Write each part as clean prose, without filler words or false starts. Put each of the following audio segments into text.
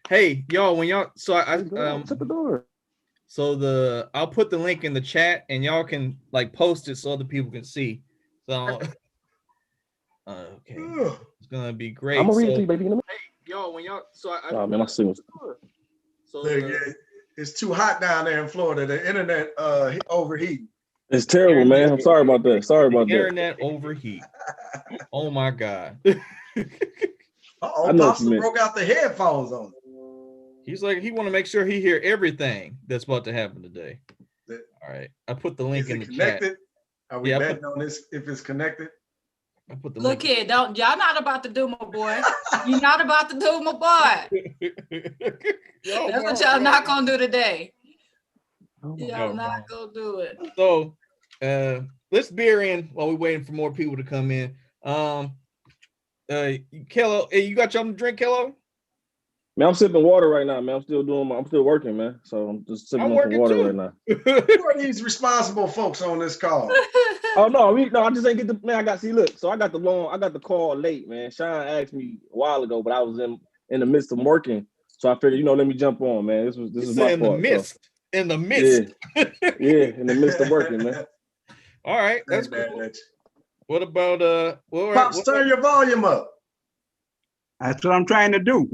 Hey, y'all, when y'all Shut the door. I'll put the link in the chat and y'all can like post it so other people can see. So okay, it's gonna be I'm great. gonna read it So to you, baby. In a minute. hey, y'all, when y'all Oh man, my signal. so Look, yeah, it's too hot down there in Florida. The internet overheating. It's terrible, man. I'm sorry about that. Sorry about that. Internet overheat. Oh my god. Uh-oh, Pops broke out the headphones on. He's like, he want to make sure he hear everything that's about to happen today. All right, I put the link in the connected? Chat. Are we betting on this if it's connected? I put the Look here, y'all not about to do my boy. You're not about to do my boy. That's what y'all not gonna do today. Y'all not gonna do it. So let's beer in while we're waiting for more people to come in. Kello, hey, you got something to drink, Kello? Man, I'm sipping water right now, man. I'm still working, man. So I'm just sipping on some water right now. Who are these responsible folks on this call? Oh no, I just ain't get the man. I got the call late, man. Sean asked me a while ago, but I was in the midst of working. So I figured, let me jump on, man. This is my fault. In the midst. Yeah, in the midst of working, man. All right, that's cool. What about Pops, turn your volume up. That's what I'm trying to do.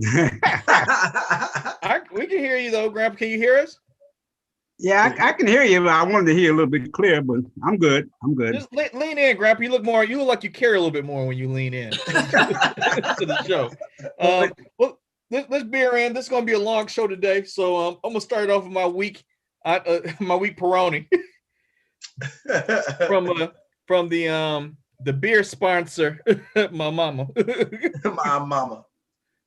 We can hear you though, Grandpa. Can you hear us? Yeah, I can hear you. But I wanted to hear a little bit clear, but I'm good. Just lean in, Grandpa. You look like you carry a little bit more when you lean in to the show. Well, let's beer in. This is gonna be a long show today, so I'm gonna start off with my week Peroni from the beer sponsor, my mama. My mama.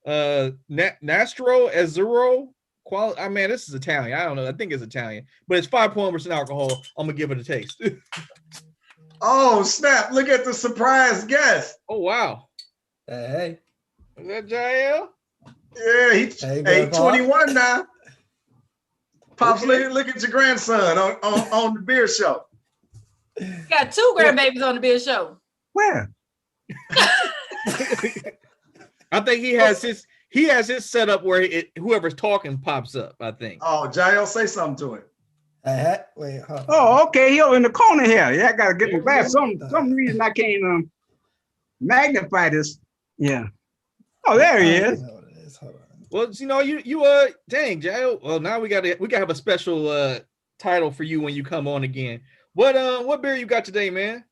Nastro Azzurro quality. I mean, this is Italian. I don't know. I think it's Italian, but it's 5.1% alcohol. I'm gonna give it a taste. Oh snap! Look at the surprise guest. Oh wow. Hey. Is that Jael? Yeah, he's 21 now. Pops, Okay. look at your grandson on the beer show. You got two grandbabies on the beer show. Where? I think he has his setup where whoever's talking pops up. I think. Oh, Jael, say something to him. Wait. Hold on. Oh, okay. He's in the corner here. Yeah, I gotta get my glass. Some reason I can't magnify this. Yeah. Oh, there he is. Hold on. Well, dang, Jael. Well, now we gotta have a special title for you when you come on again. What beer you got today, man?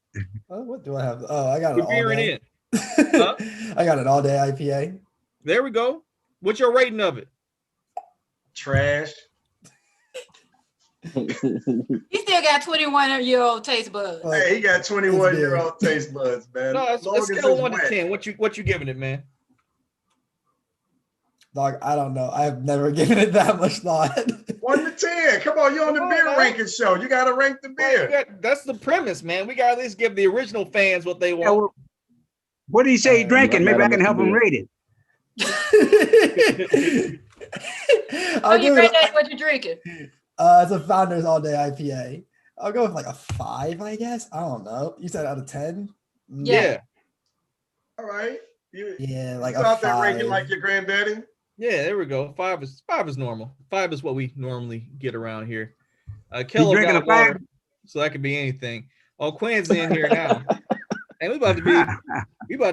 What do I have? Oh, I got it all day. Huh? I got an all-day IPA. There we go. What's your rating of it? Trash. He still got 21-year-old taste buds. Hey, he got 21-year-old taste buds, man. No, it's scale of 1 to 10. What you giving it, man? Dog, I don't know. I've never given it that much thought. 1 to 10. Come on, you're on the beer ranking show. You got to rank the beer. That's the premise, man. We got to at least give the original fans what they want. Yeah, well, what did he say he's drinking? Maybe I can help him rate it. What you drinking? It's a Founders All Day IPA. I'll go with like a 5, I guess. I don't know. You said out of 10? Yeah. All right. Like you out there ranking like your granddaddy? Yeah, there we go. 5 is normal. 5 is what we normally get around here. Kello drinking a 5, so that could be anything. Oh, Quinn's in here now, and we about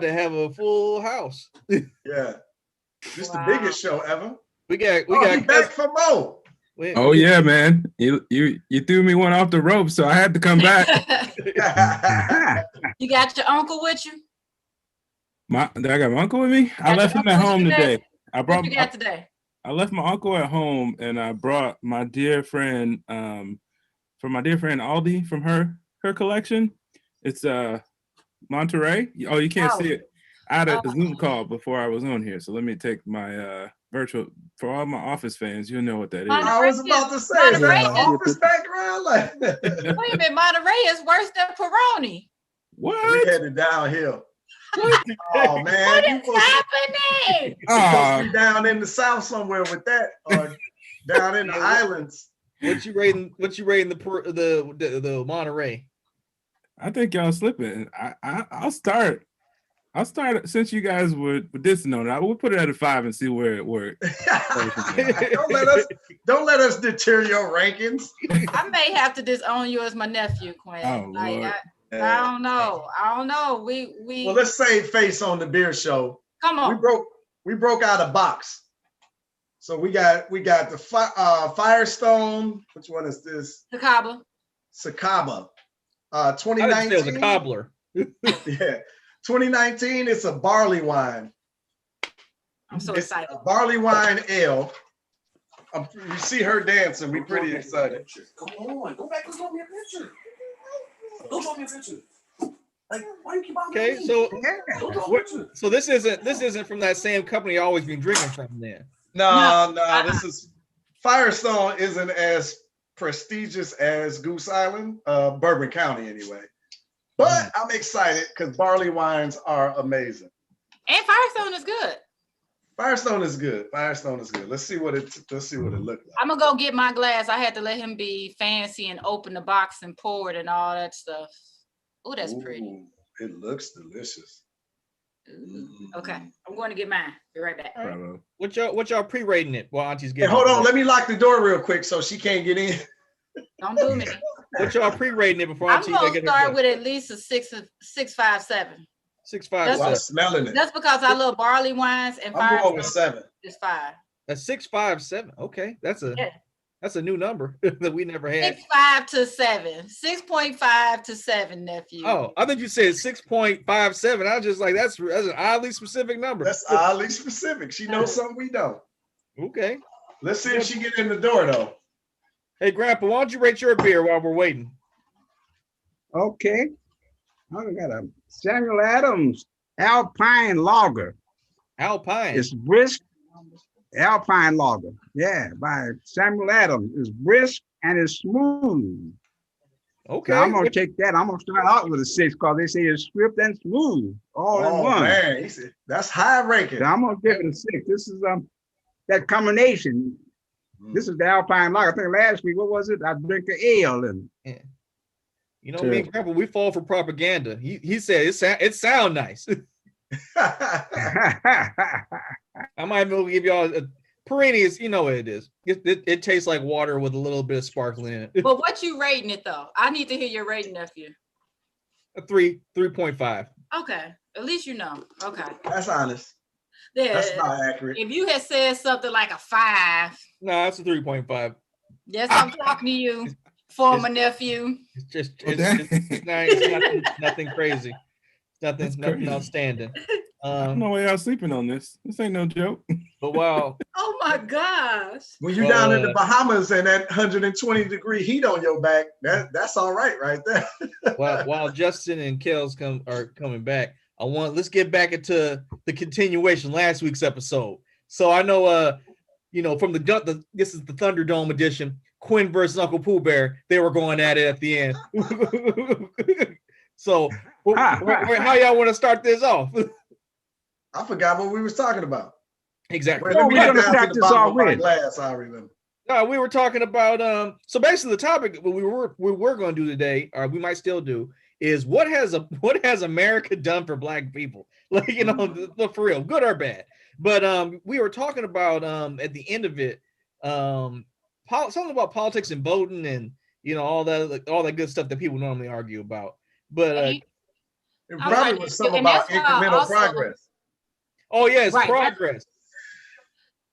to have a full house. Yeah, this the biggest show ever. We got back for more. Oh yeah, man! You threw me one off the rope, so I had to come back. You got your uncle with you? I got my uncle with me. I left him at home today. What you got today? I left my uncle at home, and I brought my dear friend, from my dear friend Aldi, from her collection. It's Monterey. Oh, you can't see it. I had a Zoom call before I was on here, so let me take my virtual for all my Office fans. You know what that is. I was about to say, is that Office background? Like, wait a minute, Monterey is worse than Peroni. What? We headed downhill. Oh man, what is happening? Supposed to be down in the south somewhere with that, or down in the islands. What you rating the Monterey? I think y'all slipping. I'll start. I'll start since you guys were dissing on it. We'll put it at a 5 and see where it works. don't let us deter your rankings. I may have to disown you as my nephew, Quinn. Oh, Lord. I don't know. I don't know. We Well, let's save face on the beer show. Come on. We broke out a box. So we got the Firestone. Which one is this? Sakaba. 2019. It was a cobbler. Yeah. 2019, it's a barley wine. I'm so excited. A barley wine ale. You see her dancing. We're pretty excited. Come on, go back and show me a picture. Go show me a picture. Like, why you keep on Okay, so this isn't from that same company I always been drinking from then. No, this is Firestone isn't as prestigious as Goose Island, Bourbon County anyway. But I'm excited because barley wines are amazing. And Firestone is good. Firestone is good. Let's see what it looks like. I'm gonna go get my glass. I had to let him be fancy and open the box and pour it and all that stuff. Oh, that's pretty. It looks delicious. Okay, I'm going to get mine. Be right back. Right. What y'all pre-rating it while Auntie's getting? Hey, hold on, let me lock the door real quick so she can't get in. Don't do me. What y'all pre-rating it before I'm gonna start with at least a 6.57. 6.57. I'm smelling it. That's because I love barley wines and I'm going with 7. It's 5. A 6.57. Okay, that's a new number that we never had. 6.5 to 7. 6.5 to 7, nephew. Oh, I think you said 6.57. I was just like, that's an oddly specific number. That's oddly specific. She knows something we don't. Okay. Let's see if she get in the door though. Hey, Grandpa, why don't you rate your beer while we're waiting? Okay. I got a Samuel Adams Alpine Lager. Alpine. It's brisk. Alpine Lager. Yeah, by Samuel Adams. It's brisk and it's smooth. Okay. So I'm going to take that. I'm going to start out with a 6 because they say it's swift and smooth all in one. Man, that's high ranking. So I'm going to give it a 6. This is that combination. This is the Alpine Lager. I think last week, what was it? I drink an ale and. Yeah. You know, me and Grandpa, we fall for propaganda. He said it sound nice. I might be able to give y'all a perennials. You know what it is. It tastes like water with a little bit of sparkling in it. But what you rating it though? I need to hear your rating, nephew. A 3.5. Okay, at least you know. Okay, that's honest. Yeah, that's not accurate. If you had said something like a 5, no, that's a 3.5. Yes, I'm talking to you, former nephew. It's nothing crazy. Nothing outstanding. No way y'all sleeping on this. This ain't no joke. But wow. Oh my gosh. When you're down in the Bahamas and that 120-degree heat on your back, that's all right there. While Justin and Kels are coming back, let's get back into the continuation last week's episode. So I know from this is the Thunderdome edition, Quinn versus Uncle Pooh Bear, they were going at it at the end. So how y'all want to start this off? I forgot what we was talking about. Exactly. We're going to start this off with glass, I remember. No, we were talking about so basically the topic we were going to do today, or we might still do, is what has America done for Black people? Like, for real, good or bad. But we were talking about at the end of it, something about politics and voting and all that good stuff that people normally argue about. But it probably was something about incremental progress. Oh yes, right. Progress.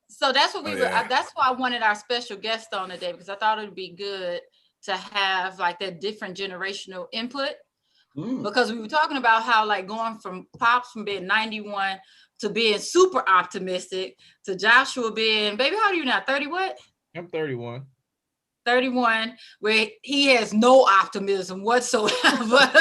So that's what that's why I wanted our special guest on today, because I thought it would be good to have like that different generational input. Because we were talking about how like going from Pops from being 91 to being super optimistic to Joshua being, baby, how old are you now? 30 what? I'm 31. 31, where he has no optimism whatsoever.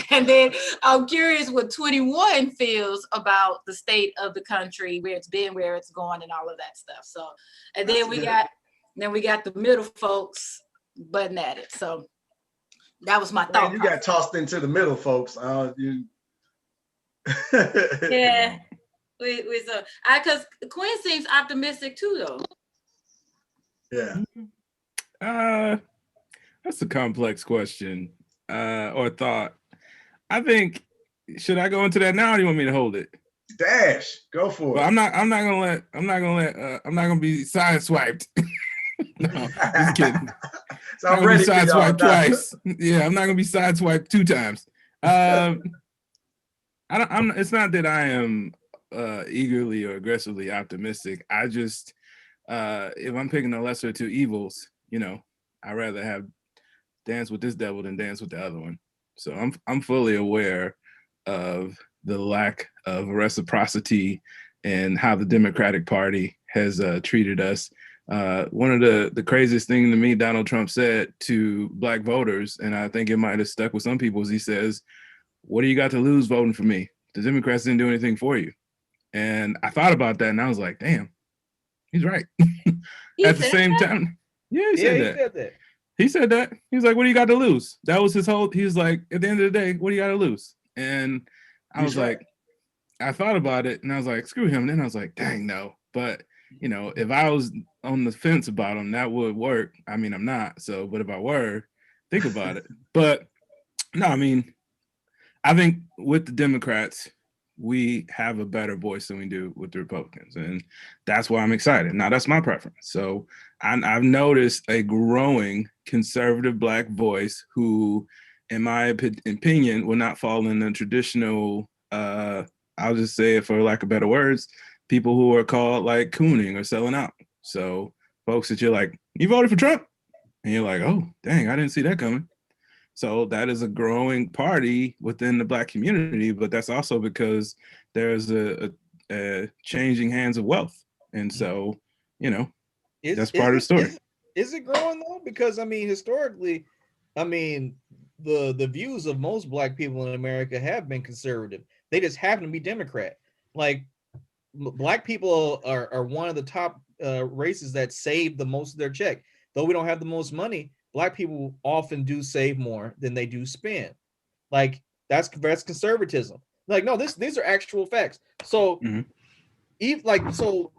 And then I'm curious what 21 feels about the state of the country, where it's been, where it's going, and all of that stuff. So, and then we got the middle folks butting at it. So that was my thought. You got tossed into the middle, folks. Yeah. Because Quinn seems optimistic too, though. Yeah. That's a complex question or thought. I think should I go into that now, or do you want me to hold it? Dash, go for Well, it. I'm not gonna be sideswiped. No, just kidding. So I'm ready for y'all. Sideswiped twice. Yeah, I'm not gonna be sideswiped 2 times. It's not that I am eagerly or aggressively optimistic. I just, if I'm picking the lesser of 2 evils, I'd rather have dance with this devil than dance with the other one. So I'm fully aware of the lack of reciprocity and how the Democratic Party has treated us. One of the craziest things to me Donald Trump said to Black voters, and I think it might have stuck with some people, is he says, "What do you got to lose voting for me? The Democrats didn't do anything for you." And I thought about that, and I was like, damn, he's right. At the same time, he said that. He said that. He was like, what do you got to lose? That was his whole, he was like, at the end of the day, what do you got to lose? And I was like, I thought about it, and I was like, screw him. And then I was like, dang, no. But, if I was on the fence about him, that would work. I mean, I'm not. So, but if I were, think about it. But no, I mean, I think with the Democrats, we have a better voice than we do with the Republicans. And that's why I'm excited. Now, that's my preference. So I've noticed a growing conservative Black voice who, in my opinion, will not fall in the traditional, I'll just say it for lack of better words, people who are called like cooning or selling out. So folks that you're like, you voted for Trump? And you're like, oh, dang, I didn't see that coming. So that is a growing party within the Black community, but that's also because there's a changing hands of wealth. And so, that's part of the story. Is it growing though? Because I mean, historically, the views of most Black people in America have been conservative. They just happen to be Democrat. Like Black people are one of the top races that save the most of their check. Though we don't have the most money, Black people often do save more than they do spend. Like that's conservatism. Like no, these are actual facts. So, so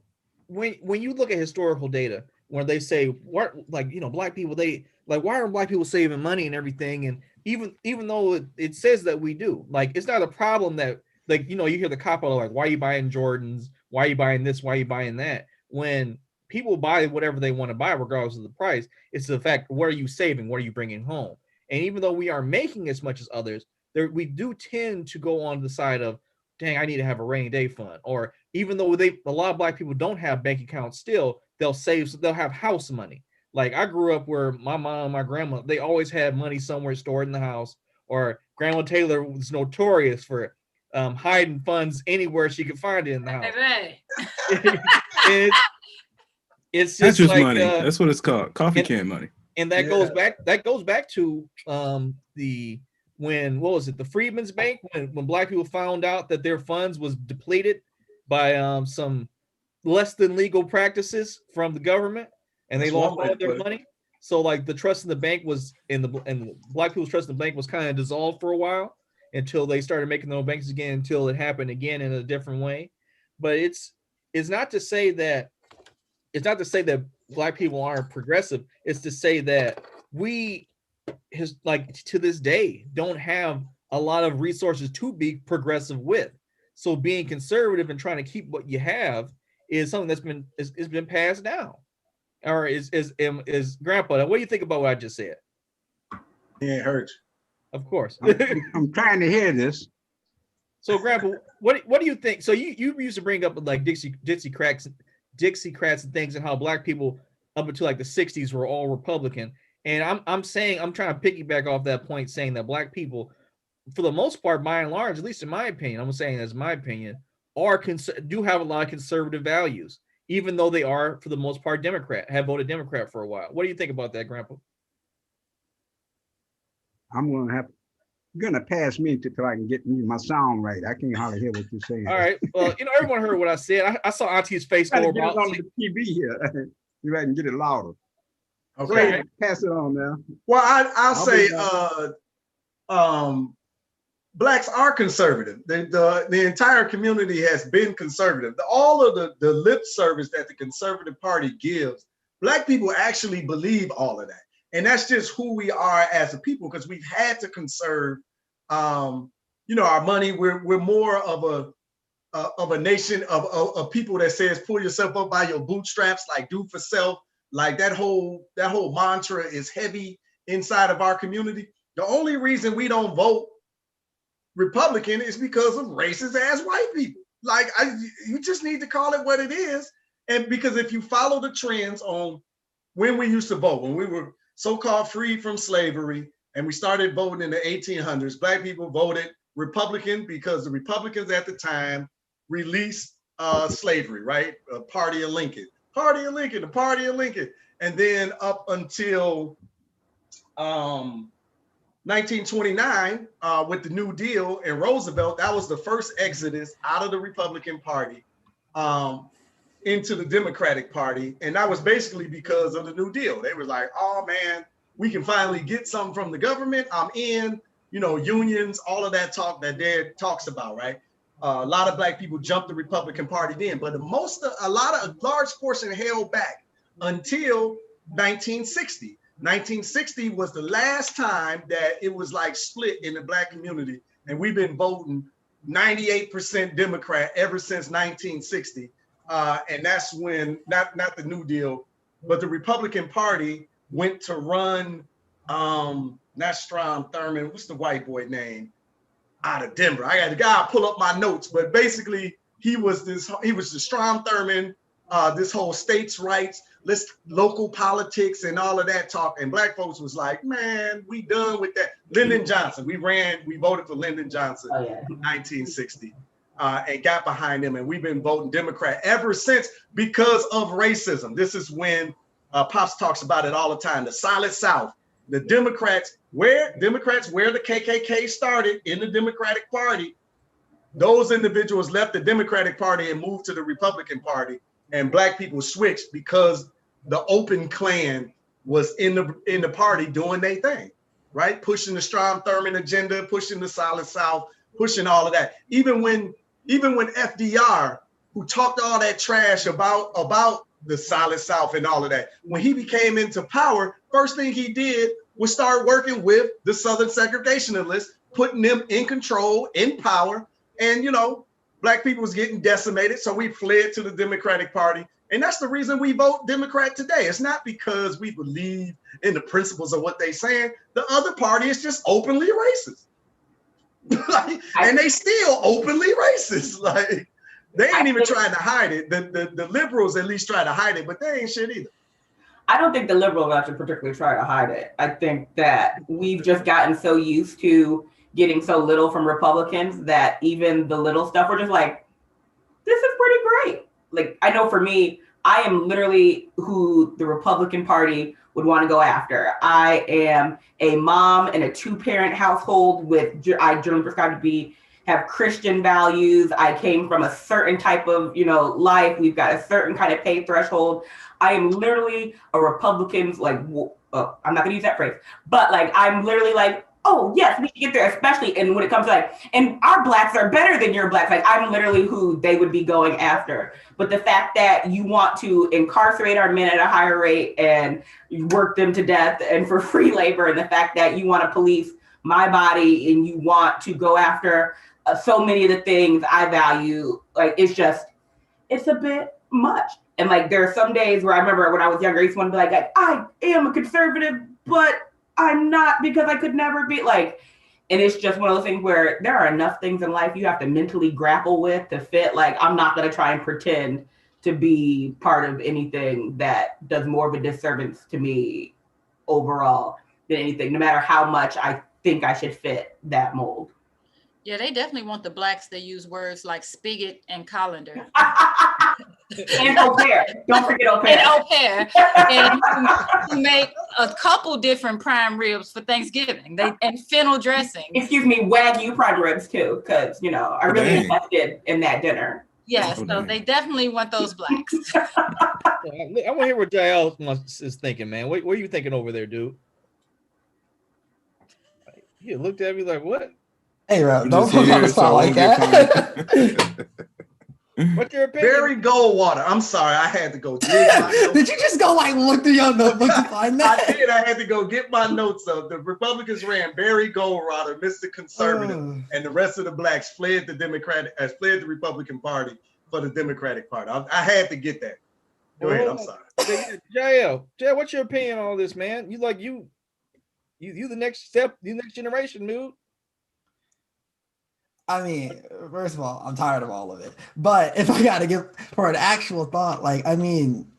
when you look at historical data, where they say what Black people, they like, why are Black people saving money and everything? And even though it says that we do, like, it's not a problem that, like, you hear the cop out like, why are you buying Jordans? Why are you buying this? Why are you buying that? When people buy whatever they want to buy, regardless of the price, it's the fact, what are you saving? What are you bringing home? And even though we aren't making as much as others, we do tend to go on the side of, dang, I need to have a rainy day fund. Or even though a lot of Black people don't have bank accounts still, they'll save, so they'll have house money. Like I grew up where my mom and my grandma, they always had money somewhere stored in the house. Or Grandma Taylor was notorious for hiding funds anywhere she could find it in the house. It's just like money. That's what it's called, coffee can money. And that goes back. That goes back to what was it? The Freedmen's Bank, when Black people found out that their funds was depleted by some less than legal practices from the government, and they lost all their money. So like the trust in the bank was and the Black people's trust in the bank was kind of dissolved for a while until they started making their own banks again, until it happened again in a different way. But it's not to say that Black people aren't progressive. It's to say that we to this day don't have a lot of resources to be progressive with. So being conservative and trying to keep what you have is something that's been passed down. Or is Grandpa, what do you think about what I just said? It hurts. Of course. I'm trying to hear this. So Grandpa, what do you think? So you used to bring up like Dixiecrats and things, and how Black people up until like the 60s were all Republican. And I'm saying, I'm trying to piggyback off that point, saying that Black people, for the most part, by and large, at least in my opinion, I'm saying as my opinion, do have a lot of conservative values, even though they are, for the most part, have voted Democrat for a while. What do you think about that, Grandpa? I'm gonna pass me till I can get my sound right. I can't hardly hear what you're saying. All right. Well, everyone heard what I said. I saw Auntie's face go about. On the TV here. You can get it louder. Okay. Ahead, pass it on now. Well, I'll say Blacks are conservative. The entire community has been conservative. All of the lip service that the Conservative Party gives, Black people actually believe all of that. And that's just who we are as a people, because we've had to conserve our money. We're more of a nation of people that says pull yourself up by your bootstraps, like do for self. Like that whole mantra is heavy inside of our community. The only reason we don't vote Republican is because of racist ass white people. Like you just need to call it what it is. And because if you follow the trends on when we used to vote, when we were so-called freed from slavery and we started voting in the 1800s, Black people voted Republican because the Republicans at the time released slavery, right? Party of Lincoln, Party of Lincoln, the Party of Lincoln. And then up until 1929 with the New Deal and Roosevelt, that was the first exodus out of the Republican Party into the Democratic Party. And that was basically because of the New Deal. They were like, oh man, we can finally get something from the government. I'm in, unions, all of that talk that Dad talks about, right? A lot of Black people jumped the Republican Party then, but a large portion held back until 1960. 1960 was the last time that it was like split in the Black community. And we've been voting 98% Democrat ever since 1960. And that's when, not the New Deal, but the Republican Party went to run, not Strom Thurmond, what's the white boy name? Out of Denver. I got the guy pull up my notes, but basically he was the Strom Thurmond, this whole states' rights, local politics and all of that talk. And Black folks was like, man, we done with that. Lyndon Johnson, we voted for Lyndon Johnson in 1960 and got behind him. And we've been voting Democrat ever since because of racism. This is when Pops talks about it all the time, the Solid South. The Democrats, where the KKK started in the Democratic Party, those individuals left the Democratic Party and moved to the Republican Party, and Black people switched because the open Klan was in the party doing their thing, right? Pushing the Strom Thurmond agenda, pushing the Solid South, pushing all of that. Even when FDR, who talked all that trash about the Solid South and all of that, when he became into power, first thing he did was start working with the Southern segregationists, putting them in control, in power. And, Black people was getting decimated. So we fled to the Democratic Party. And that's the reason we vote Democrat today. It's not because we believe in the principles of what they're saying. The other party is just openly racist. And they still openly racist. Like, they ain't even trying to hide it. The liberals at least try to hide it, but they ain't shit either. I don't think the liberals actually particularly try to hide it. I think that we've just gotten so used to getting so little from Republicans that even the little stuff, we're just like, this is pretty great. Like, I know for me, I am literally who the Republican Party would want to go after. I am a mom in a 2-parent household I generally prescribe to have Christian values. I came from a certain type of, life. We've got a certain kind of pay threshold. I am literally a Republican's I'm not gonna use that phrase, but I'm literally oh yes, we should get there, especially when it comes to and our Blacks are better than your Blacks. I'm literally who they would be going after. But the fact that you want to incarcerate our men at a higher rate and work them to death and for free labor, and the fact that you want to police my body and you want to go after so many of the things I value, it's a bit much. And there are some days where I remember when I was younger, I used to want to be I am a conservative, but I'm not because I could never be and it's just one of those things where there are enough things in life you have to mentally grapple with to fit. I'm not going to try and pretend to be part of anything that does more of a disservice to me overall than anything, no matter how much I think I should fit that mold. Yeah, they definitely want the Blacks that use words like spigot and colander. And au pair. Don't forget au pair. And au pair. And to make a couple different prime ribs for Thanksgiving. And fennel dressing. Excuse me, Wagyu prime ribs too, because I really invested in that dinner. Yes, so they definitely want those Blacks. I want to hear what Jael is thinking, man. What are you thinking over there, dude? You looked at me like, what? Hey, bro, don't put me on the spot like that. What's your opinion? Barry Goldwater. I'm sorry, I had to go dig my notes. Did you just go like look through your notebook to find that? I did. I had to go get my notes up. The Republicans ran Barry Goldwater, Mr. Conservative, and the rest of the blacks fled the Republican Party for the Democratic Party. I had to get that. Go ahead. I'm sorry. JL, what's your opinion on all this, man? You the next step, the next generation, dude. I mean, first of all, I'm tired of all of it. But if I got to give for an actual thought, like, I mean,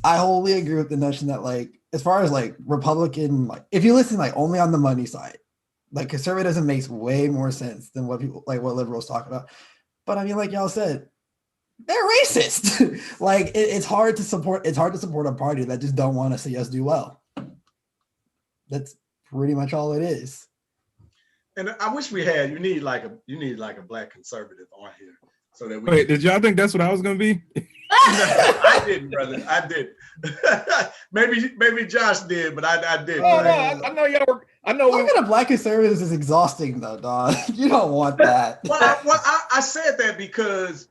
I wholly agree with the notion that, like, as far as like Republican, like, if you listen like only on the money side, like conservatism makes way more sense than what liberals talk about. But I mean, like y'all said, they're racist. Like, it's hard to support a party that just don't want to see us do well. That's pretty much all it is. And I wish we had. You need like a black conservative on here so that we. Wait, did y'all think that's what I was gonna be? I didn't, brother. I didn't. maybe Josh did, but I did. Oh no, I know y'all were. I know. Looking at black conservatives is exhausting, though, dog. You don't want that. I said that because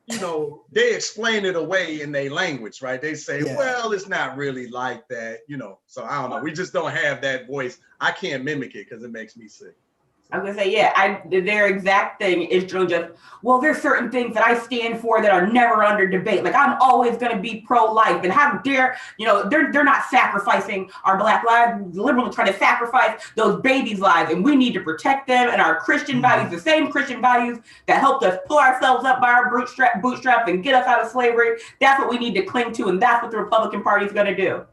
they explain it away in their language, right? They say, well, it's not really like that, So I don't know. We just don't have that voice. I can't mimic it because it makes me sick. I was gonna say, their exact thing is just, well, there's certain things that I stand for that are never under debate. Like, I'm always gonna be pro-life, and how dare, they're not sacrificing our black lives. The liberals are trying to sacrifice those babies' lives, and we need to protect them and our Christian values, the same Christian values that helped us pull ourselves up by our bootstraps and get us out of slavery. That's what we need to cling to, and that's what the Republican Party is gonna do.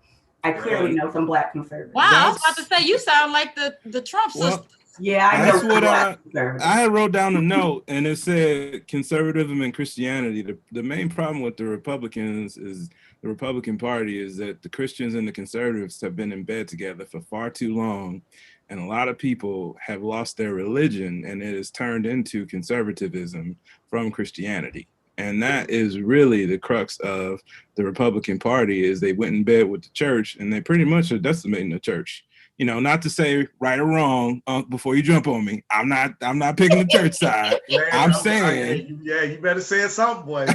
I clearly know some black conservatives. Wow, I was about to say, you sound like the Trump sister. Yeah, I know. That's what I had wrote down a note, and it said conservatism and Christianity. The main problem with the Republicans is the Republican Party is that the Christians and the conservatives have been in bed together for far too long, and a lot of people have lost their religion, and it has turned into conservatism from Christianity. And that is really the crux of the Republican Party is they went in bed with the church, and they pretty much are decimating the church. Not to say right or wrong, before you jump on me. I'm not picking the church side. I'm saying, you better say something, boy.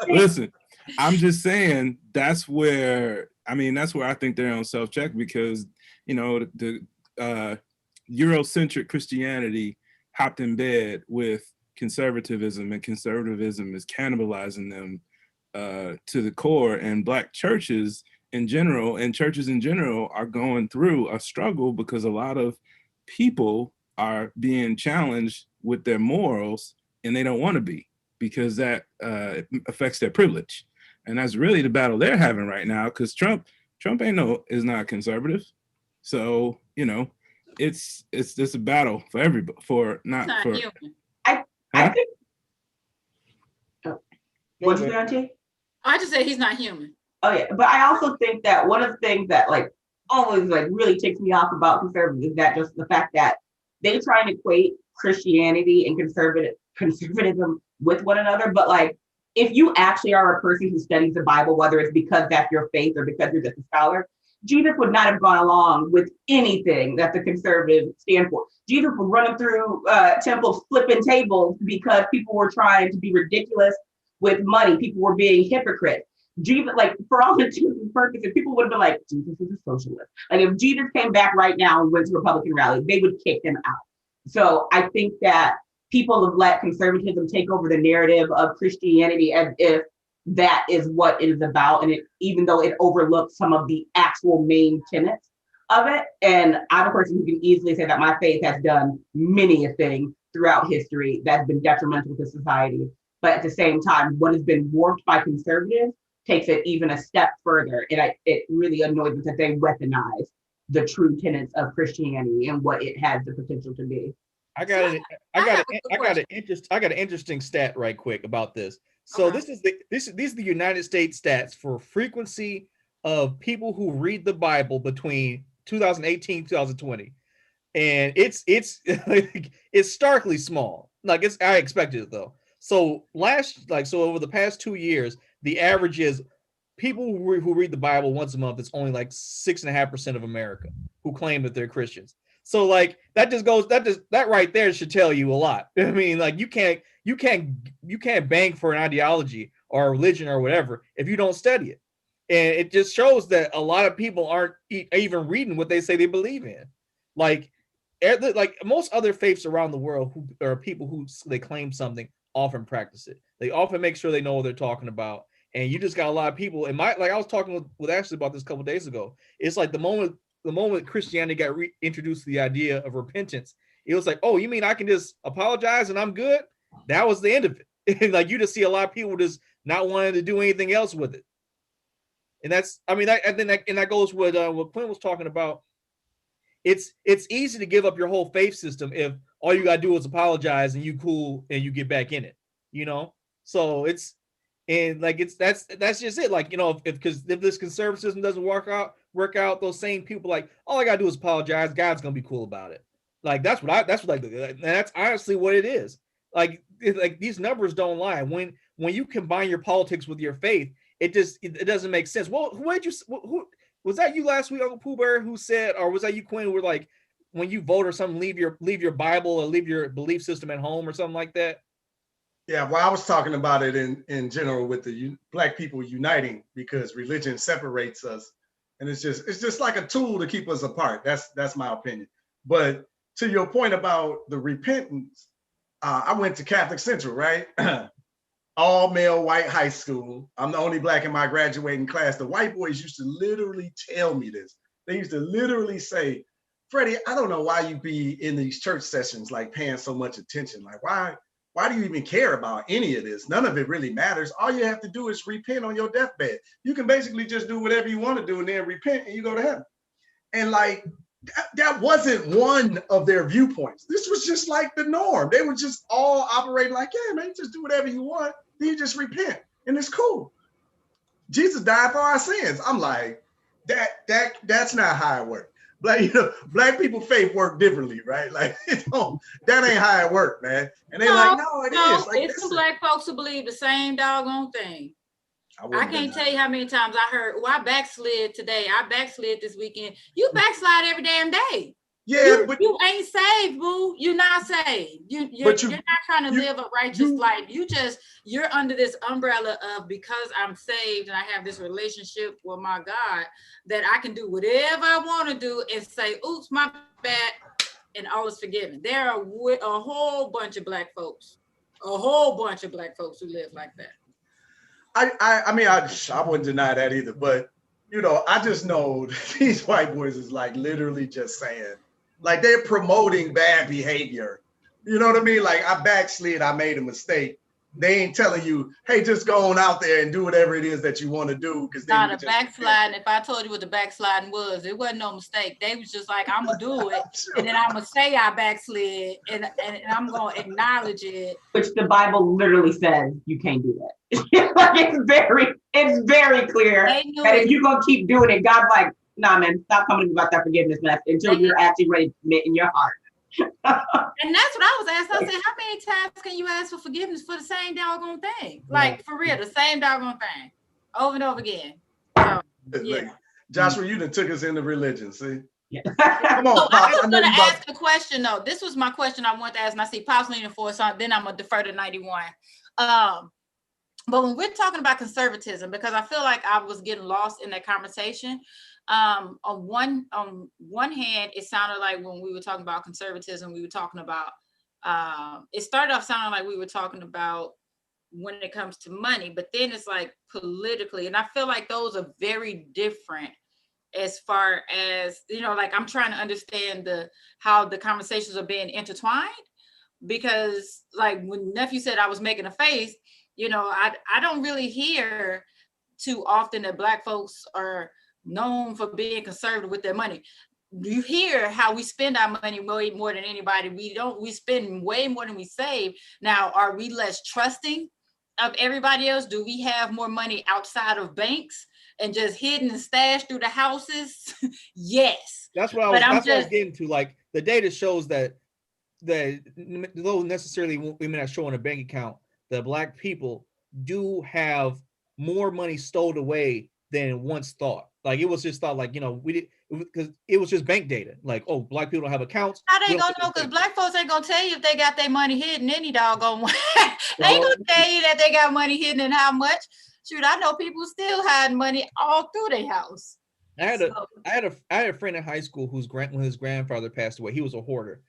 Listen, I'm just saying that's where I think they're on self-check because the Eurocentric Christianity hopped in bed with conservatism, and conservatism is cannibalizing them to the core, and black churches in general and churches in general are going through a struggle because a lot of people are being challenged with their morals and they don't want to be because that affects their privilege. And that's really the battle they're having right now because Trump is not conservative. So, it's a battle for everybody I think what's you saying, I just said he's not human. Oh yeah, but I also think that one of the things that always really ticks me off about conservatives is that just the fact that they try and equate Christianity and conservatism with one another. But if you actually are a person who studies the Bible, whether it's because that's your faith or because you're just a scholar, Jesus would not have gone along with anything that the conservatives stand for. Jesus was running through temples, flipping tables because people were trying to be ridiculous with money. People were being hypocrites. Jesus, for all intents and purposes, people would have been like, Jesus is a socialist. If Jesus came back right now and went to Republican rally, they would kick him out. So I think that people have let conservatism take over the narrative of Christianity as if that is what it is about. And even though it overlooks some of the actual main tenets of it. And I'm a person who can easily say that my faith has done many a thing throughout history that's been detrimental to society. But at the same time, what has been warped by conservatives takes it even a step further. And it really annoys me that they weaponize the true tenets of Christianity and what it has the potential to be. I got an interesting stat right quick about this. So these are the United States stats for frequency of people who read the Bible between 2018 2020, and it's it's starkly small. I expected it though. So over the past 2 years, the average is people who read the Bible once a month. It's only 6.5% of America who claim that they're Christians. So like that right there should tell you a lot. I mean, like you can't bang for an ideology or a religion or whatever if you don't study it. And it just shows that a lot of people aren't even reading what they say they believe in. Like most other faiths around the world, who are people who they claim something, often practice it. They often make sure they know what they're talking about. And you just got a lot of people. And I was talking with Ashley about this a couple days ago. It's like the moment Christianity got introduced to the idea of repentance, it was like, oh, you mean I can just apologize and I'm good? That was the end of it. Like you just see a lot of people just not wanting to do anything else with it. And that's, I mean, that goes with what Quinn was talking about. It's easy to give up your whole faith system if all you gotta do is apologize and you cool and you get back in it, you know. So that's just it. Like, you know, if this conservatism doesn't work out, those same people like, all I gotta do is apologize. God's gonna be cool about it. Like that's honestly what it is. Like these numbers don't lie. When you combine your politics with your faith, it doesn't make sense. Well, who was that you last week, Uncle Pooh Bear, who said, or was that you, Quinn, who were like, when you vote or something, leave your Bible or leave your belief system at home or something like that? Yeah, well, I was talking about it in general with the Black people uniting, because religion separates us, and it's just like a tool to keep us apart. That's my opinion. But to your point about the repentance, I went to Catholic Central, right? All male white high school. I'm the only Black in my graduating class. The white boys used to literally tell me this. They used to literally say, Freddie, I don't know why you be in these church sessions like paying so much attention. Like, why do you even care about any of this? None of it really matters. All you have to do is repent on your deathbed. You can basically just do whatever you want to do and then repent and you go to heaven. And like, that wasn't one of their viewpoints. This was just like the norm. They were just all operating like, yeah, man, just do whatever you want. Then you just repent and it's cool. Jesus died for our sins. I'm like, that's not how it works. Black people faith work differently, right? Like, that ain't how it works, man. And they're like, no, it is. Like, it's some Black folks who believe the same doggone thing. I can't tell you how many times I heard, I backslid today. I backslid this weekend. You backslide every damn day. Yeah, you ain't saved, boo. You're not saved. You're not trying to live a righteous life. You're under this umbrella of, because I'm saved and I have this relationship with my God, that I can do whatever I want to do and say, oops, my bad, and all is forgiven. There are a whole bunch of Black folks who live like that. I mean, I wouldn't deny that either, but I just know these white boys is like literally just saying, like, they're promoting bad behavior. You know what I mean? Like, I backslid, I made a mistake. They ain't telling you, hey, just go on out there and do whatever it is that you want to do. Because not a backsliding. If I told you what the backsliding was, it wasn't no mistake. They was just like, I'm gonna do it, sure. And then I'm gonna say I backslid, and I'm gonna acknowledge it. Which the Bible literally says you can't do that. Like, it's very clear that if you're gonna keep doing it, God's like, nah, man, stop coming to me about that forgiveness mess until you're actually ready to admit in your heart. And that's what I was asking. I said, how many times can you ask for forgiveness for the same doggone thing? Like, for real, the same doggone thing over and over again. So, yeah. Like, Joshua, you done took us into religion, see? Yeah. Come on, so Pop. I was going to ask a question, though. This was my question I wanted to ask, and I see Pop's leaning for, so then I'm going to defer to 91. But when we're talking about conservatism, because I feel like I was getting lost in that conversation, on one hand, it sounded like when we were talking about conservatism, we were talking about, it started off sounding like we were talking about when it comes to money, but then it's like politically, and I feel like those are very different as far as, like, I'm trying to understand how the conversations are being intertwined, because like when nephew said I was making a face, I don't really hear too often that Black folks are known for being conservative with their money. You hear how we spend our money way more than anybody. We spend way more than we save. Now, are we less trusting of everybody else? Do we have more money outside of banks and just hidden and stashed through the houses? Yes. That's what I was getting to. Like, the data shows that though necessarily we may not show in a bank account, that Black people do have more money stowed away than once thought. Like, it was just thought, like, it because it was just bank data. Like, oh, black people don't have accounts. How they gonna know? Because black folks ain't gonna tell you if they got their money hidden any doggone way. They ain't gonna tell you that they got money hidden and how much. Shoot, I know people still hide money all through their house. I had a friend in high school when his grandfather passed away. He was a hoarder,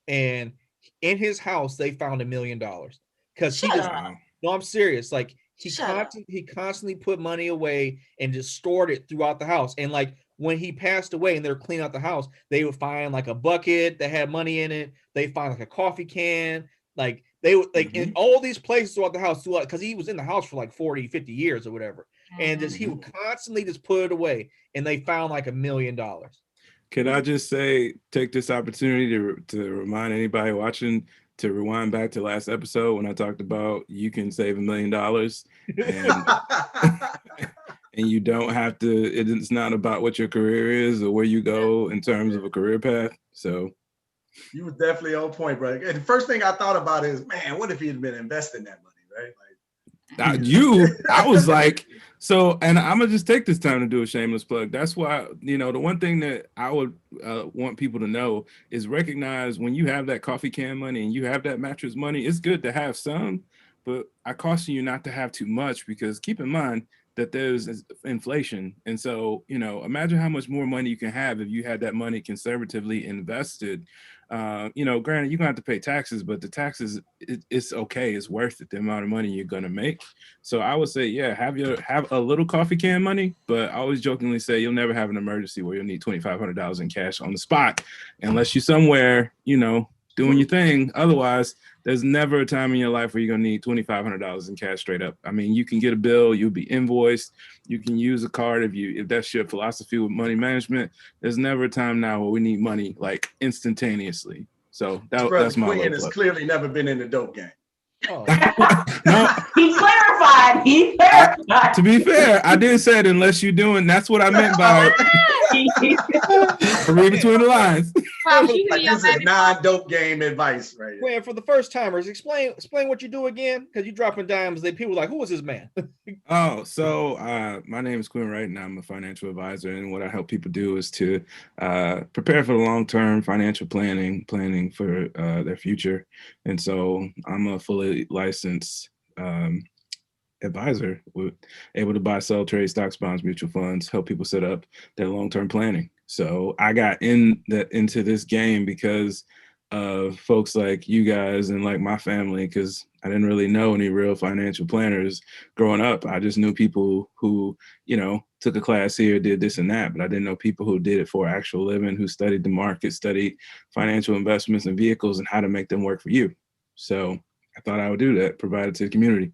and in his house they found $1 million because he just. No, I'm serious. Like he constantly put money away and just stored it throughout the house. And like when he passed away and they were cleaning out the house, they would find like a bucket that had money in it. They find like a coffee can. Like they would like in all these places throughout the house because he was in the house for like 40, 50 years or whatever. And just he would constantly just put it away. And they found like $1 million. Could I just take this opportunity to remind anybody watching to rewind back to last episode when I talked about you can save $1 million and you don't have to, it's not about what your career is or where you go in terms of a career path. So you were definitely on point, bro. And the first thing I thought about is, man, what if he had been investing that money, right? Like I was like, so, and I'm gonna just take this time to do a shameless plug. That's why, the one thing that I would want people to know is recognize when you have that coffee can money and you have that mattress money, it's good to have some, but I caution you not to have too much because keep in mind that there's inflation. And so, imagine how much more money you can have if you had that money conservatively invested. Granted, you're gonna have to pay taxes, but the taxes, it's okay. It's worth it, the amount of money you're gonna make. So I would say, yeah, have a little coffee can money, but I always jokingly say you'll never have an emergency where you'll need $2,500 in cash on the spot, unless you're somewhere, doing your thing. Otherwise, there's never a time in your life where you're gonna need $2,500 in cash straight up. I mean, you can get a bill, you'll be invoiced, you can use a card if that's your philosophy with money management. There's never a time now where we need money like instantaneously. So that's my Quinn has clearly never been in the dope game. Oh. No. He clarified. To be fair, I did say it unless you're doing. That's what I meant by read between the lines. Like this is non-dope game advice, right? Well, for the first timers, explain what you do again, because you're dropping dimes. People are like, who is this man? So my name is Quinn Wright, and I'm a financial advisor. And what I help people do is to prepare for the long-term financial planning for their future. And so I'm a fully licensed advisor, able to buy, sell, trade stocks, bonds, mutual funds, help people set up their long-term planning. So I got into this game because of folks like you guys and like my family, because I didn't really know any real financial planners growing up. I just knew people who, took a class here, did this and that, but I didn't know people who did it for actual living, who studied the market, studied financial investments and vehicles and how to make them work for you. So I thought I would do that, provide it to the community.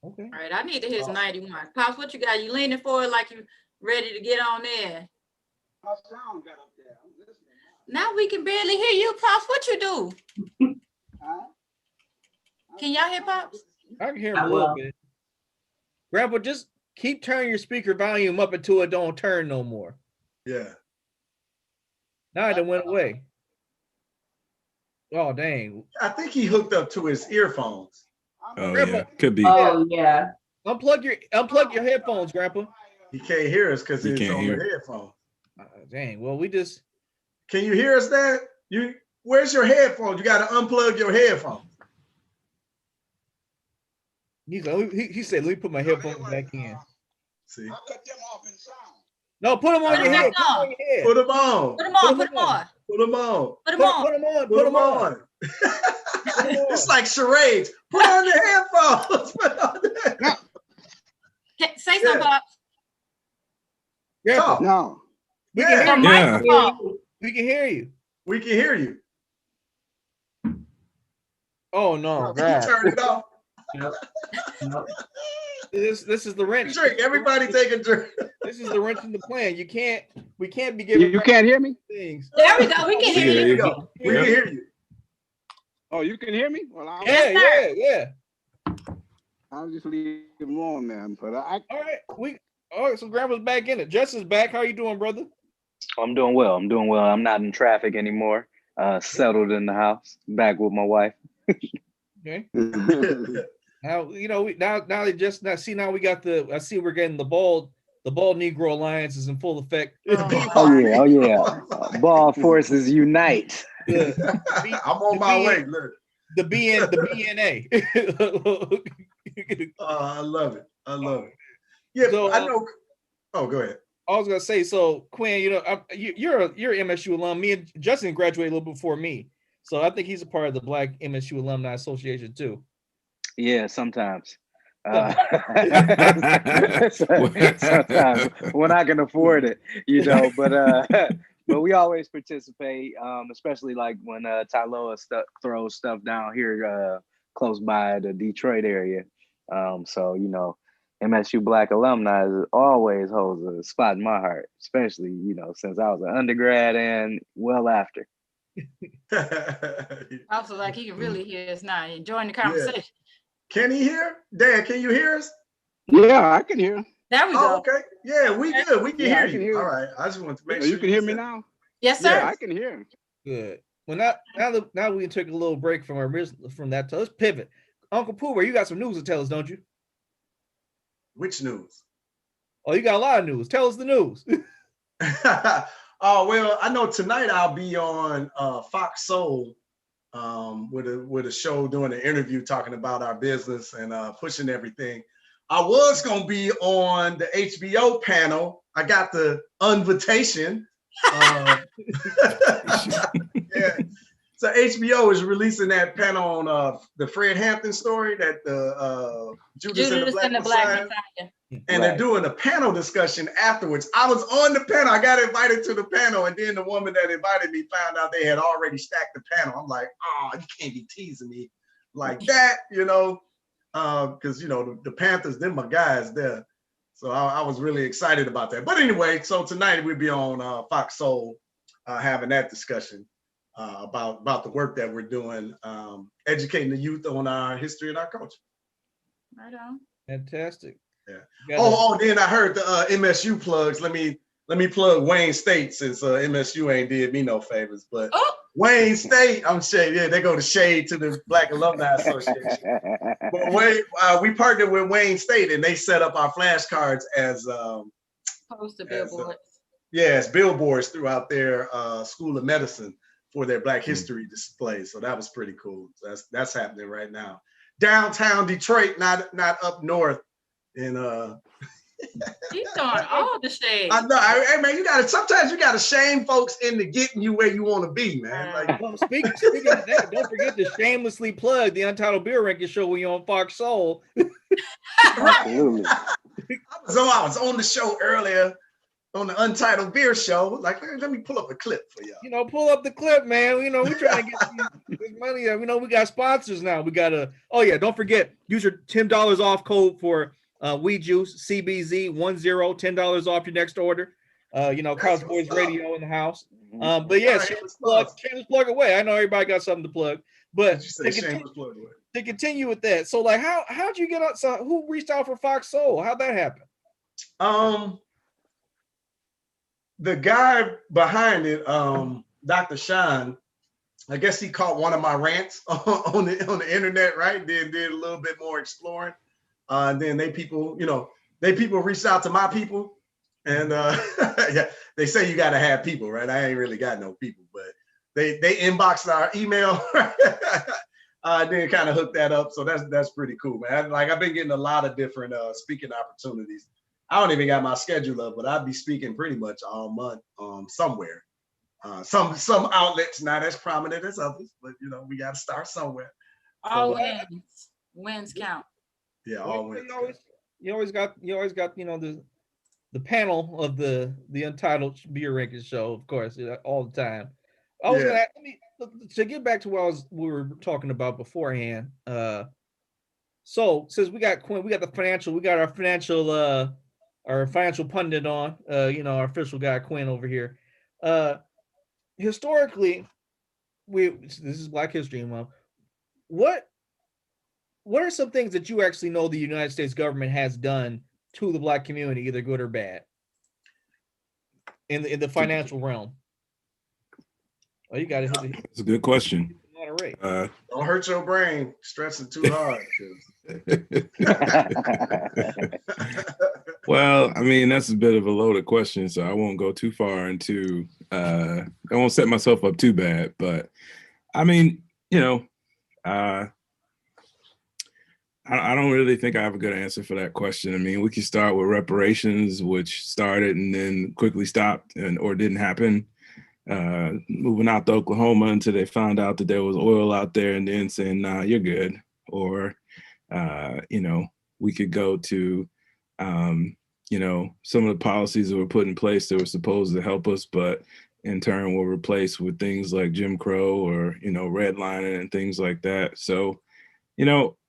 Okay. All right, I need to hit 91. Pops, what you got? You leaning forward like you ready to get on there? My sound got up there. I'm listening. Now we can barely hear you, Pops. What you do? Can y'all hear Pops? I can hear him a little bit. Grandpa, just keep turning your speaker volume up until it don't turn no more. Yeah. Now it went away. Oh, dang. I think he hooked up to his earphones. Oh, Grandpa, yeah. Could be. Oh, yeah. Unplug your headphones, Grandpa. He can't hear us because it's on the headphones. Dang. Well, we just. Can you hear us, Dad? Where's your headphones? You got to unplug your headphones. He said, let me put my headphones back in. See? I cut them off in sound. No, put them on your head. Put them on. Put them on. Put them on. Put them on. Put them on. Put them on. Put them on. It's like charades. Put on your headphones. Say something, Pops. Yeah. No. We can hear you. Yeah. We can hear you. We can hear you. Oh no! Can you turn it off? Nope. This is the wrench. Drink. Everybody take a drink. This is the wrench in the plan. We can't be giving. You can't hear me? Things. There we go. We can hear you. We can hear you. Oh, you can hear me? Well, Yeah. I'll just leave them on, man. But all right. So Grandpa's back in it. Justin's back. How you doing, brother? I'm doing well. I'm not in traffic anymore. Settled in the house. Back with my wife. Okay. Now now we got I see we're getting the bald the Bald Negro Alliance is in full effect. Oh yeah. Ball forces unite. I'm on my way. Look. The BNA. I love it. Yeah, so, I know. Oh, go ahead. I was gonna say, so Quinn, you're an MSU alum. Me and Justin graduated a little bit before me, so I think he's a part of the Black MSU Alumni Association too. Yeah, sometimes. Sometimes when I can afford it, but we always participate, especially like when Tyloa throws stuff down here close by the Detroit area. So MSU Black alumni always holds a spot in my heart, especially since I was an undergrad and well after. Also, like he can really hear us now, enjoying the conversation. Yeah. Can he hear? Dan, can you hear us? Yeah, I can hear. There we go. Okay. Yeah, we good. We can hear you. All right. I just want to make sure you can hear me now. Yes, sir. Yeah, I can hear. Good. Well, now we took a little break from that. So let's pivot. Uncle Pooh, you got some news to tell us, don't you? Which news? Oh, you got a lot of news. Tell us the news. Oh, well, I know tonight I'll be on Fox Soul with a show doing an interview talking about our business and pushing everything. I was gonna be on the HBO panel. I got the invitation. Yeah. So HBO is releasing that panel on the Fred Hampton story, that the Judas and the Black Messiah. And they're doing a panel discussion afterwards. I was on the panel. I got invited to the panel, and then the woman that invited me found out they had already stacked the panel. I'm like, oh, you can't be teasing me like that, because the Panthers, they're my guys there. So I was really excited about that. But anyway, so tonight we'll be on Fox Soul having that discussion about the work that we're doing, educating the youth on our history and our culture. Right on. Fantastic. Yeah. Then I heard the MSU plugs. Let me plug Wayne State, since MSU ain't did me no favors. But Wayne State, I'm saying, yeah, they go to shade to the Black Alumni Association. But we partnered with Wayne State, and they set up our flashcards as poster billboards. As billboards throughout their School of Medicine for their Black History display. So that was pretty cool. So that's happening right now. Downtown Detroit, not up north. And he's throwing all the shade. I know. Hey man, sometimes you gotta shame folks into getting you where you want to be, man. Like, well, speaking of that, don't forget to shamelessly plug the Untitled Beer Ranking Show when you're on Fox Soul. Absolutely. I was on the show earlier on the Untitled Beer Show. Like, let me pull up a clip for y'all. Pull up the clip, man. We're trying to get this money. We got sponsors now. We got don't forget, use your $10 off code for Weed Juice, CBZ 10, $10 off your next order. College Boys Radio in the house. But yeah, shameless plug away. I know everybody got something to plug, but to continue with that. So, like, how'd you get out? So, who reached out for Fox Soul? How'd that happen? The guy behind it, Dr. Sean, I guess he caught one of my rants on the internet, right? Then did a little bit more exploring. And then people reached out to my people, and they say you got to have people, right? I ain't really got no people, but they inboxed our email, then kind of hooked that up. So that's pretty cool, man. I've been getting a lot of different speaking opportunities. I don't even got my schedule up, but I'd be speaking pretty much all month somewhere. Some outlets not as prominent as others, but we got to start somewhere. All wins count. Yeah, all wins. You always got the panel of the Untitled Beer Ranking Show, of course, all the time. I was gonna to get back to what we were talking about beforehand. So since we got Quinn, we got our financial pundit on, our official guy Quinn over here. Historically, this is Black History Month. What are some things that you actually know the United States government has done to the Black community, either good or bad, in the financial realm? Oh, you got it. That's a good question. great. Don't hurt your brain stressing too hard. Well, I mean, that's a bit of a loaded question, so I won't go too far into, I won't set myself up too bad, but I mean, I don't really think I have a good answer for that question. I mean, we could start with reparations, which started and then quickly stopped or didn't happen. Moving out to Oklahoma until they found out that there was oil out there and then saying, nah, you're good. Or, we could go to, some of the policies that were put in place that were supposed to help us, but in turn were replaced with things like Jim Crow or, redlining and things like that. So,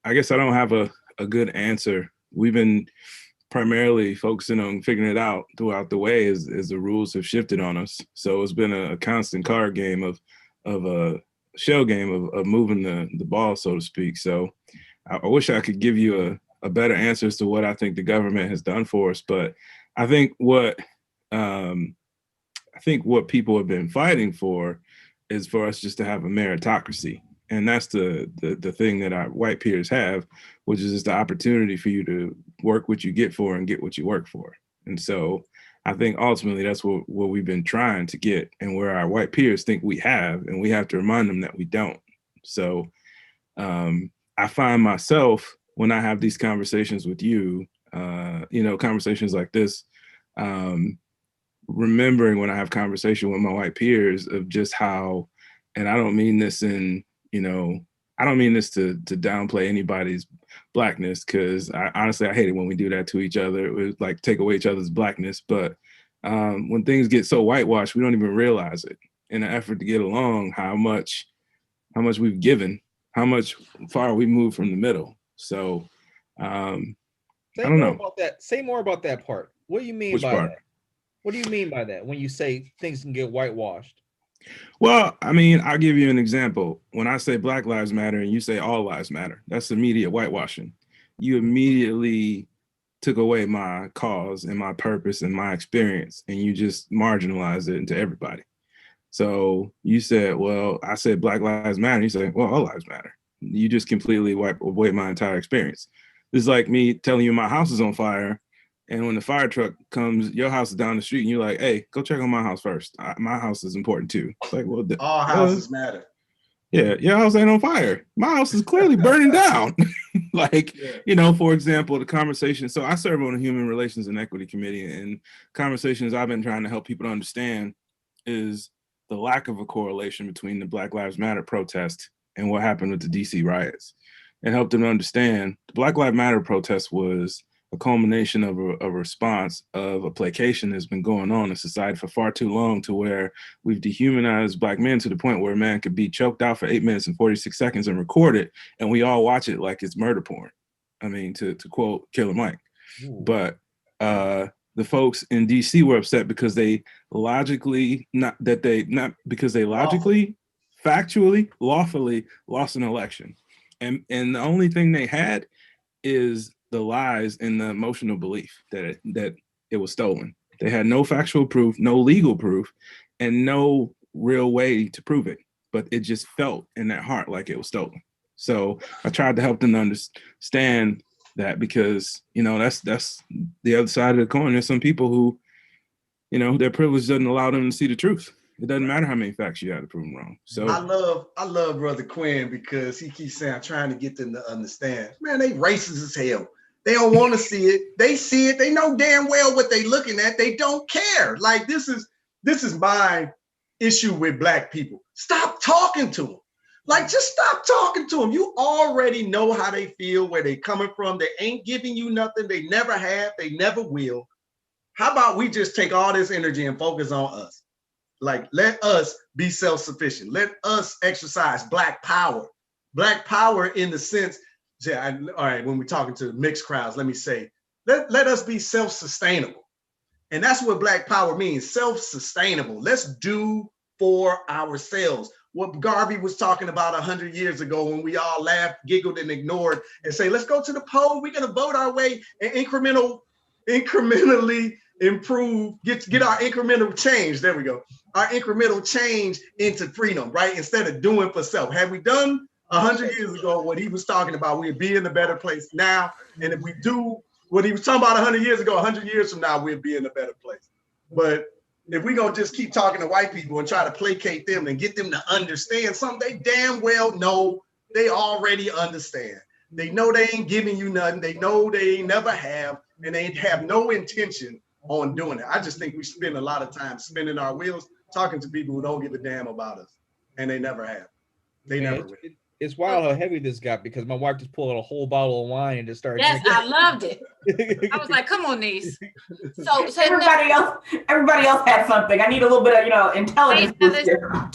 I guess I don't have a good answer. We've been primarily focusing on figuring it out throughout the way as the rules have shifted on us. So it's been a constant card game of a shell game of moving the ball, so to speak. So I wish I could give you a better answer as to what I think the government has done for us. But I think what people have been fighting for is for us just to have a meritocracy. And that's the thing that our white peers have, which is just the opportunity for you to work what you get for and get what you work for. And so I think ultimately that's what we've been trying to get, and where our white peers think we have, and we have to remind them that we don't. So I find myself, when I have these conversations with you, conversations like this, remembering when I have conversation with my white peers of just how, and I don't mean this to downplay anybody's blackness, because honestly, I hate it when we do that to each other. It would like take away each other's blackness. But when things get so whitewashed, we don't even realize it in an effort to get along, how much we've given, how much far we moved from the middle. So I don't know. Say more about that part. What do you mean Which by part? that? What do you mean by that when you say things can get whitewashed? Well, I mean, I'll give you an example. When I say Black Lives Matter and you say all lives matter, that's immediate whitewashing. You immediately took away my cause and my purpose and my experience, and you just marginalized it into everybody. So you said, well, I said Black Lives Matter. You say, well, all lives matter. You just completely wipe away my entire experience. It's like me telling you my house is on fire, and when the fire truck comes, your house is down the street, and you're like, hey, go check on my house first. My house is important too. It's like, well, all houses matter. Yeah, your house ain't on fire. My house is clearly burning down. For example, the conversation. So I serve on the Human Relations and Equity Committee, and conversations I've been trying to help people to understand is the lack of a correlation between the Black Lives Matter protest and what happened with the DC riots, and help them understand the Black Lives Matter protest was a culmination of a response of a placation that's been going on in society for far too long, to where we've dehumanized Black men to the point where a man could be choked out for 8 minutes and 46 seconds and record it, and we all watch it like it's murder porn. I mean, to quote Killer Mike. Ooh. But the folks in DC were upset because they logically, factually, lawfully lost an election. And the only thing they had is the lies and the emotional belief that it was stolen. They had no factual proof, no legal proof, and no real way to prove it. But it just felt in their heart like it was stolen. So I tried to help them understand that, because that's the other side of the coin. There's some people who, their privilege doesn't allow them to see the truth. It doesn't matter how many facts you have to prove them wrong. So I love Brother Quinn, because he keeps saying, I'm trying to get them to understand. Man, they racist as hell. They don't want to see it. They see it. They know damn well what they looking at. They don't care. Like, this is my issue with Black people. Stop talking to them. Like, just stop talking to them. You already know how they feel, where they coming from. They ain't giving you nothing. They never have. They never will. How about we just take all this energy and focus on us? Like, let us be self-sufficient. Let us exercise Black power. Black power in the sense, all right, when we're talking to mixed crowds, let me say, let us be self-sustainable. And that's what Black power means, self-sustainable. Let's do for ourselves what Garvey was talking about 100 years ago, when we all laughed, giggled, and ignored, and say, let's go to the poll. We're going to vote our way and incrementally improve, get our incremental change. There we go. Our incremental change into freedom, right? Instead of doing for self. Had we done 100 years ago what he was talking about, we'd be in a better place now. And if we do what he was talking about 100 years ago, 100 years from now, we'll be in a better place. But if we gonna just keep talking to white people and try to placate them and get them to understand something they damn well know they already understand. They know they ain't giving you nothing. They know they ain't never have, and they have no intention on doing it. I just think we spend a lot of time spinning our wheels talking to people who don't give a damn about us, and they never have. They never will. It's wild how heavy this got because my wife just pulled out a whole bottle of wine and just started Yes, drinking. I loved it. I was like, come on, niece. So everybody else had something. I need a little bit of, intelligence boost here.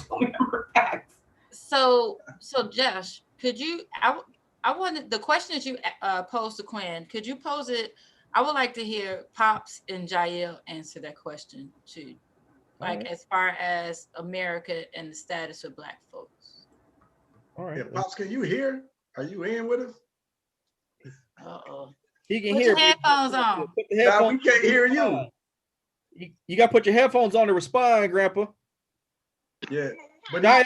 So Josh, could you, I wanted the question that you posed to Quinn, could you pose it? I would like to hear Pops and Jael answer that question too. Like as far as America and the status of Black folks. All right. Yeah, Pops, can you hear? Are you in with us? Uh-oh. He can put hear. Your headphones on. Put the headphones, we can't hear you. You got to put your headphones on to respond, Grandpa. Yeah. But can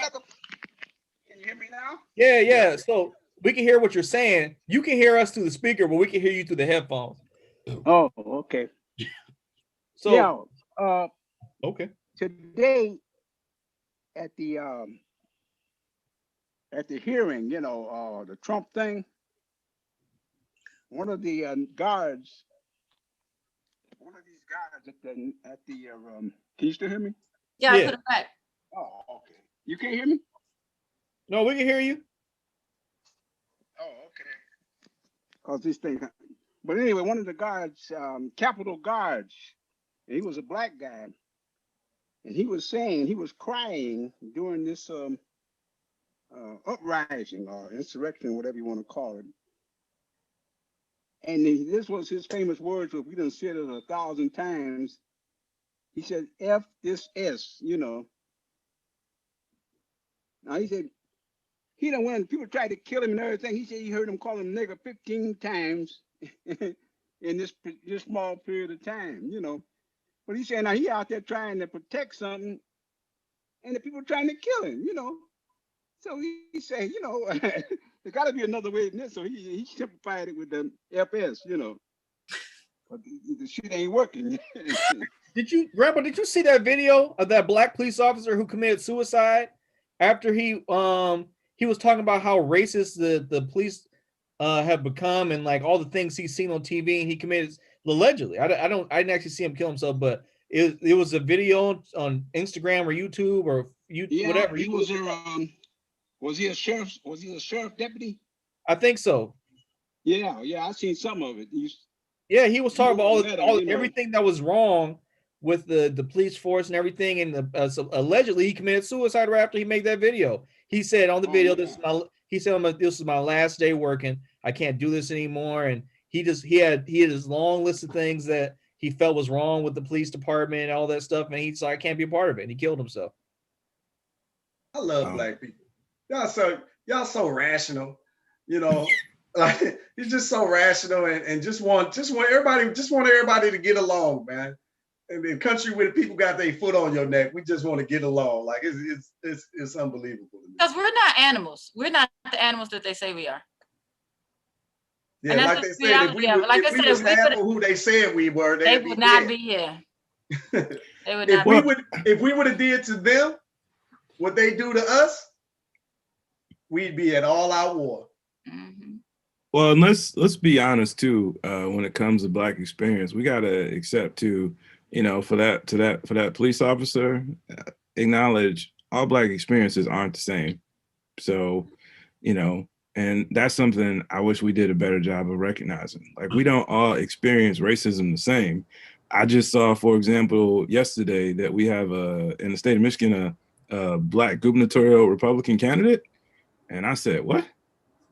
you hear me now? Yeah. So we can hear what you're saying. You can hear us through the speaker, but we can hear you through the headphones. Oh, okay. So okay. Today at the hearing, the Trump thing, one of these guards at the can you still hear me? Yeah. I put it back. Oh, okay. You can't hear me? No, we can hear you. Oh, okay. Cause this thing, but anyway, one of the guards, Capitol guards, and he was a black guy, and he was saying he was crying during this uprising or insurrection, whatever you want to call it. And this was his famous words, which we done said it 1,000 times. He said, F this S, Now he said, he done when people tried to kill him and everything, he said he heard him call him nigger 15 times in this small period of time, But he said now he out there trying to protect something and the people trying to kill him, So he said, there got to be another way than this. So he simplified it with the FS, But the shit ain't working. Grandpa, did you see that video of that black police officer who committed suicide after he was talking about how racist the police have become and like all the things he's seen on TV, and he committed allegedly. I didn't actually see him kill himself, but it was a video on Instagram or YouTube or whatever. He was was he a sheriff? Was he a sheriff deputy? I think so. Yeah, I seen some of it. He was talking about everything that was wrong with the police force and everything, and so allegedly he committed suicide right after he made that video. He said on the video, "This is my last day working. I can't do this anymore." And he had his long list of things that he felt was wrong with the police department and all that stuff, and he's like, "I can't be a part of it," and he killed himself. I love black people. Y'all so rational, like he's just so rational and just want everybody to get along, man. In the country where the people got their foot on your neck, we just want to get along. Like it's unbelievable to me. Because we're not animals. We're not the animals that they say we are. Yeah, like they said, if we was half of who they said we were, they would not be here. They would not. If we would have did to them what they do to us, we'd be at all out war. Mm-hmm. Well, and let's be honest too. When it comes to Black experience, we gotta accept too. For that police officer, acknowledge all Black experiences aren't the same. So, and that's something I wish we did a better job of recognizing. Like, we don't all experience racism the same. I just saw, for example, yesterday that we have in the state of Michigan a Black gubernatorial Republican candidate, and I said, what?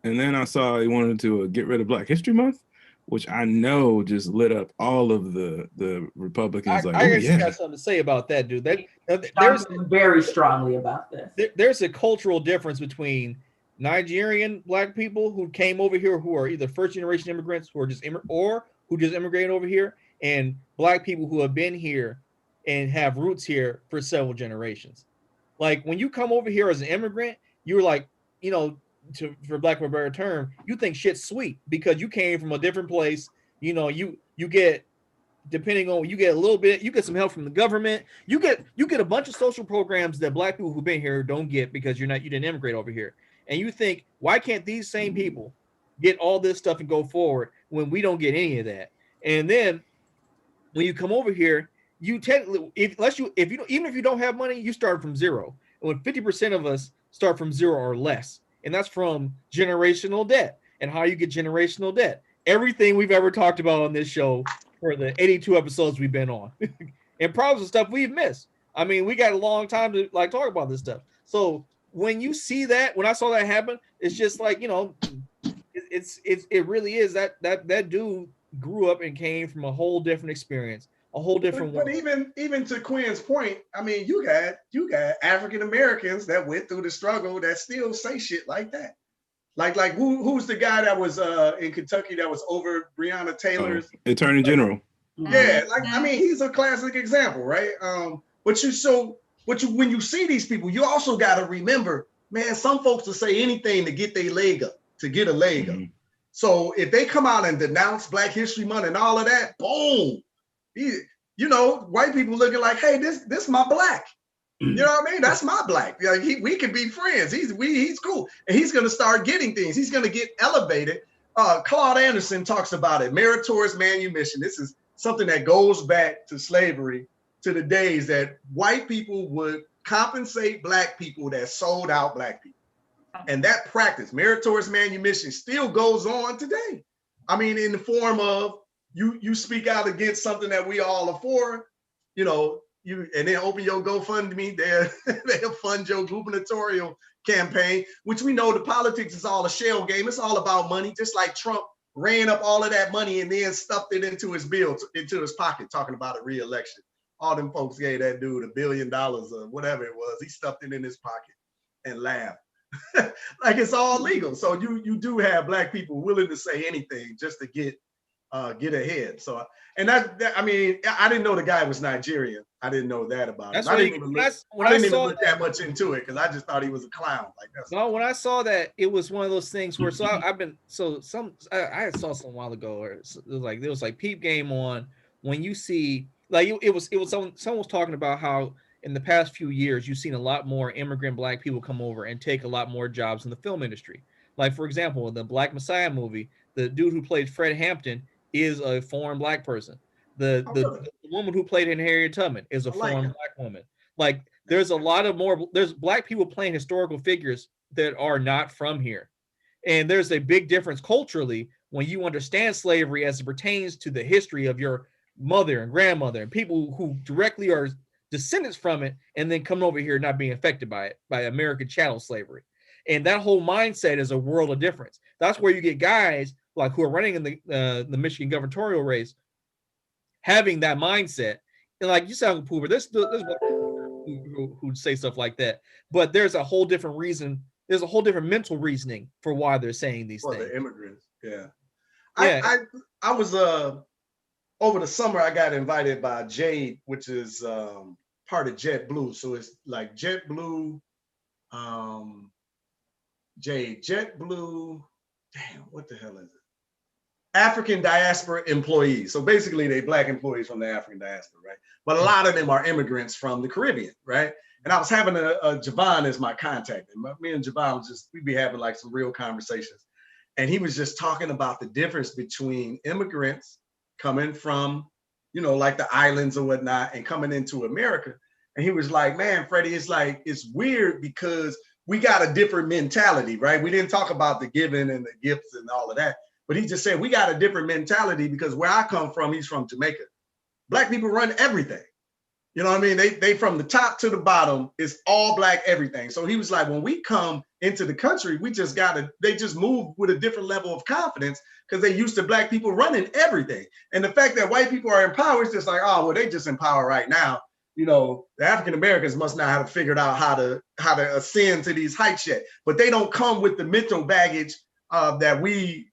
And then I saw he wanted to get rid of Black History Month, which I know just lit up all of the Republicans. I actually got something to say about that, dude. There's very strongly about this. There's a cultural difference between Nigerian Black people who came over here, who are either first generation immigrants, who are just who just immigrated over here, and Black people who have been here and have roots here for several generations. Like when you come over here as an immigrant, you're like, you know, for lack of a better term, you think shit's sweet because you came from a different place. You know, you get, depending on, you get a little bit, you get some help from the government. You get a bunch of social programs that Black people who've been here don't get because you didn't immigrate over here. And you think, why can't these same people get all this stuff and go forward when we don't get any of that? And then when you come over here, you technically, if you don't, even if you don't have money, you start from zero. And when 50% of us start from zero or less, and that's from generational debt. And how you get generational debt. Everything we've ever talked about on this show for the 82 episodes we've been on, and problems and stuff we've missed. I mean, we got a long time to like talk about this stuff. So when you see that, when I saw that happen, it's just like, you know, it really is that dude grew up and came from a whole different experience, a whole different but even to Quinn's point, I mean, you got African Americans that went through the struggle that still say shit like that. Like who's the guy that was in Kentucky that was over Breonna Taylor's Attorney General? Yeah, like I mean, he's a classic example, right? When you see these people, you also got to remember, man, some folks will say anything to get their leg up, to get a leg up. So if they come out and denounce Black History Month and all of that, boom, you know, white people looking like, hey, this my Black. You know what I mean? That's my Black. Like we can be friends. He's cool, and he's gonna start getting things. He's gonna get elevated. Claude Anderson talks about it. Meritorious manumission. This is something that goes back to slavery, to the days that white people would compensate Black people that sold out Black people, and that practice, meritorious manumission, still goes on today. I mean, in the form of you speak out against something that we all are for, you know. And then open your GoFundMe, they'll fund your gubernatorial campaign, which we know the politics is all a shell game. It's all about money, just like Trump ran up all of that money and then stuffed it into his into his pocket, talking about a re-election. All them folks gave that dude $1 billion or whatever it was. He stuffed it in his pocket and laughed. Like it's all legal. So you do have Black people willing to say anything just to get ahead. So, and that I mean, I didn't know the guy was Nigerian. I didn't know that about him. I didn't even look that much into it because I just thought he was a clown. Like that's no. When I saw that, it was one of those things where I saw some while ago, or it was like peep game on when you see like it was someone was talking about how in the past few years you've seen a lot more immigrant Black people come over and take a lot more jobs in the film industry. Like for example, in the Black Messiah movie, the dude who played Fred Hampton is a foreign Black person. The woman who played in Harriet Tubman is a foreign Black woman. Like there's a lot of there's Black people playing historical figures that are not from here. And there's a big difference culturally when you understand slavery as it pertains to the history of your mother and grandmother and people who directly are descendants from it, and then coming over here not being affected by it, by American chattel slavery. And that whole mindset is a world of difference. That's where you get guys like who are running in the Michigan gubernatorial race having that mindset. And like you said, Uncle Pooper, there's who say stuff like that, but there's a whole different reason. There's a whole different mental reasoning for why they're saying these things. The immigrants, yeah. I was over the summer. I got invited by Jade, which is part of JetBlue. So it's like JetBlue, JetBlue. Damn, what the hell is it? African diaspora employees. So basically they Black employees from the African diaspora, right? But a lot of them are immigrants from the Caribbean, right? And I was having a Javon as my contact. And me and Javon we'd be having like some real conversations. And he was just talking about the difference between immigrants coming from, you know, like the islands or whatnot and coming into America. And he was like, man, Freddie, it's weird because we got a different mentality, right? We didn't talk about the giving and the gifts and all of that. But he just said, we got a different mentality because where I come from, he's from Jamaica. Black people run everything. You know what I mean? They from the top to the bottom, it's all Black everything. So he was like, when we come into the country, they just move with a different level of confidence because they used to Black people running everything. And the fact that white people are in power is just like, oh, well, they just in power right now. You know, the African Americans must not have figured out how to ascend to these heights yet. But they don't come with the mental baggage that we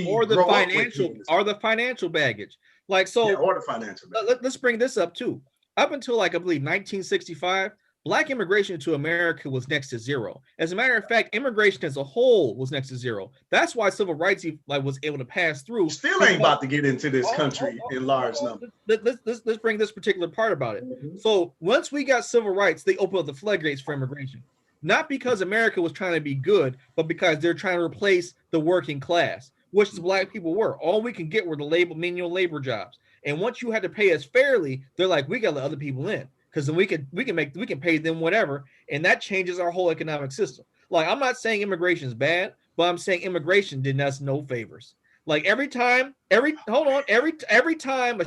or the financial baggage. Like, so Yeah, or the financial. Let's bring this up too. Up until like I believe 1965, Black immigration to America was next to zero. As a matter of fact, immigration as a whole was next to zero. That's why civil rights was able to pass through. Still ain't about to get into this country in large numbers. Let's bring this particular part about it. So once we got civil rights, they opened up the floodgates for immigration. Not because America was trying to be good, but because they're trying to replace the working class, which the Black people were. All we can get were the menial labor jobs. And once you had to pay us fairly, they're like, we got to let other people in because then we can pay them whatever, and that changes our whole economic system. Like, I'm not saying immigration is bad, but I'm saying immigration did us no favors. Like every time a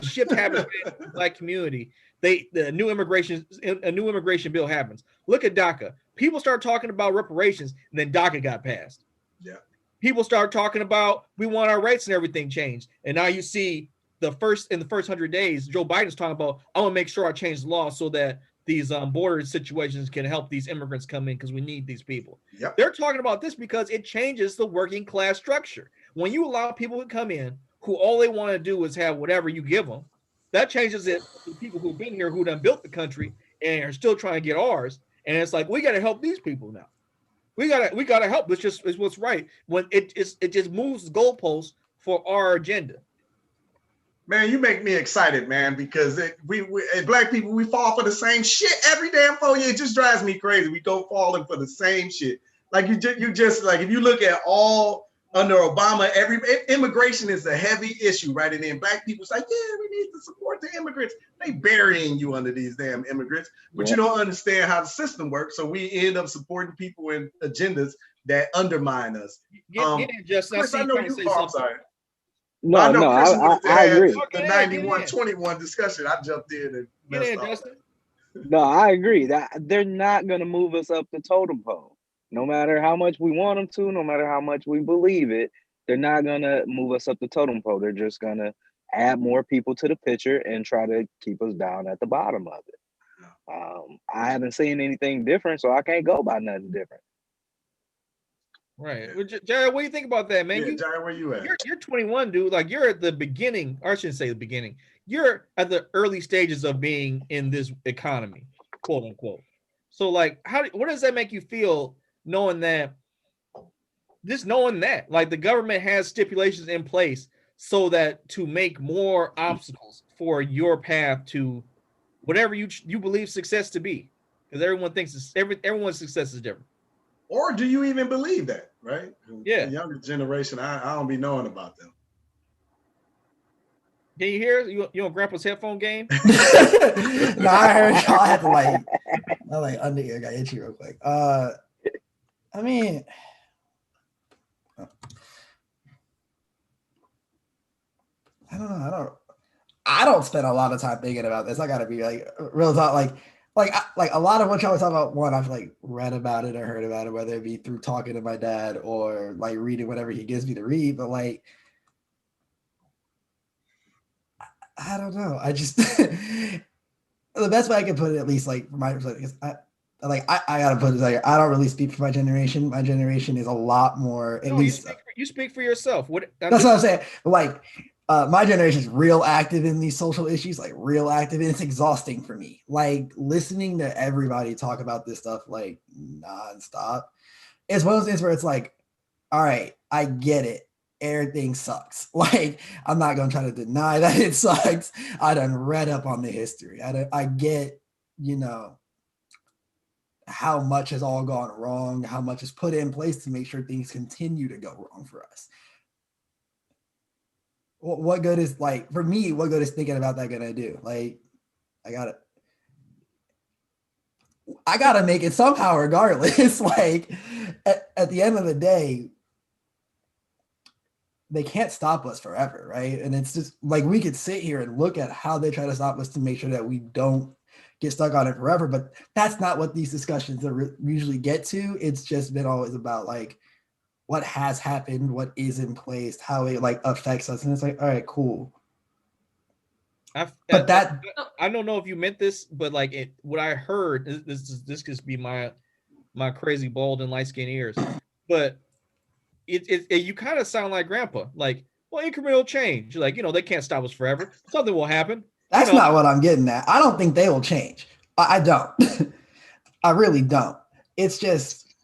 shift happens in the Black community, a new immigration bill happens. Look at DACA. People start talking about reparations, and then DACA got passed. Yeah. People start talking about we want our rights and everything changed, and now you see in the first 100 days, Joe Biden's talking about, I want to make sure I change the law so that these border situations can help these immigrants come in because we need these people. Yep. They're talking about this because it changes the working class structure. When you allow people to come in who all they want to do is have whatever you give them, that changes it for the people who've been here, who done built the country and are still trying to get ours. And it's like, we got to help these people now. We gotta help. It's what's right. When it just moves the goalposts for our agenda. Man, you make me excited, man, because we Black people, we fall for the same shit every damn 4 years. It just drives me crazy. We go falling for the same shit. Like you just like, if you look at all under Obama, immigration is a heavy issue, right? And then Black people's like, yeah, we need to support the immigrants. They burying you under these damn immigrants, but you don't understand how the system works. So we end up supporting people and agendas that undermine us. Chris, I know you. I'm sorry. No, I agree. The 91-21 discussion. I jumped in and messed up. No, I agree that they're not going to move us up the totem pole. No matter how much we want them to, no matter how much we believe it, they're not going to move us up the totem pole. They're just going to add more people to the picture and try to keep us down at the bottom of it. I haven't seen anything different, so I can't go by nothing different. Right. Well, Jared, what do you think about that, man? Yeah, Jared, where you at? You're 21, dude. Like, you're at the beginning, or I shouldn't say the beginning. You're at the early stages of being in this economy, quote unquote. So, like, what does that make you feel knowing that like the government has stipulations in place so that to make more obstacles for your path to whatever you believe success to be, because everyone thinks everyone's success is different. Or do you even believe that, right? Yeah. The younger generation, I don't be knowing about them. Can you hear? You on Grandpa's headphone game? No, I heard y'all had to like under ear got itchy real quick. I mean, I don't know. I don't spend a lot of time thinking about this. I gotta be like real talk. Like a lot of what y'all was talking about, one, I've like read about it or heard about it, whether it be through talking to my dad or like reading whatever he gives me to read. But like, I don't know. I just the best way I can put it, at least like from my perspective, is I gotta put it like, I don't really speak for my generation. My generation is a lot more. At least you speak for yourself. That's what I'm saying. Like. My generation is real active in these social issues, like real active, and it's exhausting for me. Like listening to everybody talk about this stuff like nonstop. It's one of those things where it's like, all right, I get it. Everything sucks. Like, I'm not gonna try to deny that it sucks. I done read up on the history. I get, how much has all gone wrong, how much is put in place to make sure things continue to go wrong for us. What good is, like, for me, what good is thinking about that gonna do? Like, I gotta make it somehow regardless. Like, at the end of the day, they can't stop us forever, right? And it's just like, we could sit here and look at how they try to stop us to make sure that we don't get stuck on it forever, but that's not what these discussions usually get to. It's just been always about like what has happened, what is in place, how it like affects us. And it's like, all right, cool. I don't know if you meant this, but like what I heard, this could be my crazy bald and light skinned ears, but it you kind of sound like Grandpa. Like, Well, incremental change. Like, they can't stop us forever. Something will happen. That's not what I'm getting at. I don't think they will change. I don't. I really don't. It's just,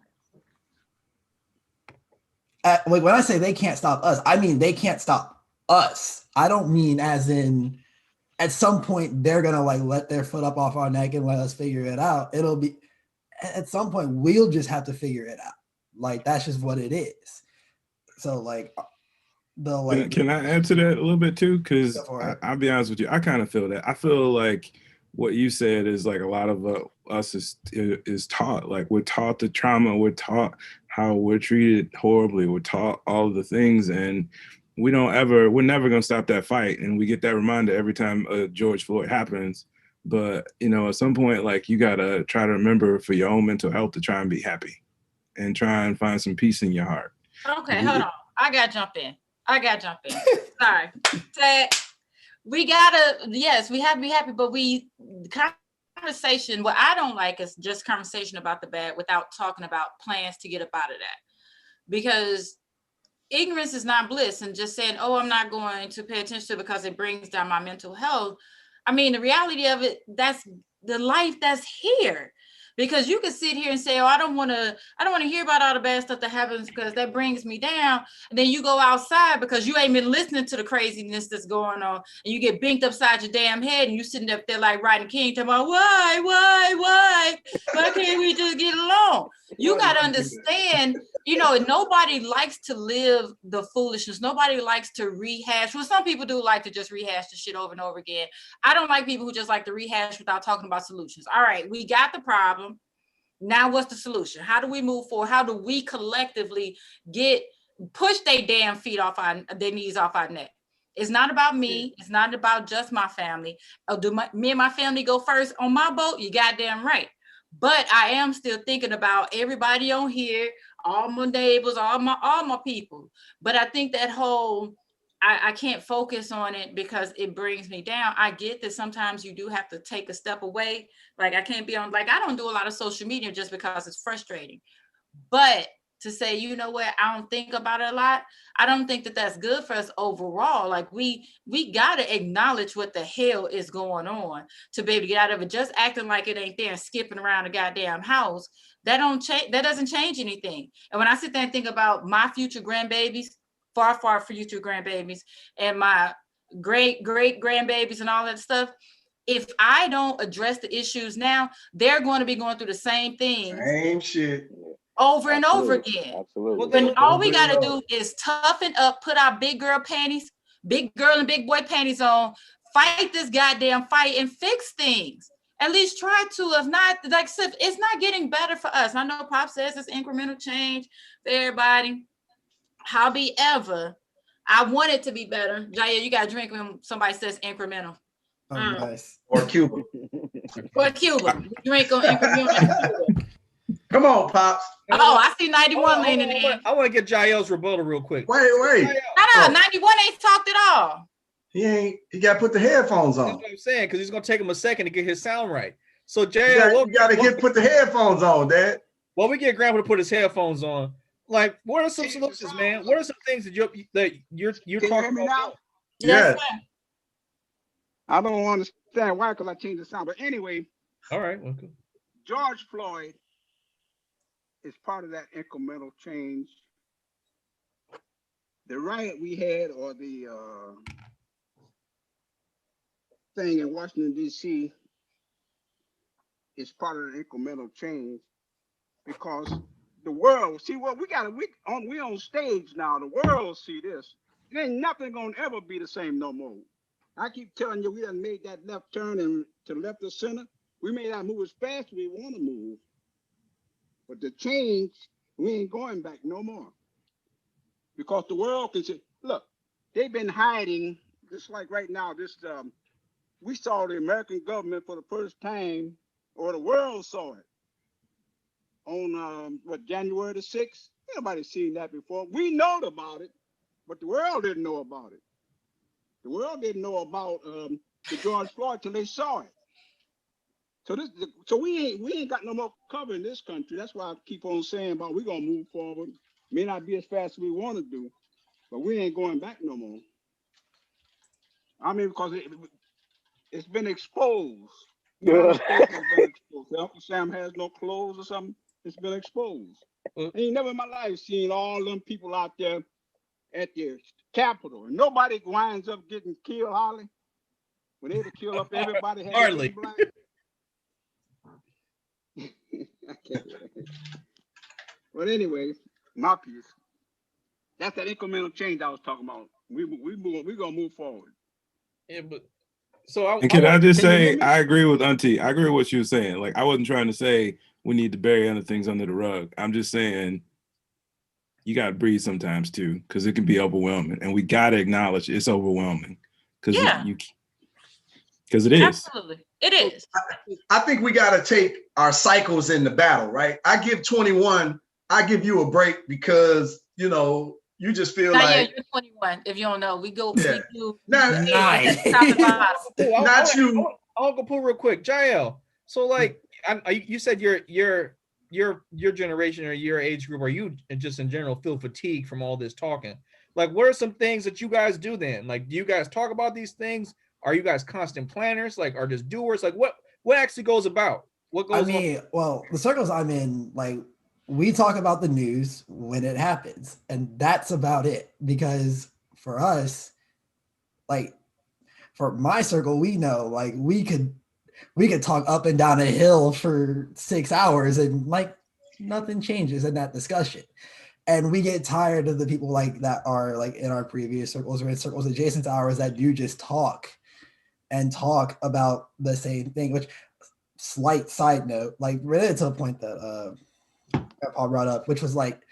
like when I say they can't stop us, I mean they can't stop us. I don't mean as in at some point they're gonna like let their foot up off our neck and let us figure it out. It'll be at some point we'll just have to figure it out. Like that's just what it is. So like can I add to that a little bit too? Because I'll be honest with you, I kind of feel that. I feel like what you said is like a lot of us is taught. Like we're taught the trauma, we're taught how we're treated horribly, we're taught all of the things, and we're never gonna stop that fight. And we get that reminder every time George Floyd happens. But at some point, like you gotta try to remember for your own mental health to try and be happy and try and find some peace in your heart. Okay, hold on. I gotta jump in. Sorry. We gotta, yes, we have to be happy, but conversation, what I don't like is just conversation about the bad without talking about plans to get up out of that. Because ignorance is not bliss, and just saying, oh, I'm not going to pay attention to it because it brings down my mental health. I mean, the reality of it, that's the life that's here. Because you can sit here and say, oh, I don't want to hear about all the bad stuff that happens because that brings me down. And then you go outside because you ain't been listening to the craziness that's going on. And you get binked upside your damn head and you sitting up there like Rodney King talking about, why can't we just get along? You got to understand, nobody likes to live the foolishness. Nobody likes to rehash. Well, some people do like to just rehash the shit over and over again. I don't like people who just like to rehash without talking about solutions. All right, we got the problem. Now what's the solution? How do we move forward? How do we collectively push their damn feet off their knees off our neck? It's not about me. It's not about just my family. Me and my family go first on my boat? You goddamn right. But I am still thinking about everybody on here, all my neighbors, all my people. But I think that whole, I can't focus on it because it brings me down. I get that sometimes you do have to take a step away. Like I can't be on, like I don't do a lot of social media just because it's frustrating. But to say, you know what, I don't think about it a lot. I don't think that that's good for us overall. Like we got to acknowledge what the hell is going on to be able to get out of it. Just acting like it ain't there and skipping around the goddamn house, that doesn't change anything. And when I sit there and think about my future grandbabies, far future grandbabies, and my great grandbabies and all that stuff, if I don't address the issues now, they're going to be going through the same things. Same shit. Over and over again. Absolutely. When all we got to do is toughen up, put our big girl and big boy panties on, fight this goddamn fight and fix things. At least try to. If not, like it's not getting better for us. I know Pop says it's incremental change for everybody. However, I want it to be better. Jair, you got to drink when somebody says incremental. Oh, nice. Or Cuba. Or Cuba. Drink on incremental. Come on, Pops. Oh, I see 91 leaning in. I want to get Jael's rebuttal real quick. Wait. No, 91 ain't talked at all. He got to put the headphones on. That's what I'm saying, because he's going to take him a second to get his sound right. So, Jael, you got to put the headphones on, Dad. While we get Grandpa to put his headphones on, like, what are some solutions, man? What are some things that you're talking about now? Yes. I don't understand why, because I changed the sound. But anyway, all right. Okay. George Floyd is part of that incremental change. The riot we had, or the thing in Washington, D.C., is part of the incremental change, because the world, see what we on stage now. The world see this. It ain't nothing gonna ever be the same no more. I keep telling you, we done made that left turn and to left or center. We may not move as fast as we want to move, but the change, we ain't going back no more. Because the world can say, look, they've been hiding, just like right now, we saw the American government for the first time, or the world saw it, on January the 6th. Nobody seen that before. We know about it, but the world didn't know about it. The world didn't know about the George Floyd till they saw it. So we ain't got no more cover in this country. That's why I keep on saying about we're gonna move forward. May not be as fast as we want to do, but we ain't going back no more. I mean, because it's been exposed. United States has been exposed. Uncle Sam has no clothes or something. It's been exposed. I ain't never in my life seen all them people out there at the Capitol. And nobody winds up getting killed, Holly. When they to kill up everybody had to be black. I can't. But anyway, my piece. That's that incremental change I was talking about. We gonna move forward. Yeah, but so and can I just say I agree with Auntie. I agree with what she was saying. Like I wasn't trying to say we need to bury other things under the rug. I'm just saying you gotta breathe sometimes too, because it can be overwhelming, and we gotta acknowledge it's overwhelming because because it is. Absolutely, it is. I think we gotta take our cycles in the battle, right? I give 21. I give you a break because you know. You just feel Not like yet, you're 21. If you don't know, we do not you. I'll go pull real quick, Jael. So like, you said your generation or your age group, or you just in general feel fatigued from all this talking. Like, what are some things that you guys do then? Like, do you guys talk about these things? Are you guys constant planners? Like, are just doers? Like, what actually goes about? What goes? Well, the circles I'm in, like. We talk about the news when it happens, and that's about it. Because for us, like for my circle, we know like we could talk up and down a hill for 6 hours and like nothing changes in that discussion. And we get tired of the people like that are like in our previous circles or in circles adjacent to ours that do just talk about the same thing. Which, slight side note, like related to a point that Paul brought up, which was like,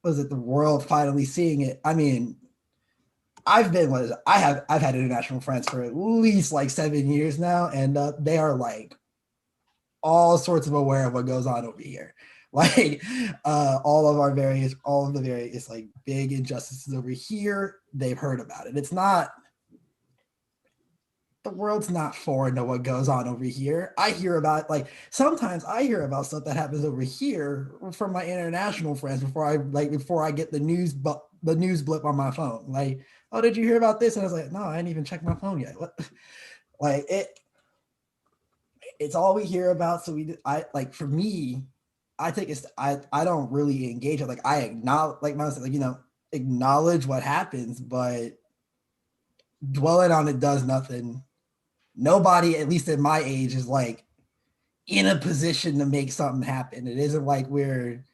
was it the world finally seeing it? I mean, I've had international friends for at least like 7 years now, and they are like all sorts of aware of what goes on over here. Like all of the various like big injustices over here, they've heard about it. It's not, the world's not foreign to what goes on over here. Sometimes I hear about stuff that happens over here from my international friends before I get the news blip on my phone. Like, oh, did you hear about this? And I was like, no, I didn't even check my phone yet. What? Like it's all we hear about. So for me, I think I don't really engage it. Like I acknowledge, acknowledge what happens, but dwelling on it does nothing. Nobody, at least at my age, is like in a position to make something happen. It isn't like we're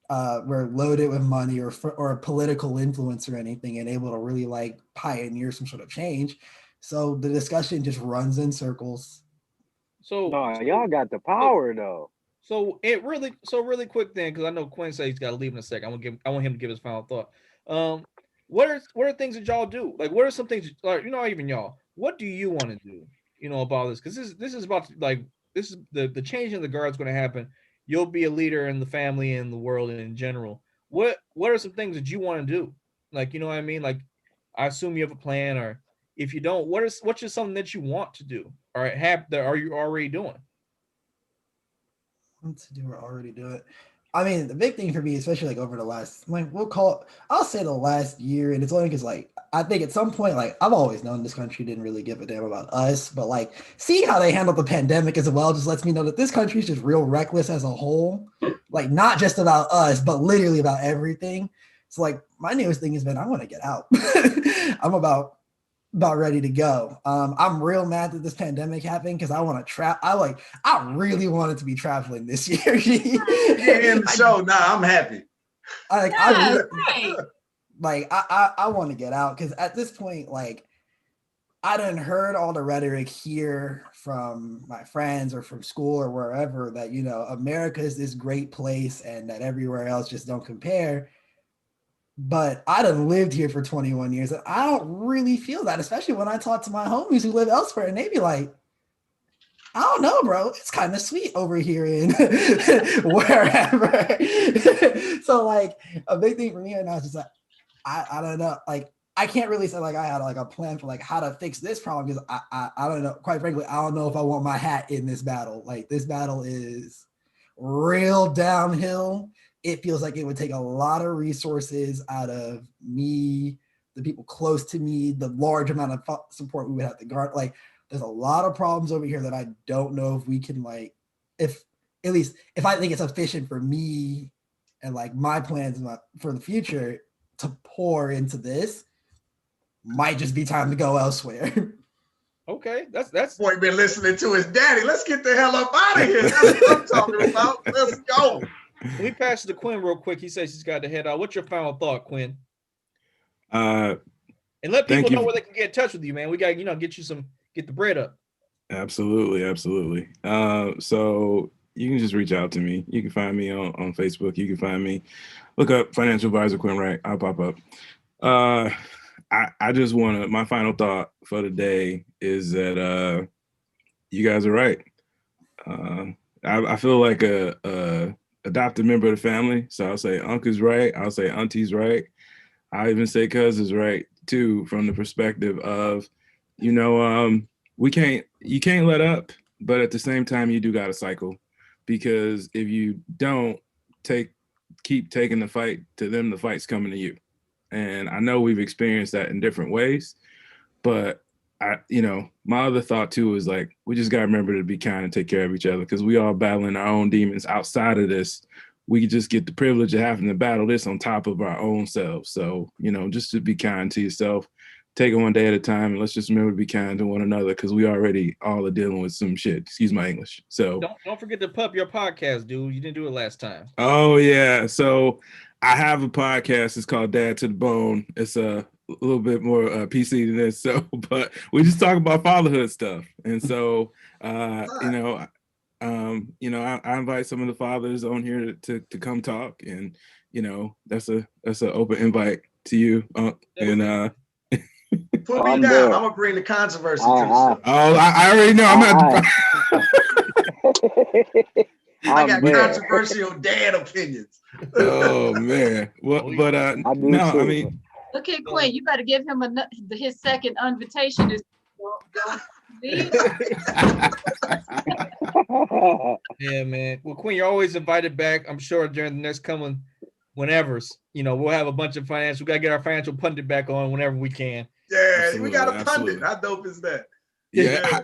loaded with money or political influence or anything and able to really like pioneer some sort of change. So the discussion just runs in circles. So y'all got the power though. So really quick then, because I know Quinn said he's got to leave in a second. I want him to give his final thought. What are things that y'all do? Like, what are some things like even y'all? What do you want to do? About this, because this is about to, like, this is the change in the guard's going to happen. You'll be a leader in the family and the world in general. What are some things that you want to do? Like, you know what I mean? Like, I assume you have a plan, or if you don't, what's just something that you want to do, or are you already doing? Want to do or already do it. I mean, the big thing for me, especially like over the last, like I'll say the last year, and it's only because like I think at some point, like I've always known this country didn't really give a damn about us, but like seeing how they handled the pandemic as well just lets me know that this country is just real reckless as a whole, like not just about us, but literally about everything. So like my newest thing has been I want to get out. I'm about ready to go. I'm real mad that this pandemic happened because I want to I really wanted to be traveling this year. You're in the show now. I'm happy. I want to get out because at this point, like I done heard all the rhetoric here from my friends or from school or wherever that America is this great place and that everywhere else just don't compare. But I done lived here for 21 years and I don't really feel that, especially when I talk to my homies who live elsewhere and they be like, I don't know, bro. It's kind of sweet over here in wherever. So like a big thing for me right now is just like, I don't know. Like I can't really say like I had like a plan for like how to fix this problem because I don't know. Quite frankly, I don't know if I want my hat in this battle. Like this battle is real downhill. it feels like it would take a lot of resources out of me, the people close to me, the large amount of support we would have to guard. Like, there's a lot of problems over here that I don't know if we can, like, if at least if I think it's efficient for me and like my plans for the future to pour into this, might just be time to go elsewhere. Okay, that's Boy, been listening to his daddy. Let's get the hell up out of here. That's what I'm talking about. Let's go. We pass it to Quinn real quick. He says he's got to head out. What's your final thought, Quinn? And let people know where they can get in touch with you, man. We got get the bread up. Absolutely. So you can just reach out to me. You can find me on Facebook. You can find me. Look up Financial Advisor Quinn Wright. I'll pop up. I just want to. My final thought for the day is that you guys are right. I feel like a adopted member of the family. So I'll say uncle's right. I'll say auntie's right. I even say cousin's right too, from the perspective of, you can't let up, but at the same time, you do got to cycle, because if you don't keep taking the fight to them, the fight's coming to you. And I know we've experienced that in different ways, but my other thought too is like, we just got to remember to be kind and take care of each other, because we all battling our own demons outside of this. We just get the privilege of having to battle this on top of our own selves. So, just to be kind to yourself, take it one day at a time, and let's just remember to be kind to one another, because we already all are dealing with some shit. Excuse my English. So don't forget to pump your podcast, dude. You didn't do it last time. Oh yeah. So I have a podcast. It's called Dad to the Bone. It's a little bit more PC than this. So, but we just talk about fatherhood stuff. And so, I invite some of the fathers on here to come talk, and that's an open invite to you. And put me down. I'm gonna bring the controversy to the show. I already know. I got controversial dad opinions. Oh man. Well, but no, I mean, look at Quinn. You better give him his second invitation. Yeah, man. Well, Quinn, you're always invited back. I'm sure during the next coming whenever's, we'll have a bunch of we got to get our financial pundit back on whenever we can. Yeah, absolutely, we got a pundit. How dope is that? Yeah.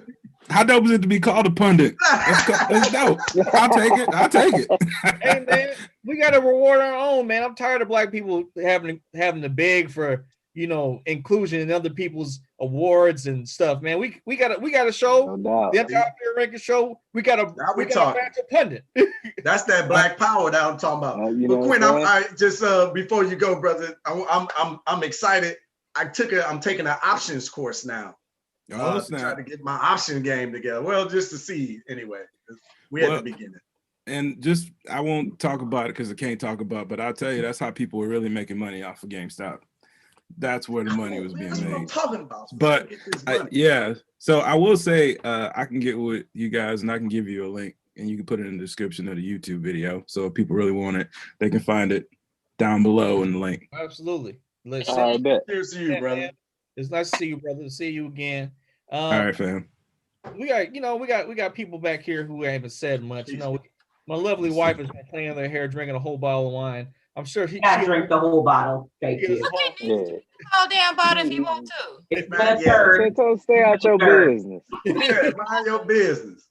How dope is it to be called a pundit? That's dope. I'll take it. Hey man, we got to reward our own, man. I'm tired of black people having to beg for inclusion in other people's awards and stuff, man. We got a show, the entire ranking show. We got a financial pundit. That's that black power that I'm talking about. But Quinn, I just before you go, brother, I'm excited. I'm taking an options course now. To try to get my option game together. Well, just to see anyway. We at the beginning. And I won't talk about it because I can't talk about it, but I'll tell you, that's how people were really making money off of GameStop. That's where the money was being made. I'm talking about. But so I will say I can get with you guys and I can give you a link and you can put it in the description of the YouTube video. So if people really want it, they can find it down below in the link. Absolutely. Let's cheers to you, brother. Man. It's nice to see you, brother. To see you again. All right, fam. We got people back here who haven't said much. My lovely wife has been playing their hair, drinking a whole bottle of wine. I'm sure she drink the whole bottle. Thank you. Whole damn bottle if you want to. It's been a third. So stay out your business. Yeah, mind your business.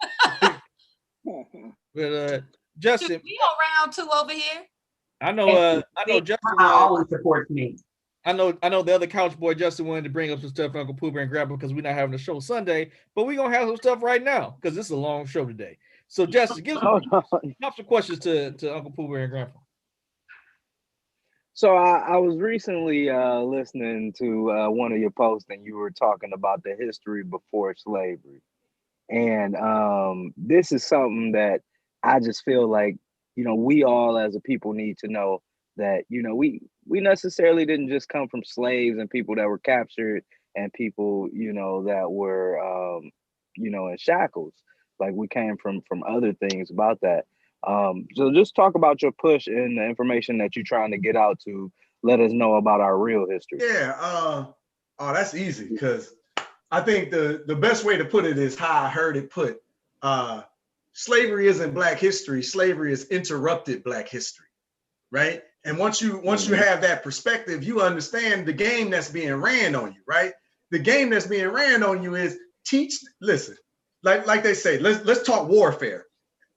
But Justin, we on round 2 over here. I know Justin always supports me. I know the other couch boy Justin wanted to bring up some stuff for Uncle Pooh and Grandpa because we're not having a show Sunday, but we're gonna have some stuff right now because this is a long show today. So Justin, give some questions to Uncle Pooh and Grandpa. So I was recently listening to one of your posts, and you were talking about the history before slavery, and this is something that I just feel like we all as a people need to know, that we necessarily didn't just come from slaves and people that were captured and people that were in shackles. Like, we came from other things about that. So just talk about your push and the information that you're trying to get out to let us know about our real history. Yeah. That's easy, because I think the best way to put it is how I heard it put. Slavery isn't Black history. Slavery is interrupted Black history. right? And once you have that perspective, you understand the game that's being ran on you, right? The game that's being ran on you is listen, like they say, let's talk warfare.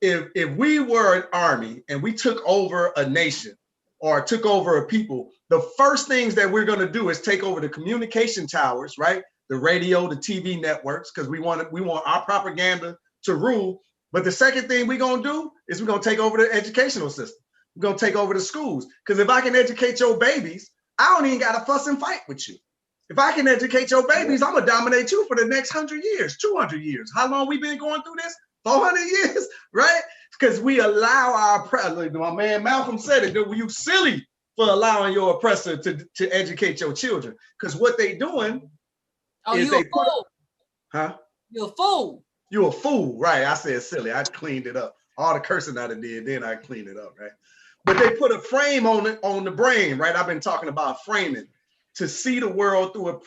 If we were an army and we took over a nation or took over a people, the first things that we're going to do is take over the communication towers, right? The radio, the TV networks, because we want our propaganda to rule. But the second thing we're going to do is we're going to take over the educational system. We're going to take over the schools. Because if I can educate your babies, I don't even got to fuss and fight with you. If I can educate your babies, I'm going to dominate you for the next 100 years, 200 years. How long we been going through this? 400 years, right? Because we allow our, my man Malcolm said it, that you silly for allowing your oppressor to educate your children. Because what they doing is they put, You're a fool. You're a fool, right? I said silly. I cleaned it up. All the cursing I did, then I cleaned it up, right? But they put a frame on it, on the brain, right? I've been talking about framing to see the world through a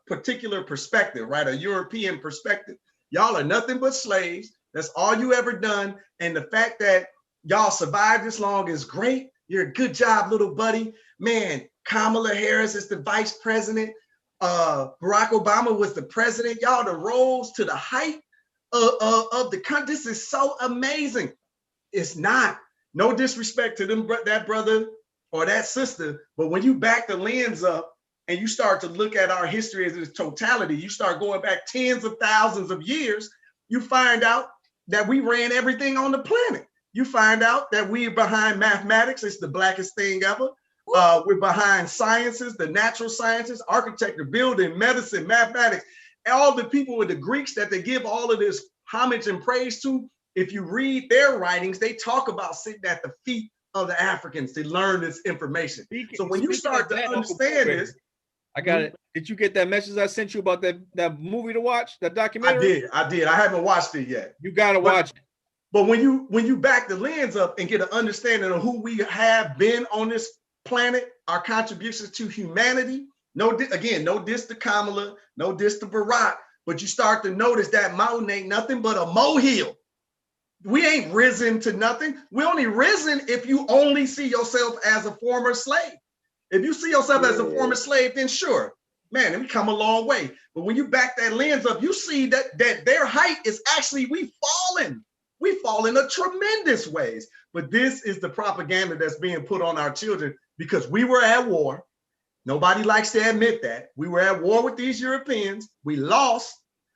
particular perspective, right? A European perspective. Y'all are nothing but slaves. That's all you ever done. And the fact that y'all survived this long is great. You're a good job, little buddy. Man, Kamala Harris is the vice president. Barack Obama was the president. Y'all the rose to the height of the country. This is so amazing. It's not. No disrespect to them, that brother or that sister, but when you back the lens up and you start to look at our history as its totality, you start going back tens of thousands of years, you find out that we ran everything on the planet. You find out that we're behind mathematics. It's the blackest thing ever. We're behind sciences, the natural sciences, architecture, building, medicine, mathematics, all the people with the Greeks that they give all of this homage and praise to. If you read their writings, they talk about sitting at the feet of the Africans to learn this information. So when you start to understand this, I got it. Did you get that message I sent you about that movie to watch, that documentary? I did. I haven't watched it yet. You gotta watch it. But when you back the lens up and get an understanding of who we have been on this planet, our contributions to humanity, no diss to Kamala, no diss to Barack, but you start to notice that mountain ain't nothing but a molehill. We ain't risen to nothing. We only risen if you only see yourself as a former slave. If you see yourself as a former slave, then sure, man, we come a long way. But when you back that lens up, you see that their height is actually, we fall in a tremendous ways. But this is the propaganda that's being put on our children because we were at war. Nobody likes to admit that. We were at war with these Europeans. We lost.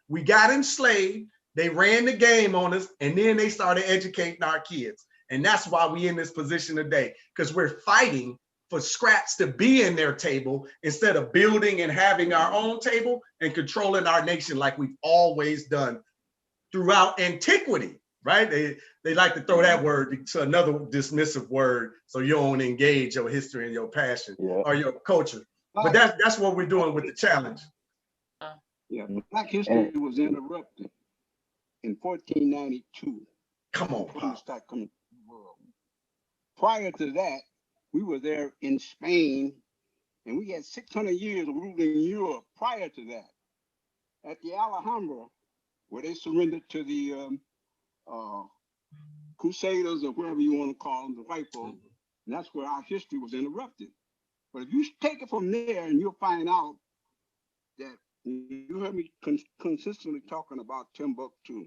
We got enslaved. They ran the game on us, and then they started educating our kids. And that's why we in this position today, because we're fighting for scraps to be in their table instead of building and having our own table and controlling our nation like we've always done throughout antiquity, right? They like to throw that word to another dismissive word so you don't engage your history and your passion or your culture. But that's what we're doing with the challenge. Yeah, Black history was interrupted in 1492. Come on, Pop. Start coming to the world. Prior to that, we were there in Spain, and we had 600 years of ruling Europe prior to that. At the Alhambra, where they surrendered to the Crusaders or whoever you want to call them, the white folks, and that's where our history was interrupted. But if you take it from there, and you'll find out that you heard me consistently talking about Timbuktu.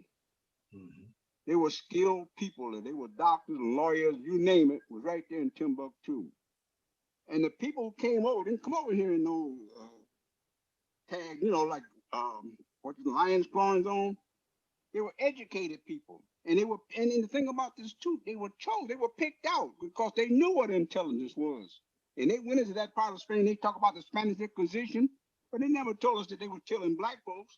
They were skilled people, and they were doctors and lawyers, you name it, was right there in Timbuktu. And the people who came over didn't come over here in no tag, like what the lions claws on. They were educated people, and they were. And the thing about this too, they were chosen. They were picked out because they knew what intelligence was. And they went into that part of Spain. They talk about the Spanish Inquisition, but they never told us that they were killing black folks.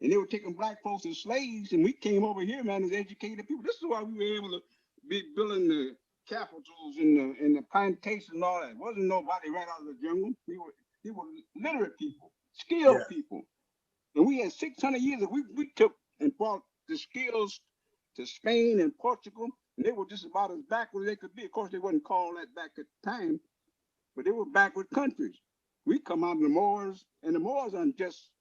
And they were taking black folks as slaves, and we came over here, man, as educated people. This is why we were able to be building the capitals and the plantations and all that. Wasn't nobody right out of the jungle. They were literate people, skilled people. And we had 600 years that we took and brought the skills to Spain and Portugal, and they were just about as backward as they could be. Of course, they wasn't called that back at the time, but they were backward countries. We come out of the Moors, and the Moors aren't just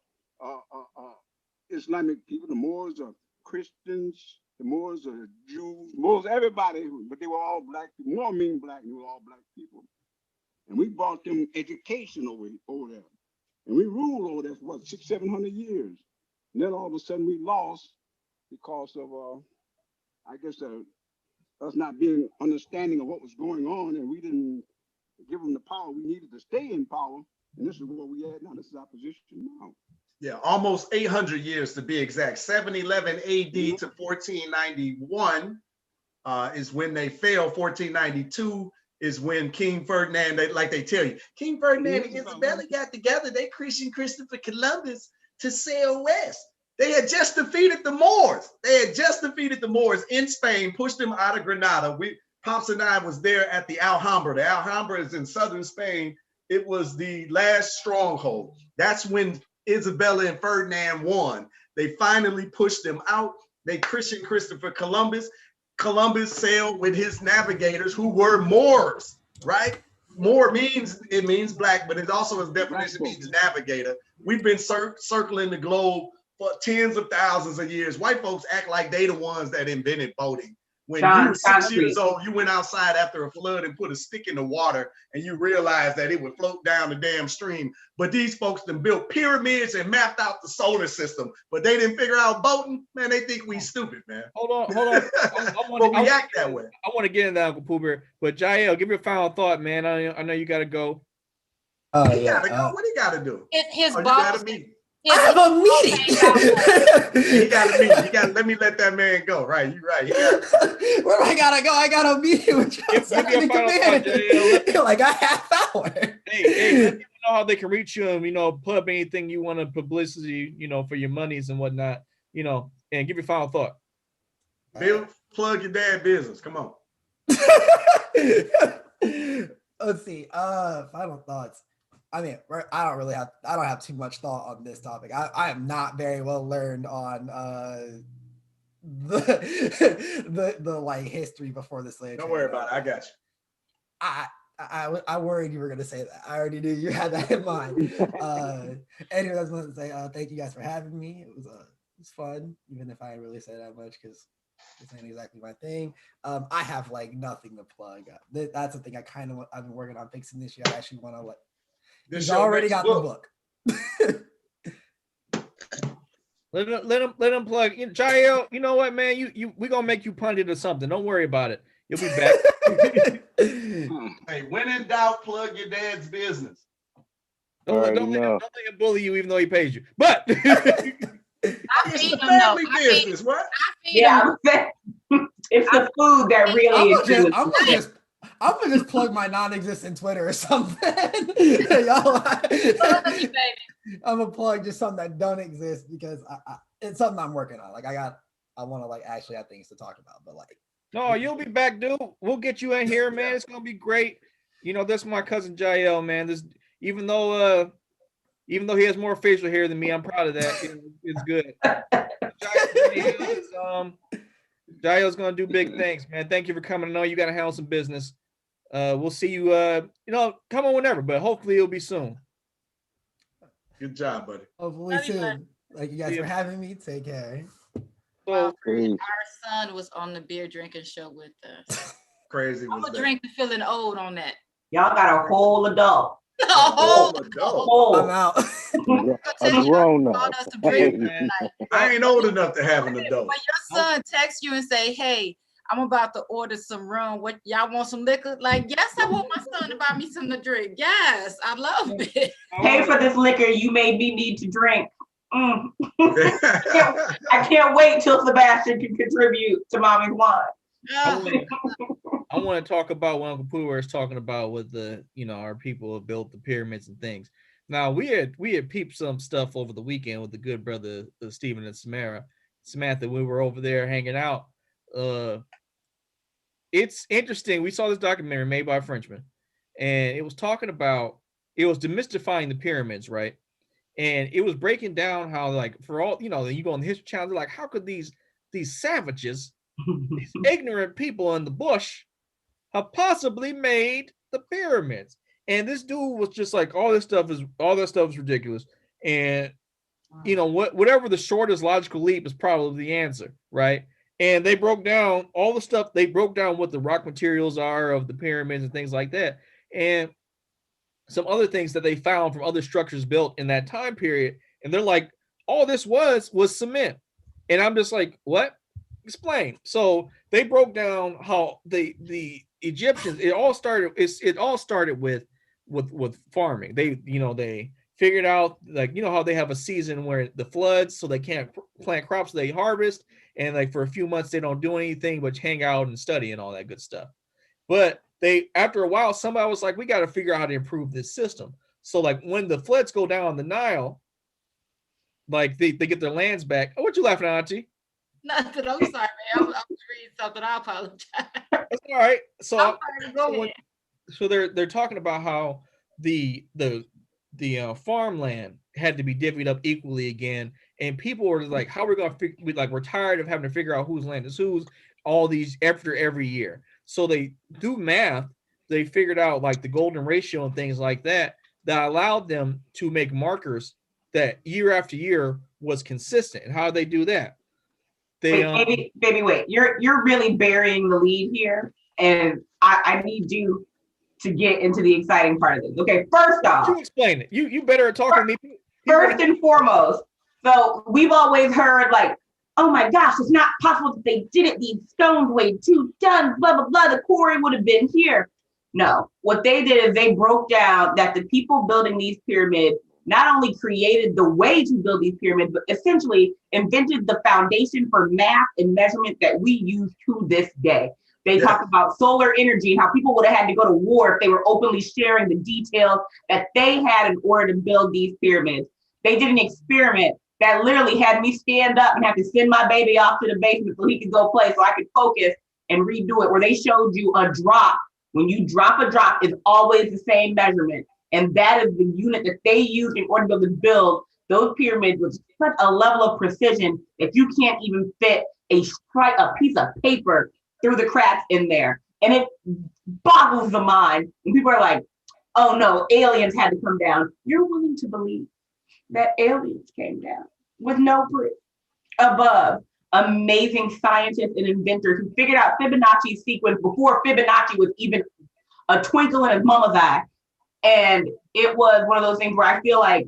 Islamic people. The Moors are Christians, the Moors, the Jews, Moors, everybody, but they were all black. More mean black, they were all black people. And we brought them education over there. And we ruled over there for what, 600-700 years. And then all of a sudden we lost because of, I guess, us not being understanding of what was going on, and we didn't give them the power we needed to stay in power. And this is where we at now. This is our position now. Yeah, almost 800 years to be exact. 711 AD to 1491 is when they fell. 1492 is when King Ferdinand, like they tell you, King Ferdinand and Isabella got together. They christened Christopher Columbus to sail west. They had just defeated the Moors. They had just defeated the Moors in Spain, pushed them out of Granada. Pops and I was there at the Alhambra. The Alhambra is in southern Spain. It was the last stronghold. That's when Isabella and Ferdinand won. They finally pushed them out. They christened Christopher Columbus. Columbus sailed with his navigators who were Moors, right? Moor means black, but it also his definition means navigator. We've been circling the globe for tens of thousands of years. White folks act like they the ones that invented boating. When you were 6 years old, you went outside after a flood and put a stick in the water and you realized that it would float down the damn stream. But these folks then built pyramids and mapped out the solar system, but they didn't figure out boating. Man, they think we stupid, man. Hold on. But we act that way. I want to get into Uncle Pooh Bear, but Jael, give your final thought, man. I know you got to go. He gotta go. What he got to do? His Oh, boss. I have a meeting. He got a meeting. You got to let me let that man go. Right, you're right. Where do I gotta go? I got a meeting with you. Like a half hour. Hey, let people know how they can reach you and plug anything you want to publicity, for your monies and whatnot, and give your final thought. Bill, plug your dad business. Come on. Let's see. Final thoughts. I mean, I don't have too much thought on this topic. I am not very well learned on the like history before the slave. Don't worry about it. I got you. I worried you were gonna say that. I already knew you had that in mind. Anyway, I was going to say thank you guys for having me. It was fun, even if I didn't really say that much because this ain't exactly my thing. I have like nothing to plug. That's the thing. I've been working on fixing this year. I actually want to He's already got the book. let him plug. Jael, you know what, man? We gonna make you pundit or something. Don't worry about it. You'll be back. Hey, when in doubt, plug your dad's business. Don't let him bully you, even though he pays you. But it's the family business. What? Yeah, it's the food that really is. I'm gonna just plug my non-existent Twitter or something. Y'all, I'm gonna plug just something that don't exist because it's something I'm working on. Like I want to actually have things to talk about, but no, you'll be back, dude. We'll get you in here, man. It's gonna be great. That's my cousin Jael, man. Even though he has more facial hair than me, I'm proud of that. It's good. Jael's gonna do big things, man. Thank you for coming. I know you gotta handle some business. We'll see you. Come on whenever, but hopefully it'll be soon. Good job, buddy. Hopefully soon. Thank you guys for having me. Take care. Well, our son was on the beer drinking show with us. Crazy. I'm gonna drink the feeling old on that. Y'all got a whole adult. I'm out. I'm grown up. I ain't old enough to have an adult. When your son texts you and say, "Hey, I'm about to order some rum. What y'all want some liquor?" Like, yes, I want my son to buy me something to drink. Yes, I love it. Pay for this liquor you made me need to drink. I can't wait till Sebastian can contribute to mommy's wine. I want to talk about what Uncle Pooh is talking about with the, our people who built the pyramids and things. Now we had peeped some stuff over the weekend with the good brother Stephen and Samantha. We were over there hanging out. It's interesting. We saw this documentary made by a Frenchman, and it was demystifying the pyramids, right? And it was breaking down how, for all, you go on the History Channel, they're like, how could these savages, these ignorant people in the bush, have possibly made the pyramids? And this dude was just like, all that stuff is ridiculous. And whatever the shortest logical leap is probably the answer, right? and they broke down all the stuff. They broke down what the rock materials are of the pyramids and things like that, and some other things that they found from other structures built in that time period. And they're like, all this was cement. And I'm just like, what? Explain. So they broke down how the Egyptians, it all started with farming. They figured out, like, how they have a season where the floods, so they can't plant crops, so they harvest, and like for a few months they don't do anything but hang out and study and all that good stuff. But after a while, somebody was like, we got to figure out how to improve this system. So like when the floods go down the Nile, like they get their lands back. Oh, what you laughing at, Auntie? Nothing. I'm sorry, man. I was reading something. I apologize. That's all right. So go ahead. So they're talking about how the farmland had to be divvied up equally again, and people were like, how are we going to we're tired of having to figure out whose land is whose all these after every year. So they do math. They figured out like the golden ratio and things like that allowed them to make markers that year after year was consistent. And how do they do that? Baby, wait. You're really burying the lead here, and I need you to get into the exciting part of this. Okay, first off, you explain it. You better talk to me. First and foremost, so we've always heard like, oh my gosh, it's not possible that they did it. These stones weighed 2 tons, blah, blah, blah. The quarry would have been here. No, what they did is they broke down that the people building these pyramids not only created the way to build these pyramids, but essentially invented the foundation for math and measurement that we use to this day. They talk about solar energy and how people would have had to go to war if they were openly sharing the details that they had in order to build these pyramids. They did an experiment that literally had me stand up and have to send my baby off to the basement so he could go play so I could focus and redo it, where they showed you a drop. When you drop a drop, it's always the same measurement. And that is the unit that they used in order to build those pyramids with such a level of precision that you can't even fit a piece of paper through the cracks in there. And it boggles the mind. And people are like, oh no, aliens had to come down. You're willing to believe that aliens came down with no proof above amazing scientists and inventors who figured out Fibonacci's sequence before Fibonacci was even a twinkle in his mama's eye. And it was one of those things where I feel like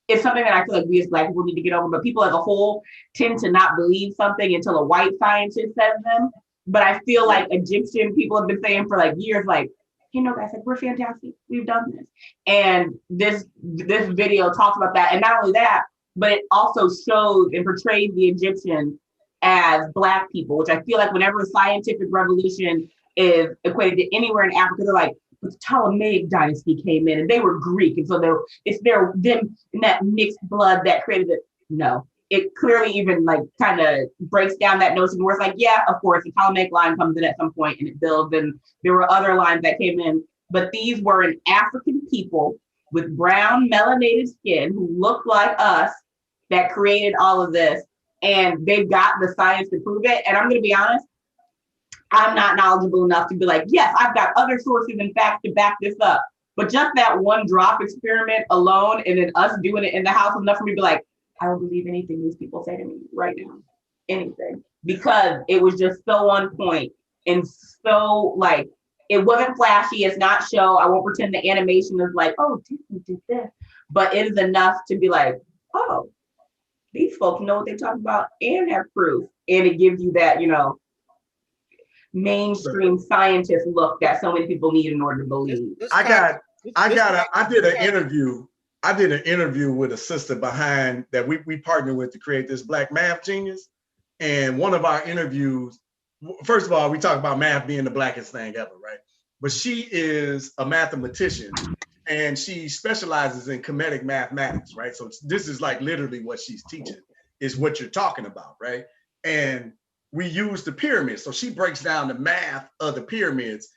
it's something that I feel like we as Black people need to get over, but people as a whole tend to not believe something until a white scientist says them. But I feel like Egyptian people have been saying for like years, like, you know, guys, like, we're fantastic. We've done this. And this video talks about that. And not only that, but it also shows and portrays the Egyptians as Black people, which I feel like whenever a scientific revolution is equated to anywhere in Africa, they're like, the Ptolemaic dynasty came in and they were Greek. And so it's them in that mixed blood that created it. No, it clearly even like kind of breaks down that notion where it's like, yeah, of course, the Ptolemaic line comes in at some point and it builds, and there were other lines that came in, but these were an African people with brown melanated skin who looked like us that created all of this, and they've got the science to prove it. And I'm going to be honest, I'm not knowledgeable enough to be like, yes, I've got other sources and facts to back this up. But just that one drop experiment alone, and then us doing it in the house, enough for me to be like, I will believe anything these people say to me right now, anything, because it was just so on point and so like, it wasn't flashy. It's not show. I won't pretend the animation is like, oh, Disney did this, but it is enough to be like, oh, these folks know what they're talking about and have proof. And it gives you that, you know, mainstream scientist look that so many people need in order to believe. I did an interview with a sister behind that we partnered with to create this Black Math Genius. And one of our interviews, first of all, we talk about math being the blackest thing ever, right? But she is a mathematician and she specializes in comedic mathematics, right? So this is like literally what she's teaching is what you're talking about, right? And we use the pyramids. So she breaks down the math of the pyramids,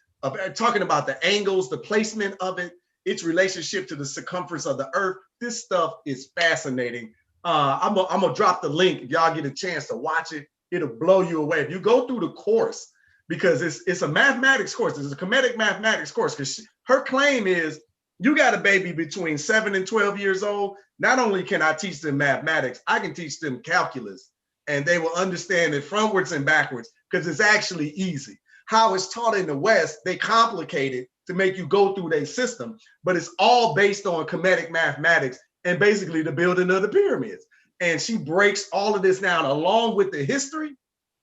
talking about the angles, the placement of it, its relationship to the circumference of the earth. This stuff is fascinating. I'm gonna drop the link. If y'all get a chance to watch it, it'll blow you away. If you go through the course, because it's a mathematics course, it's a comedic mathematics course, because her claim is, you got a baby between 7 and 12 years old, not only can I teach them mathematics, I can teach them calculus and they will understand it frontwards and backwards because it's actually easy. How it's taught in the West, they complicate it to make you go through their system, but it's all based on Kemetic mathematics and basically the building of the pyramids. And she breaks all of this down along with the history.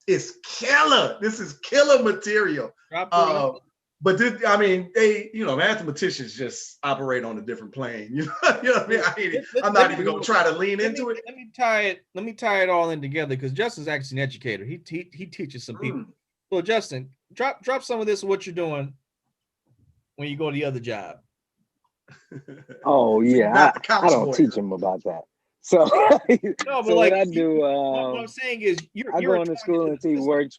It's killer. This is killer material. But this, I mean, they, mathematicians just operate on a different plane. You know what I mean? I'm not even going to try to lean into it. Let me tie it all in together because Justin's actually an educator. He teaches some people. So Justin, drop some of this of what you're doing when you go to the other job. Oh yeah, I don't teach them about that. So, no, but so like what I do, what I'm saying is, I go into school and teach works.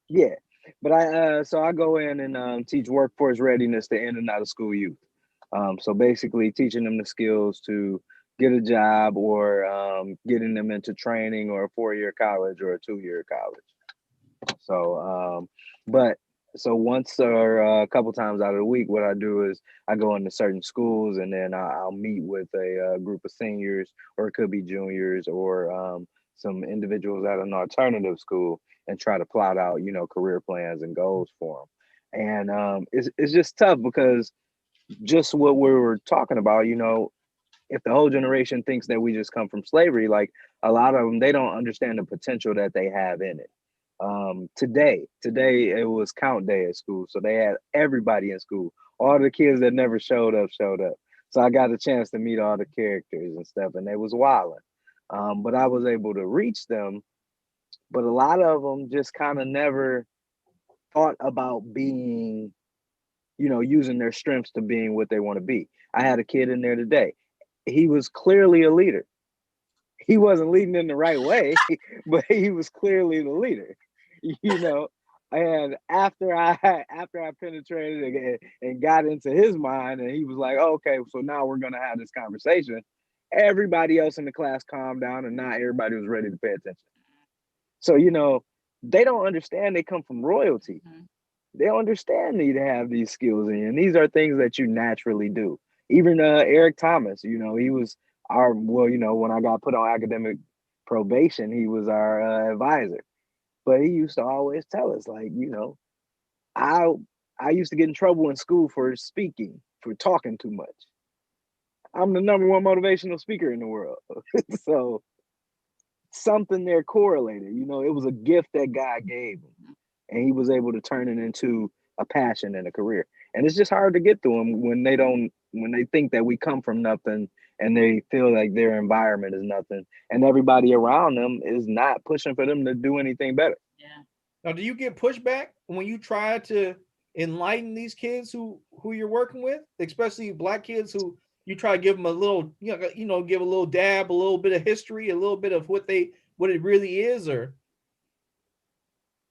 Yeah, but I go in and teach workforce readiness to in and out of school youth. So basically, teaching them the skills to get a job or getting them into training or a 4-year college or a 2-year college. So, so once or a couple times out of the week, what I do is I go into certain schools and then I'll meet with a group of seniors, or it could be juniors, or some individuals at an alternative school, and try to plot out, career plans and goals for them. And it's just tough because just what we were talking about, if the whole generation thinks that we just come from slavery, like a lot of them, they don't understand the potential that they have in it. Today it was count day at school, so they had everybody in school. All the kids that never showed up. So I got a chance to meet all the characters and stuff, and they was wilding. But I was able to reach them, but a lot of them just kind of never thought about being, using their strengths to being what they want to be. I had a kid in there today. He was clearly a leader. He wasn't leading in the right way, but he was clearly the leader. And after I penetrated and got into his mind, and he was like, oh, okay, so now we're gonna have this conversation. Everybody else in the class calmed down, and now everybody was ready to pay attention. So they don't understand they come from royalty. They don't understand need to have these skills in, and these are things that you naturally do. Even Eric Thomas, he was when I got put on academic probation, he was our advisor. But he used to always tell us, like, I used to get in trouble in school for speaking, for talking too much. I'm the #1 motivational speaker in the world. So something there correlated. It was a gift that God gave him, and he was able to turn it into a passion and a career. And it's just hard to get to them when they think that we come from nothing, and they feel like their environment is nothing, and everybody around them is not pushing for them to do anything better. Yeah. Now, do you get pushback when you try to enlighten these kids who you're working with, especially Black kids who you try to give them a little, give a little dab, a little bit of history, a little bit of what it really is, or?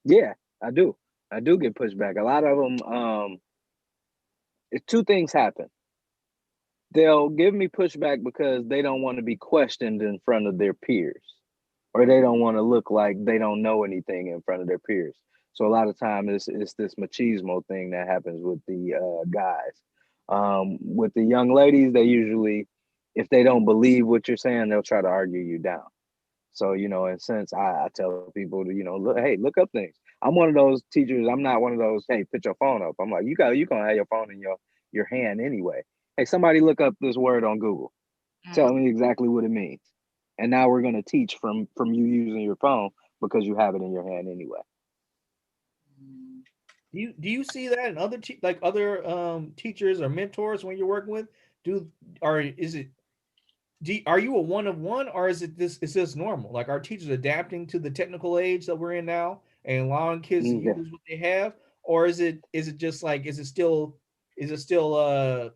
Yeah, I do get pushback. A lot of them, two things happen. They'll give me pushback because they don't want to be questioned in front of their peers, or they don't want to look like they don't know anything in front of their peers. So a lot of times it's this machismo thing that happens with the guys. With the young ladies, they usually, if they don't believe what you're saying, they'll try to argue you down. So, in a sense, I tell people to, look up things. I'm one of those teachers. I'm not one of those, hey, put your phone up. I'm like, you gonna have your phone in your hand anyway. Hey, somebody look up this word on Google. Tell me exactly what it means. And now we're gonna teach from you using your phone because you have it in your hand anyway. Do you see that in other teachers or mentors when you're working with? Are you a one of one, or is this normal? Like, are teachers adapting to the technical age that we're in now and allowing kids to use what they have, or is it just like is it still I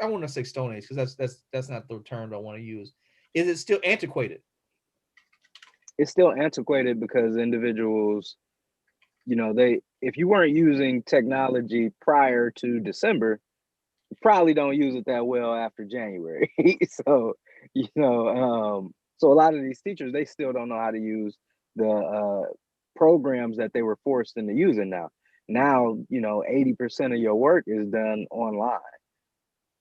want to say Stone Age because that's not the term I want to use. Is it still antiquated? It's still antiquated because individuals, if you weren't using technology prior to December, you probably don't use it that well after January. So, so a lot of these teachers, they still don't know how to use the programs that they were forced into using now. Now, 80% of your work is done online.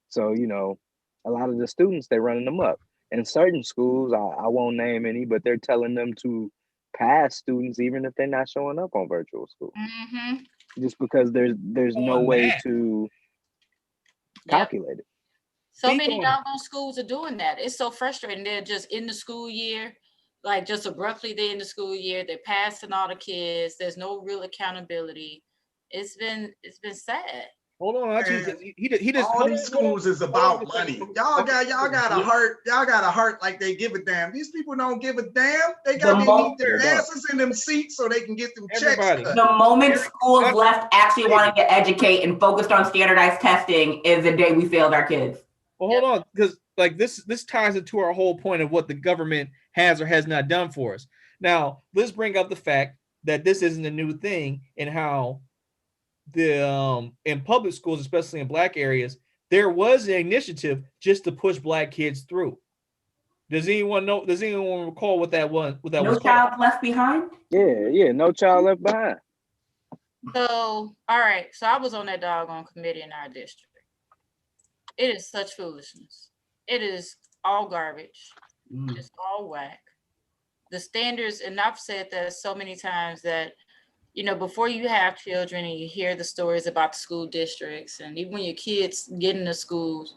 So, a lot of the students, they're running them up. in certain schools, I won't name any, but they're telling them to pass students even if they're not showing up on virtual school, just because there's no On way that. to Yep. calculate it. So Speak many on it. doggone schools are doing that. It's so frustrating. They're just in the school year, like just abruptly they're in the school year. They're passing all the kids. There's no real accountability. It's been sad. Hold on, And he just all hold these on, hold on, schools is hold on about a second. money. Y'all got a heart. Y'all got a heart like they give a damn. These people don't give a damn. They need the asses in them seats so they can get them checks cut. The moment schools left actually wanting to educate and focused on standardized testing is the day we failed our kids. Well, hold on, because like this ties into our whole point of what the government has or has not done for us. Now, let's bring up the fact that this isn't a new thing, and how the in public schools, especially in Black areas, there was an initiative just to push Black kids through. Does anyone know? Does anyone recall what that was? What that No was child called? left behind. Yeah, no child left behind. So, all right. So I was on that doggone committee in our district. It is such foolishness. It is all garbage. It's all whack. The standards, and I've said that so many times that, you know, before you have children and you hear the stories about the school districts, and even when your kids get into schools,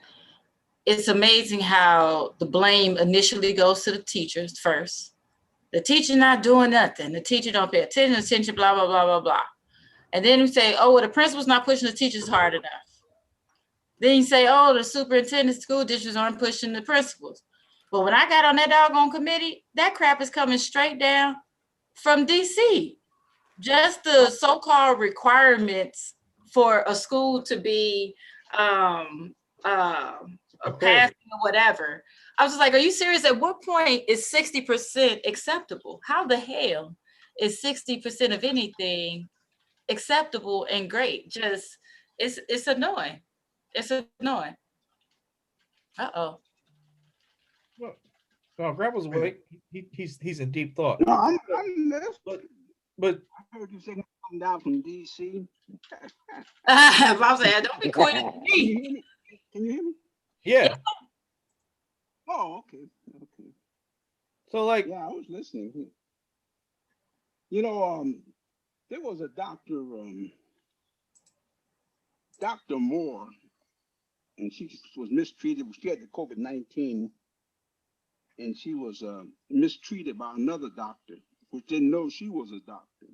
it's amazing how the blame initially goes to the teachers first. The teacher not doing nothing. The teacher don't pay attention, blah, blah, blah, blah, blah. And then we say, oh, well, the principal's not pushing the teachers hard enough. Then you say, oh, the superintendent school districts aren't pushing the principals. But when I got on that doggone committee, that crap is coming straight down from DC. Just the so-called requirements for a school to be a passing or whatever. I was just like, are you serious? At what point is 60% acceptable? How the hell is 60% of anything acceptable and great? Just it's annoying. It's annoying. Uh-oh. No, Grandpa's awake. He's in deep thought. No, I'm But I heard you say come down from DC. I'm saying, don't be quitting me. Can you hear me? Yeah. Oh, okay. Okay. So like, yeah, I was listening. You know, there was a doctor, Dr. Moore, and she was mistreated. She had the COVID-19, and she was mistreated by another doctor, which didn't know she was a doctor.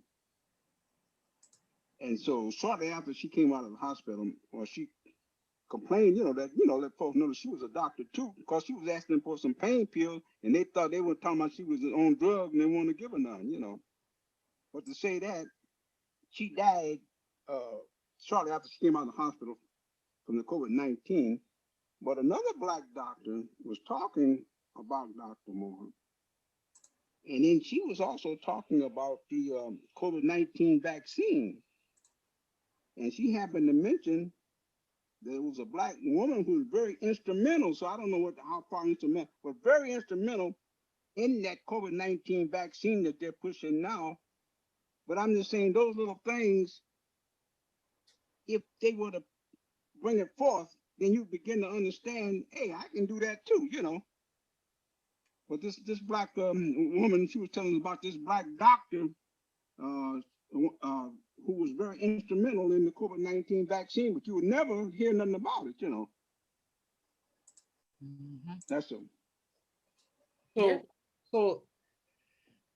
And so shortly after she came out of the hospital, or she complained, let folks know that she was a doctor too, because she was asking for some pain pills, and they thought they were talking about she was on drugs, and they wanted to give her none, But to say that, she died shortly after she came out of the hospital from the COVID-19. But another Black doctor was talking about Dr. Moore. And then she was also talking about the COVID-19 vaccine. And she happened to mention there was a Black woman who was very instrumental. So I don't know how far instrumental, but very instrumental in that COVID-19 vaccine that they're pushing now. But I'm just saying those little things, if they were to bring it forth, then you begin to understand, hey, I can do that too. But this Black woman, she was telling us about this Black doctor who was very instrumental in the COVID-19 vaccine, but you would never hear nothing about it, That's all. So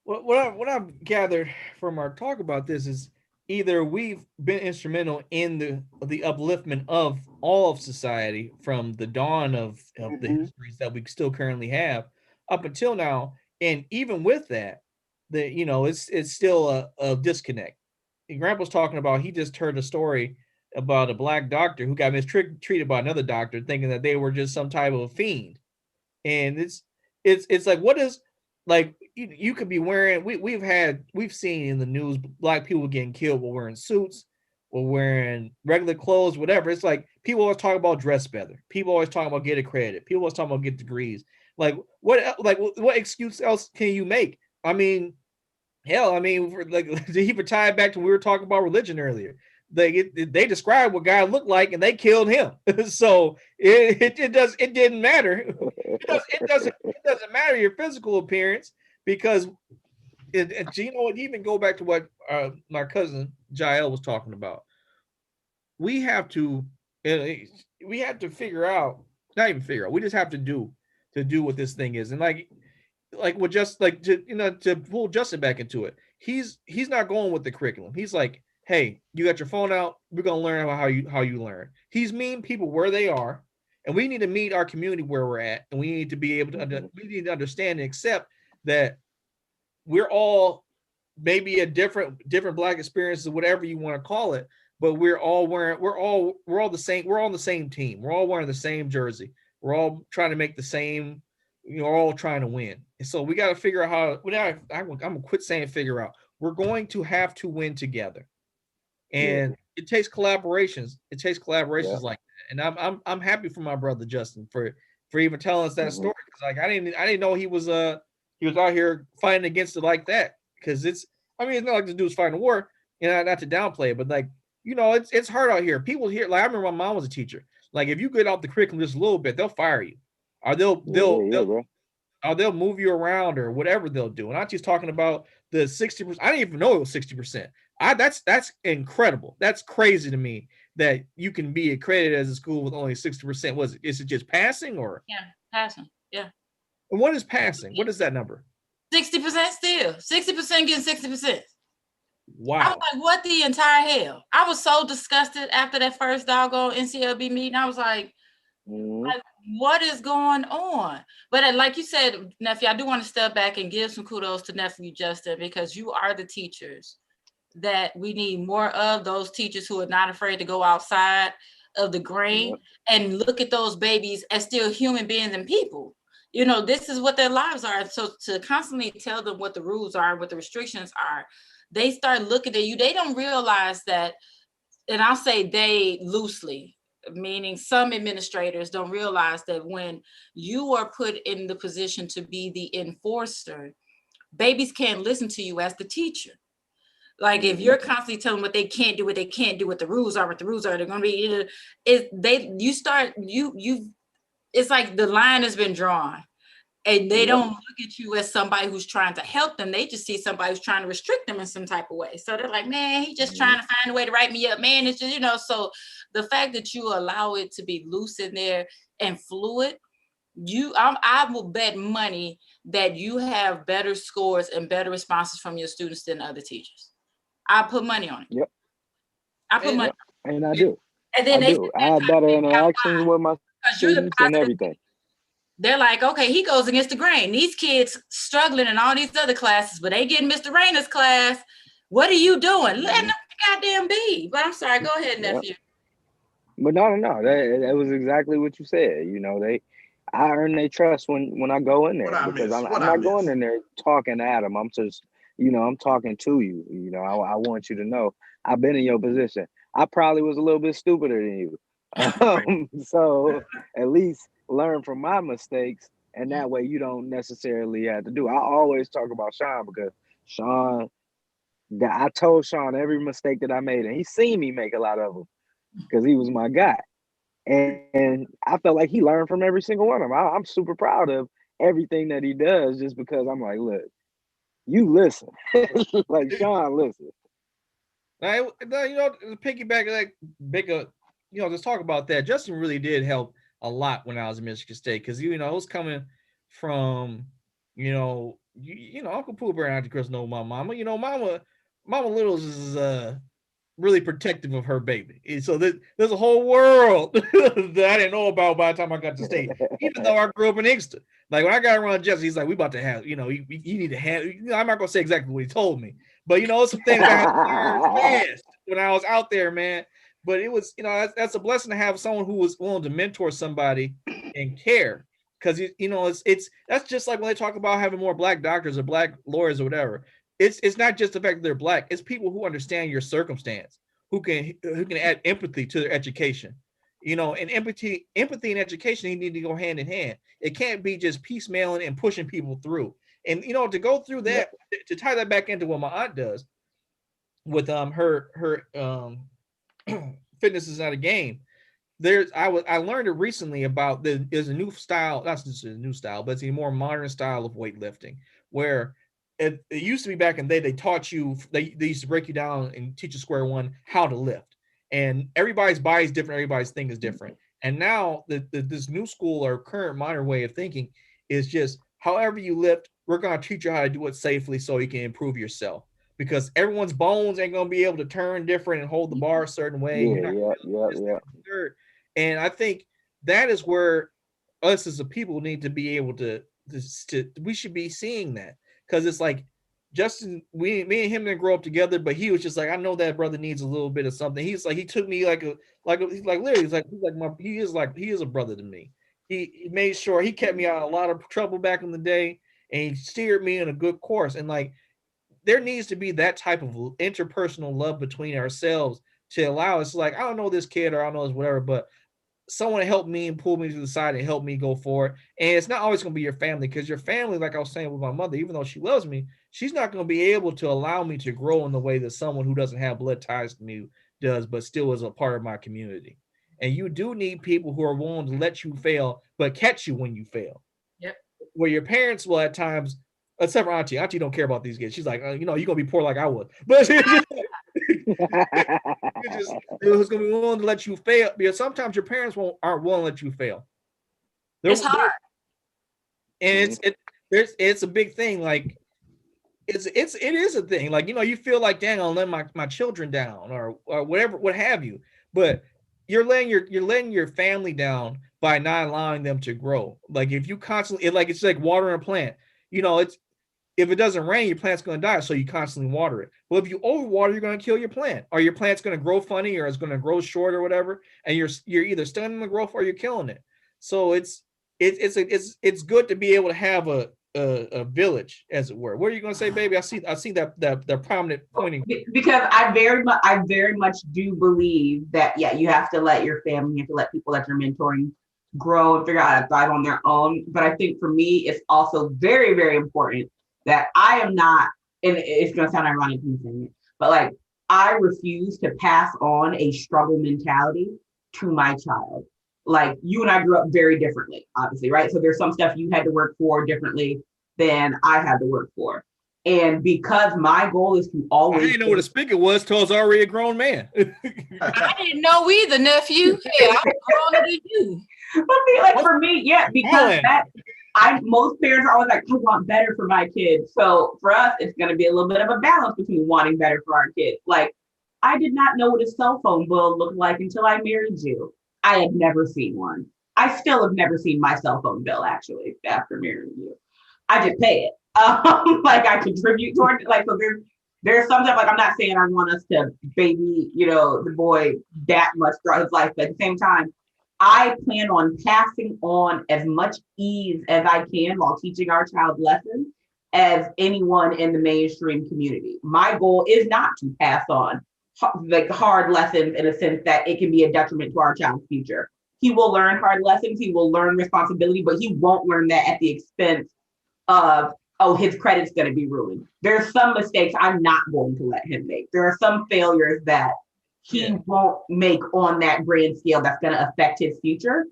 what I've gathered from our talk about this is either we've been instrumental in the upliftment of all of society from the dawn of the histories that we still currently have up until now, and even with that, it's still a disconnect. And Grandpa's talking about, he just heard a story about a Black doctor who got mistreated by another doctor, thinking that they were just some type of fiend. And it's like, what is, like, you could be wearing, we've seen in the news Black people getting killed while wearing suits or wearing regular clothes, whatever. It's like people always talk about dress better. People always talk about get accredited. People always talk about get degrees. What excuse else can you make? I mean, hell, I mean, to tie it back to, we were talking about religion earlier. they described what guy looked like and they killed him. So it didn't matter. It doesn't matter your physical appearance, because you know what, even go back to what my cousin Jael was talking about. We have to figure out, not even figure out, we just have to do what this thing is. And like with just like to pull Justin back into it, he's not going with the curriculum. He's like, hey, you got your phone out, we're gonna learn how you learn. He's meeting people where they are, and we need to meet our community where we're at, and we need to be able to we need to understand and accept that we're all maybe a different Black experiences, whatever you want to call it, but we're all the same. We're all on the same team. We're all wearing the same jersey. We're all trying to make the same. We're all trying to win. And so we got to figure out how. I'm gonna quit saying figure out. We're going to have to win together, and it takes collaborations. It takes collaborations like that. And I'm happy for my brother Justin for even telling us that story. Like I didn't know he was out here fighting against it like that. Because it's not like the dude's fighting a war, not to downplay it, but like, it's hard out here. People here, like I remember my mom was a teacher. Like if you get off the curriculum just a little bit, they'll fire you, or they'll move you around or whatever they'll do. And I'm just talking about the 60%. I didn't even know it was 60%. That's incredible. That's crazy to me that you can be accredited as a school with only 60%. Is it just passing or? Yeah, passing. Yeah. And what is passing? What is that number? 60% still. 60% getting 60%. Wow. I was like, what the entire hell? I was so disgusted after that first doggone NCLB meeting. I was like, what is going on? But like you said, nephew, I do want to step back and give some kudos to nephew Justin, because you are the teachers that we need more of, those teachers who are not afraid to go outside of the grain and look at those babies as still human beings and people. This is what their lives are. So to constantly tell them what the rules are, what the restrictions are, they start looking at you. They don't realize that, and I'll say they loosely, meaning some administrators don't realize that when you are put in the position to be the enforcer, babies can't listen to you as the teacher. Like if you're constantly telling them what they can't do, what the rules are, they're going to be, it's like the line has been drawn, and they don't look at you as somebody who's trying to help them. They just see somebody who's trying to restrict them in some type of way. So they're like, man, he's just trying to find a way to write me up, man. It's just, so the fact that you allow it to be loose in there and fluid, I will bet money that you have better scores and better responses from your students than other teachers. I put money on it. Yep. I put money on it. And I do. And then I have better interactions with my students and everything. They're like, okay, he goes against the grain. These kids struggling in all these other classes, but they getting Mr. Rayner's class. What are you doing? Let them goddamn be. But I'm sorry, go ahead, nephew. But no. That was exactly what you said. I earn their trust when I go in there, because I'm not going in there talking at them. I'm just, I'm talking to you. I want you to know I've been in your position. I probably was a little bit stupider than you. So at least learn from my mistakes, and that way you don't necessarily have to do. I always talk about Sean, because I told Sean every mistake that I made, and he's seen me make a lot of them because he was my guy. And I felt like he learned from every single one of them. I'm super proud of everything that he does, just because I'm like, look, you listen. Like Sean, listen. Now, piggyback, like bigger, let's talk about that. Justin really did help a lot when I was in Michigan State, because it was coming from Uncle Pooh Bear and Auntie Chris know my mama. Mama Littles is really protective of her baby, and so there's a whole world that I didn't know about by the time I got to state. Even though I grew up in Inkster, like when I got around Justin, he's like, "We about to have, you need to have." I'm not gonna say exactly what he told me, but some things I had to learn fast when I was out there, man. But it was, that's a blessing to have someone who was willing to mentor somebody and care, because it's that's just like when they talk about having more Black doctors or Black lawyers or whatever. It's not just the fact that they're Black. It's people who understand your circumstance, who can add empathy to their education. And empathy and education need to go hand in hand. It can't be just piecemealing and pushing people through. And to go through that, to tie that back into what my aunt does with her fitness is not a game. I learned it recently about there's a new style, not just a new style, but it's a more modern style of weightlifting where it used to be back in the day they taught you they used to break you down and teach you square one how to lift, and everybody's body is different, everybody's thing is different. And now this new school or current modern way of thinking is just however you lift, we're going to teach you how to do it safely so you can improve yourself, because everyone's bones ain't going to be able to turn different and hold the bar a certain way. Yeah, You're not yeah. third. And I think that is where us as a people need to be able to we should be seeing that, because it's like Justin, me and him didn't grow up together, but he was just like, I know that brother needs a little bit of something. He's like, he took me he's like literally he is a brother to me. He made sure he kept me out of a lot of trouble back in the day, and he steered me in a good course. And like there needs to be that type of interpersonal love between ourselves to allow us, like, I don't know this kid or I don't know this whatever, but someone to help me and pull me to the side and help me go forward. And it's not always going to be your family, because your family, like I was saying with my mother, even though she loves me, she's not going to be able to allow me to grow in the way that someone who doesn't have blood ties to me does, but still is a part of my community. And you do need people who are willing to let you fail, but catch you when you fail. Yep. Where your parents will at times, except for Auntie. Auntie don't care about these kids. She's like, you're going to be poor like I was. But it was going to be willing to let you fail, because sometimes your parents aren't willing to let you fail. It's hard. And it's a big thing. Like it is a thing. Like, you feel like, dang, I'll let my children down or whatever, what have you. But you're letting your family down by not allowing them to grow. Like if you constantly, it's like watering a plant. If it doesn't rain, your plant's going to die, so you constantly water it. Well, if you overwater, you're going to kill your plant, or your plant's going to grow funny, or it's going to grow short, or whatever. And you're either stunning the growth or you're killing it. So it's good to be able to have a village, as it were. What are you going to say, baby? I see that prominent pointing. Because I very much do believe that you have to let your family, you have to let people that you're mentoring grow and figure out how to thrive on their own. But I think for me, it's also very, very important that I am not, and it's going to sound ironic me saying it, but like I refuse to pass on a struggle mentality to my child. Like you and I grew up very differently, obviously, right? So there's some stuff you had to work for differently than I had to work for. And because my goal is to always— I didn't know what a spigot was till I was already a grown man. I didn't know either, nephew. Yeah, I'm grown than you. But like for me, because most parents are always like, I want better for my kids. So for us, it's going to be a little bit of a balance between wanting better for our kids. Like, I did not know what a cell phone bill looked like until I married you. I had never seen one. I still have never seen my cell phone bill, actually, after marrying you. I just pay it. Like I contribute towards it. Like, so there's some stuff, like, I'm not saying I want us to baby, the boy that much throughout his life, but at the same time, I plan on passing on as much ease as I can while teaching our child lessons as anyone in the mainstream community. My goal is not to pass on like hard lessons in a sense that it can be a detriment to our child's future. He will learn hard lessons, he will learn responsibility, but he won't learn that at the expense of, his credit's going to be ruined. There are some mistakes I'm not going to let him make. There are some failures that he won't make on that grand scale that's going to affect his future,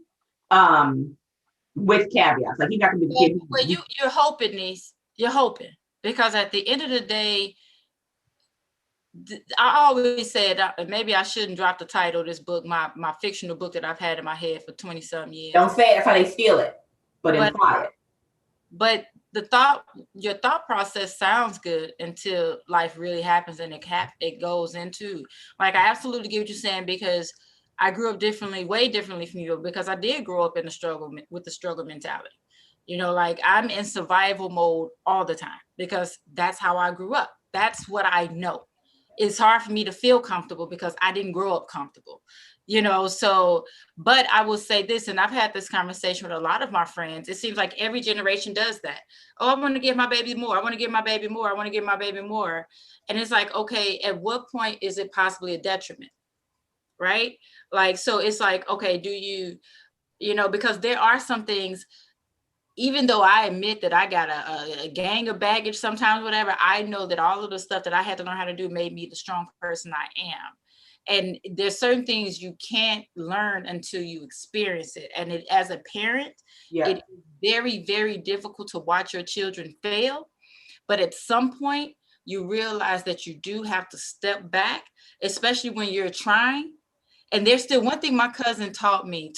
with caveats. Like, he's not going to be the kid. Well, you're hoping, niece. You're hoping. Because at the end of the day, I always said, maybe I shouldn't drop the title of this book, my fictional book that I've had in my head for 20-some years. Don't say it, that's how they steal it, but imply it. But your thought process sounds good until life really happens and it goes into, like, I absolutely get what you're saying, because I grew up way differently from you, because I did grow up in the struggle mentality. Like, I'm in survival mode all the time because that's how I grew up. That's what I know. It's hard for me to feel comfortable because I didn't grow up comfortable. So, but I will say this, and I've had this conversation with a lot of my friends. It seems like every generation does that. Oh, I want to give my baby more. I want to give my baby more. I want to give my baby more. And it's like, okay, at what point is it possibly a detriment? Right? Like, so it's like, okay, do you, because there are some things, even though I admit that I got a gang of baggage sometimes, whatever, I know that all of the stuff that I had to learn how to do made me the strong person I am. And there's certain things you can't learn until you experience it. And as a parent, it is very, very difficult to watch your children fail. But at some point, you realize that you do have to step back, especially when you're trying. And there's still one thing my cousin told me,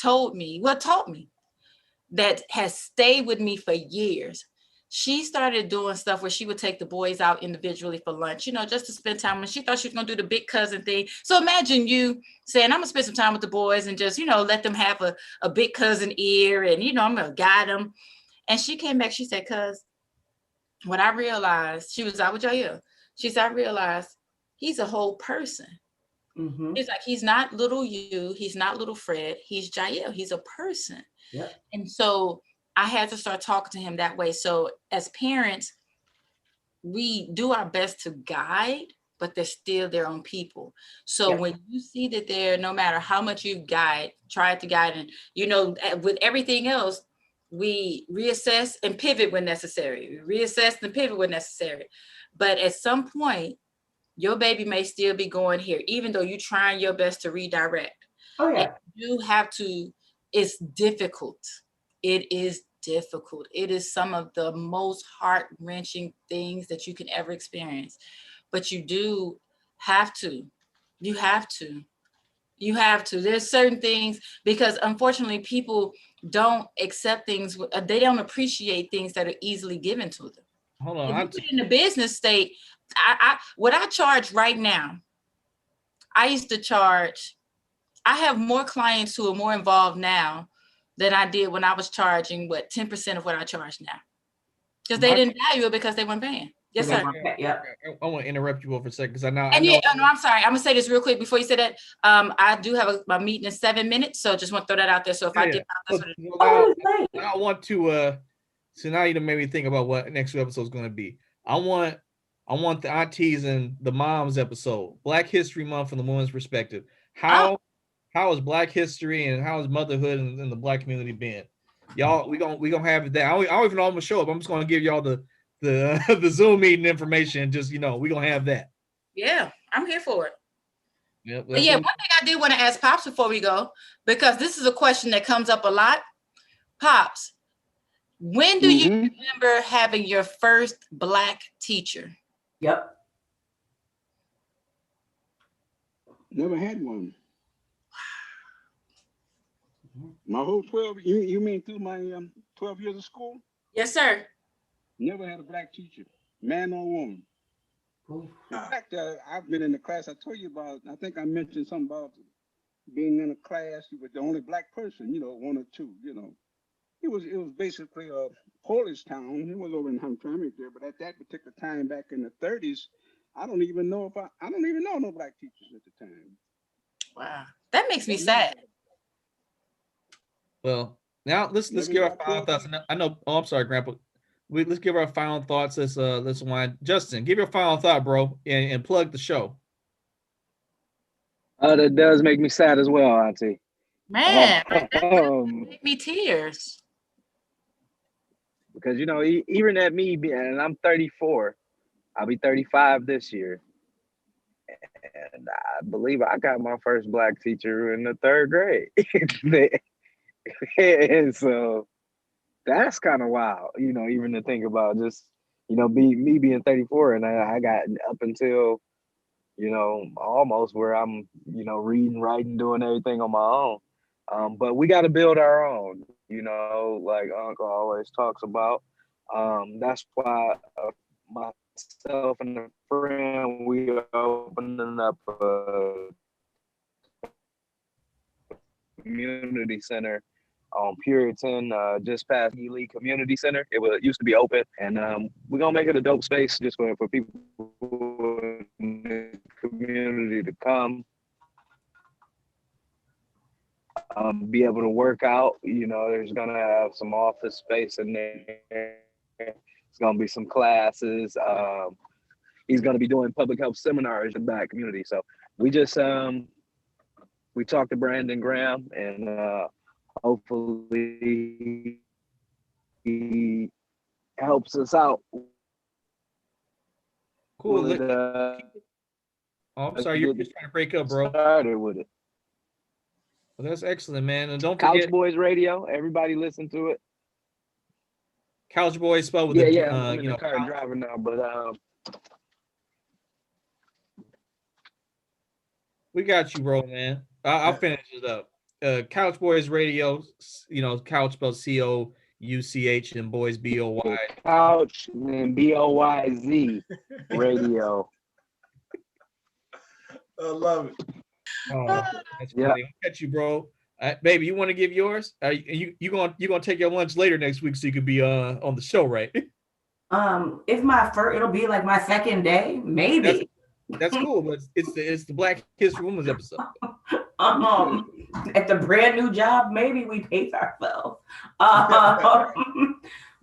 that has stayed with me for years. She started doing stuff where she would take the boys out individually for lunch, just to spend time. And she thought she was going to do the big cousin thing. So imagine you saying, I'm going to spend some time with the boys and just, let them have a big cousin ear and, I'm going to guide them. And she came back, she said, cuz what I realized, she was out with Jair. She said, I realized he's a whole person. Mm-hmm. He's like, he's not little you, he's not little Fred, he's Jair, he's a person. Yep. And so I had to start talking to him that way. So as parents, we do our best to guide, but they're still their own people. So when you see that they're, no matter how much you try to guide, and with everything else, we reassess and pivot when necessary. But at some point, your baby may still be going here, even though you're trying your best to redirect. Oh yeah. And you have to, it's difficult. It is difficult. It is some of the most heart-wrenching things that you can ever experience. But you do have to. You have to. There's certain things, because unfortunately people don't accept things. They don't appreciate things that are easily given to them. Hold on. If you get in the business state, what I charge right now, I used to charge, I have more clients who are more involved now than I did when I was charging 10% of what I charge now. Because they didn't value it because they weren't paying. Yes, sir. I want to interrupt you for a second because I know. I'm sorry. I'm gonna say this real quick before you say that. I do have a meeting in 7 minutes, so just want to throw that out there. So if I dip out, I want to. So now you made me think about what next episode is going to be. I want the aunties and the moms episode, Black History Month from the woman's perspective. How is Black history and how is motherhood in the Black community been? Y'all, we gonna have that. I don't even know I'm gonna show up. I'm just gonna give y'all the the Zoom meeting information. Just we gonna have that. Yeah, I'm here for it. Yep, but yeah, one thing I did want to ask Pops before we go, because this is a question that comes up a lot. Pops, when do you remember having your first Black teacher? Yep. Never had one. My whole 12, you mean through my 12 years of school? Yes, sir. Never had a Black teacher, man or woman. In fact, I've been in the class I told you about. I think I mentioned something about being in a class with the only Black person, one or two, It was basically a Polish town. It was over in Hamtramck there, but at that particular time back in the 30s, I don't even know no Black teachers at the time. Wow. That makes me sad. Well, now let's give our final thoughts. I know. Oh, I'm sorry, Grandpa. Let's give our final thoughts. Let's wind. Justin, give your final thought, bro, and plug the show. That does make me sad as well, Auntie. Man, that make me tears. Because even at me, and I'm 34, I'll be 35 this year, and I believe I got my first Black teacher in the 3rd grade. And so that's kind of wild, even to think about. Just me being 34, and I got up until almost where I'm reading, writing, doing everything on my own. But we got to build our own, like Uncle always talks about. That's why myself and a friend, we are opening up a community center on Puritan, just past Ely Community Center. It used to be open, and we're gonna make it a dope space just for people in the community to come, be able to work out. There's gonna have some office space in there. It's gonna be some classes. He's gonna be doing public health seminars in that community. So we just we talked to Brandon Graham, and hopefully he helps us out. Cool. Oh, I'm sorry, you're just trying to break up, bro. Started with it. Well, that's excellent, man. And don't Couch forget Boys Radio. Everybody listen to it. Couch Boys spelled with Yeah. I'm in the car driving now, but we got you, bro, man. I'll finish it up. Couch Boys Radio, Couch spelled COUCH and Boys BOY. Couch and BOYZ Radio. I love it. Oh, that's funny. I'll catch you, bro. Baby, you want to give yours? You gonna take your lunch later next week so you can be on the show, right? It's my first. It'll be like my second day, maybe. That's cool, but it's the Black History Women's episode. At the brand new job, maybe we pace ourselves.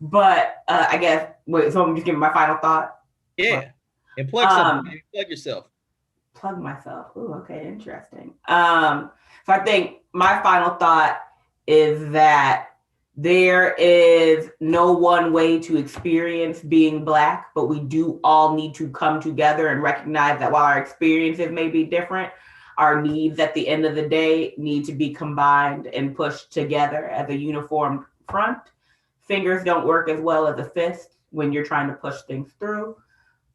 But I guess so I'm just giving my final thought. Yeah, and plug something. Plug yourself. Plug myself. Ooh, okay, interesting. So I think my final thought is that there is no one way to experience being Black, but we do all need to come together and recognize that while our experiences may be different, our needs at the end of the day need to be combined and pushed together as a uniform front. Fingers don't work as well as a fist when you're trying to push things through.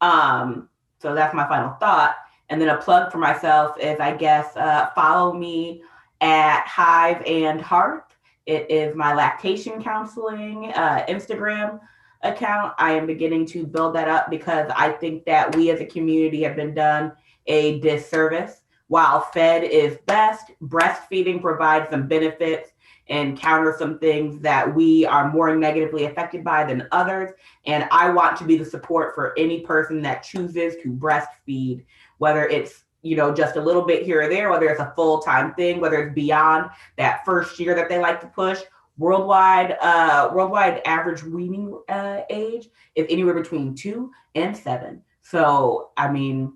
So that's my final thought. And then a plug for myself is, I guess, follow me at Hive and Heart. It is my lactation counseling Instagram account. I am beginning to build that up because I think that we as a community have been done a disservice. While fed is best, breastfeeding provides some benefits and counter some things that we are more negatively affected by than others. And I want to be the support for any person that chooses to breastfeed, whether it's just a little bit here or there, whether it's a full-time thing, whether it's beyond that first year that they like to push. Worldwide average weaning age is anywhere between 2 and 7. So, I mean,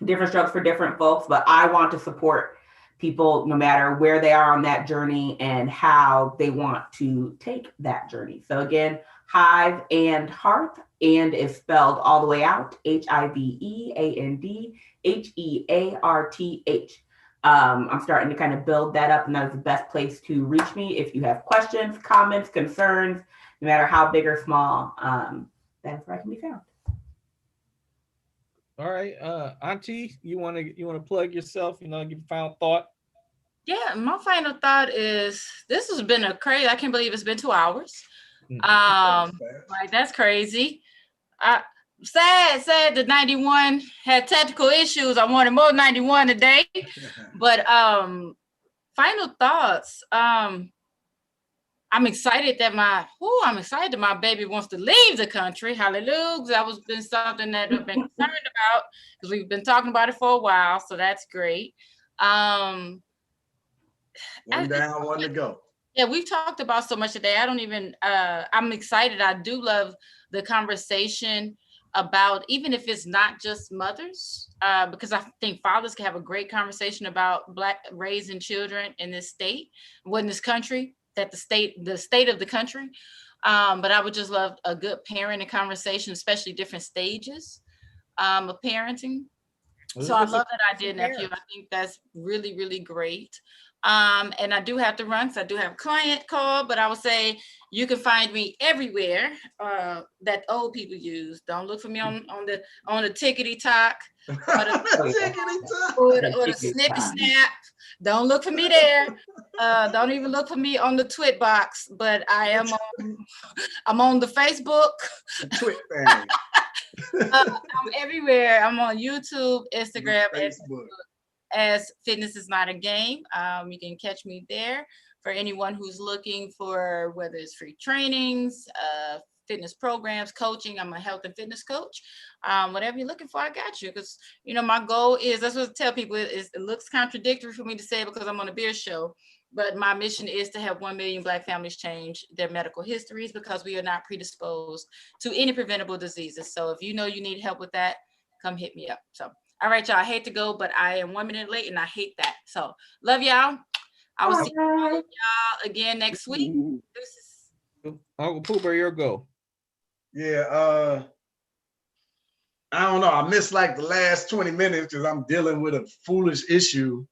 different strokes for different folks, but I want to support people no matter where they are on that journey and how they want to take that journey. So again, Hive and Heart, and is spelled all the way out, HIVEANDHEARTH. I'm starting to kind of build that up, and that is the best place to reach me if you have questions, comments, concerns, no matter how big or small. That's where I can be found. All right, Auntie, you want to plug yourself? Give your final thought. Yeah, my final thought is this has been I can't believe it's been 2 hours. Like that's crazy. Sad the 91 had technical issues. I wanted more 91 today. But final thoughts. I'm excited that my baby wants to leave the country. Hallelujah. That was been something that I've been concerned about because we've been talking about it for a while. So that's great. One down, one to go. Yeah, we've talked about so much today. I'm excited. I do love the conversation about, even if it's not just mothers, because I think fathers can have a great conversation about Black raising children in this state, in this country, the state of the country. But I would just love a good parenting conversation, especially different stages of parenting. So I love that idea, nephew. I think that's really, really great. And I do have to run, so I do have a client call, but I would say you can find me everywhere that old people use. Don't look for me on the tickety talk or the snippy snap. Don't look for me there. Don't even look for me on the twit box, but I'm on the Facebook. Twit thing. I'm everywhere. I'm on YouTube, Instagram, Facebook. As Fitness is Not a Game. You can catch me there for anyone who's looking for whether it's free trainings, fitness programs, coaching. I'm a health and fitness coach. Whatever you're looking for, I got you. Because, my goal is, that's what I tell people, it looks contradictory for me to say it because I'm on a beer show. But my mission is to help 1 million Black families change their medical histories because we are not predisposed to any preventable diseases. So if you need help with that, come hit me up. So. All right, y'all. I hate to go, but I am 1 minute late and I hate that. So love y'all. I will see y'all again next week. Uncle Pooh, your go. Yeah. I don't know. I missed like the last 20 minutes because I'm dealing with a foolish issue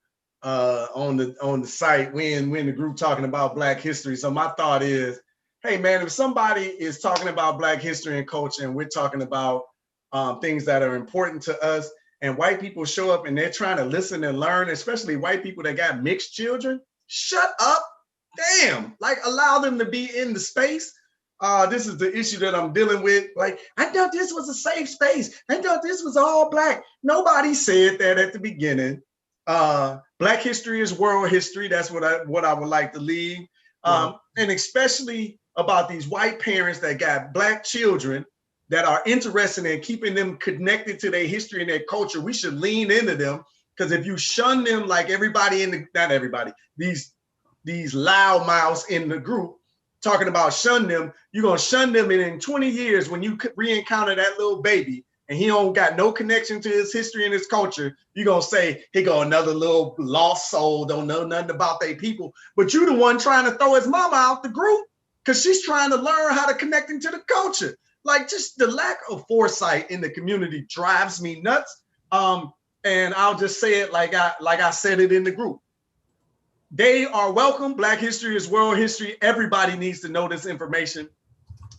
on the site. We in the group talking about Black history. So my thought is, hey man, if somebody is talking about Black history and culture, and we're talking about things that are important to us, and white people show up and they're trying to listen and learn, especially white people that got mixed children, shut up. Damn, like allow them to be in the space. This is the issue that I'm dealing with. Like, I thought this was a safe space. I thought this was all Black. Nobody said that at the beginning. Black history is world history. That's what I would like to leave. And especially about these white parents that got Black children that are interested in keeping them connected to their history and their culture. We should lean into them, because if you shun them like everybody not everybody, these loudmouths in the group talking about shun them, you're gonna shun them, and in 20 years when you re-encounter that little baby and he don't got no connection to his history and his culture, you're gonna say, he go another little lost soul, don't know nothing about their people. But you the one trying to throw his mama out the group because she's trying to learn how to connect into the culture. Like, just the lack of foresight in the community drives me nuts. And I'll just say it like I said it in the group. They are welcome. Black history is world history. Everybody needs to know this information.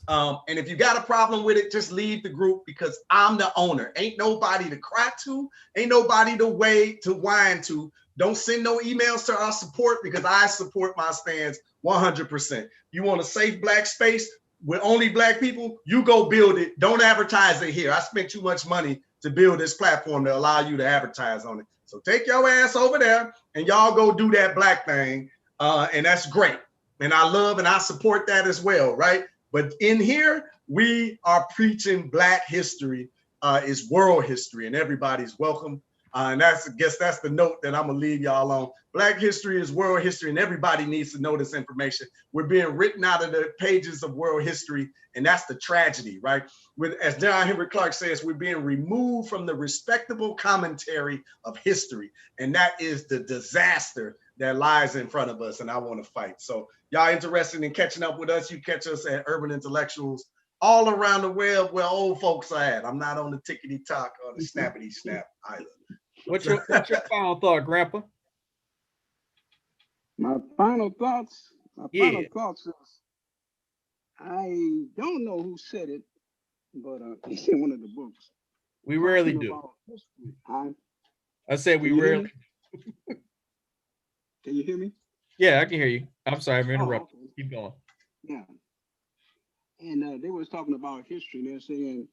And if you got a problem with it, just leave the group, because I'm the owner. Ain't nobody to cry to. Ain't nobody to whine to. Don't send no emails to our support, because I support my stance 100%. You want a safe Black space with only Black people, you go build it. Don't advertise it here. I spent too much money to build this platform to allow you to advertise on it. So take your ass over there and y'all go do that Black thing. And that's great. And I love and I support that as well, right? But in here, we are preaching Black history is world history, and everybody's welcome. And I guess that's the note that I'm gonna leave y'all on. Black history is world history, and everybody needs to know this information. We're being written out of the pages of world history, and that's the tragedy, right? As John Henry Clark says, we're being removed from the respectable commentary of history, and that is the disaster that lies in front of us, and I want to fight. So y'all interested in catching up with us, you catch us at Urban Intellectuals all around the web where old folks are at. I'm not on the tickety-tock or the snappity-snap either. What's your final thought, Grandpa? My final thoughts is, I don't know who said it, but it's in one of the books. We rarely do. I said we rarely. Can you hear me? Yeah, I can hear you. I'm sorry, I'm interrupting. Okay. Keep going. Yeah. And they was talking about history, and they're saying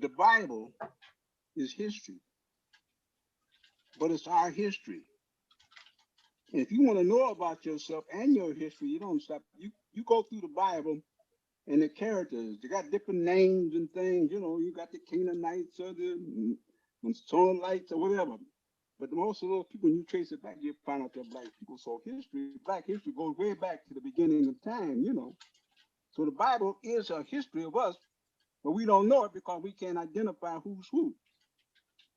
the Bible is history, but it's our history. And if you want to know about yourself and your history, you don't stop. You go through the Bible and the characters, they got different names and things. You know, you got the Canaanites or the Sonalites or whatever. But most of those people, when you trace it back, you find out they're Black people. So Black history goes way back to the beginning of time, you know. So the Bible is a history of us, but we don't know it because we can't identify who's who.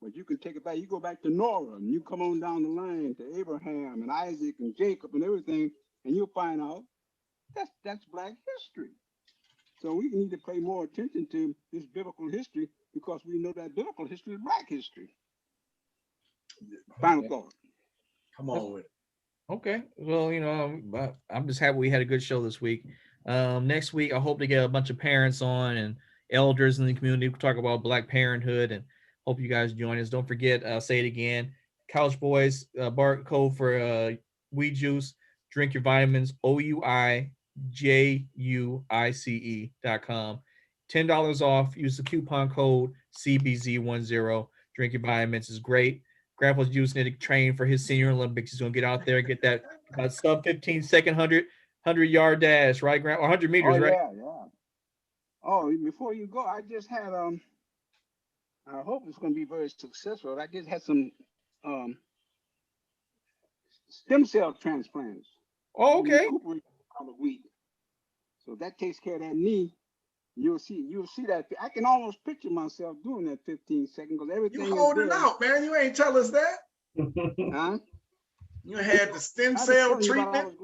But you can take it back. You go back to Noah, and you come on down the line to Abraham and Isaac and Jacob and everything, and you'll find out that's Black history. So we need to pay more attention to this biblical history, because we know that biblical history is Black history. Final thought. Come on with it. Okay. Well, you know, I'm just happy we had a good show this week. Next week, I hope to get a bunch of parents on and elders in the community to talk about Black parenthood, and hope you guys join us. Don't forget, say it again, Couch Boys, barcode for weed juice, drink your vitamins, OUIJUICE.com. $10 off. Use the coupon code CBZ10. Drink your vitamins is great. Grandpa's using it to train for his senior Olympics. He's gonna get out there and get that sub 15-second 100-yard dash, right, Grandpa? Or 100 meters, right? Yeah. Oh, before you go, I just had I hope it's going to be very successful. I just had some stem cell transplants. Oh, okay. On a week. So that takes care of that knee. You'll see that. I can almost picture myself doing that 15 seconds, because everything you holding out, man. You ain't tell us that. Huh? You had the stem cell treatment.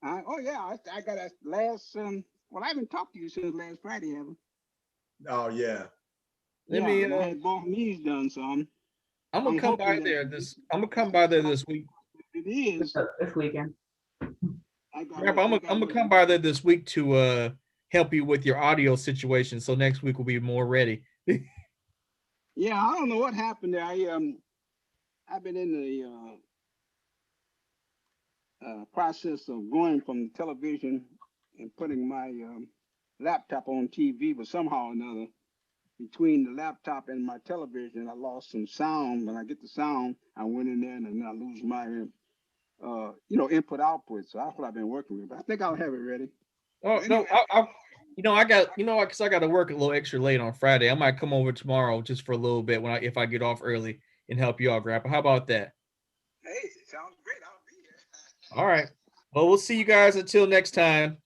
Oh yeah, I got that last. Well, I haven't talked to you since last Friday, have I? Oh yeah. Let Yeah, me. and I had both knees done, so I'm gonna come by hoping that there this. I'm gonna come by there this week. it is. This weekend. Grandpa, I'm gonna come by there this week to help you with your audio situation. So next week will be more ready. Yeah, I don't know what happened there. I've been in the process of going from the television and putting my laptop on TV, but somehow or another, between the laptop and my television, I lost some sound. When I get the sound, I went in there and then I lose my input output. So that's what I've been working with. But I think I'll have it ready. Oh no, I got because I got to work a little extra late on Friday. I might come over tomorrow just for a little bit if I get off early and help you out, Grandpa. How about that? Hey, it sounds great. I'll be here. All right. Well, we'll see you guys until next time.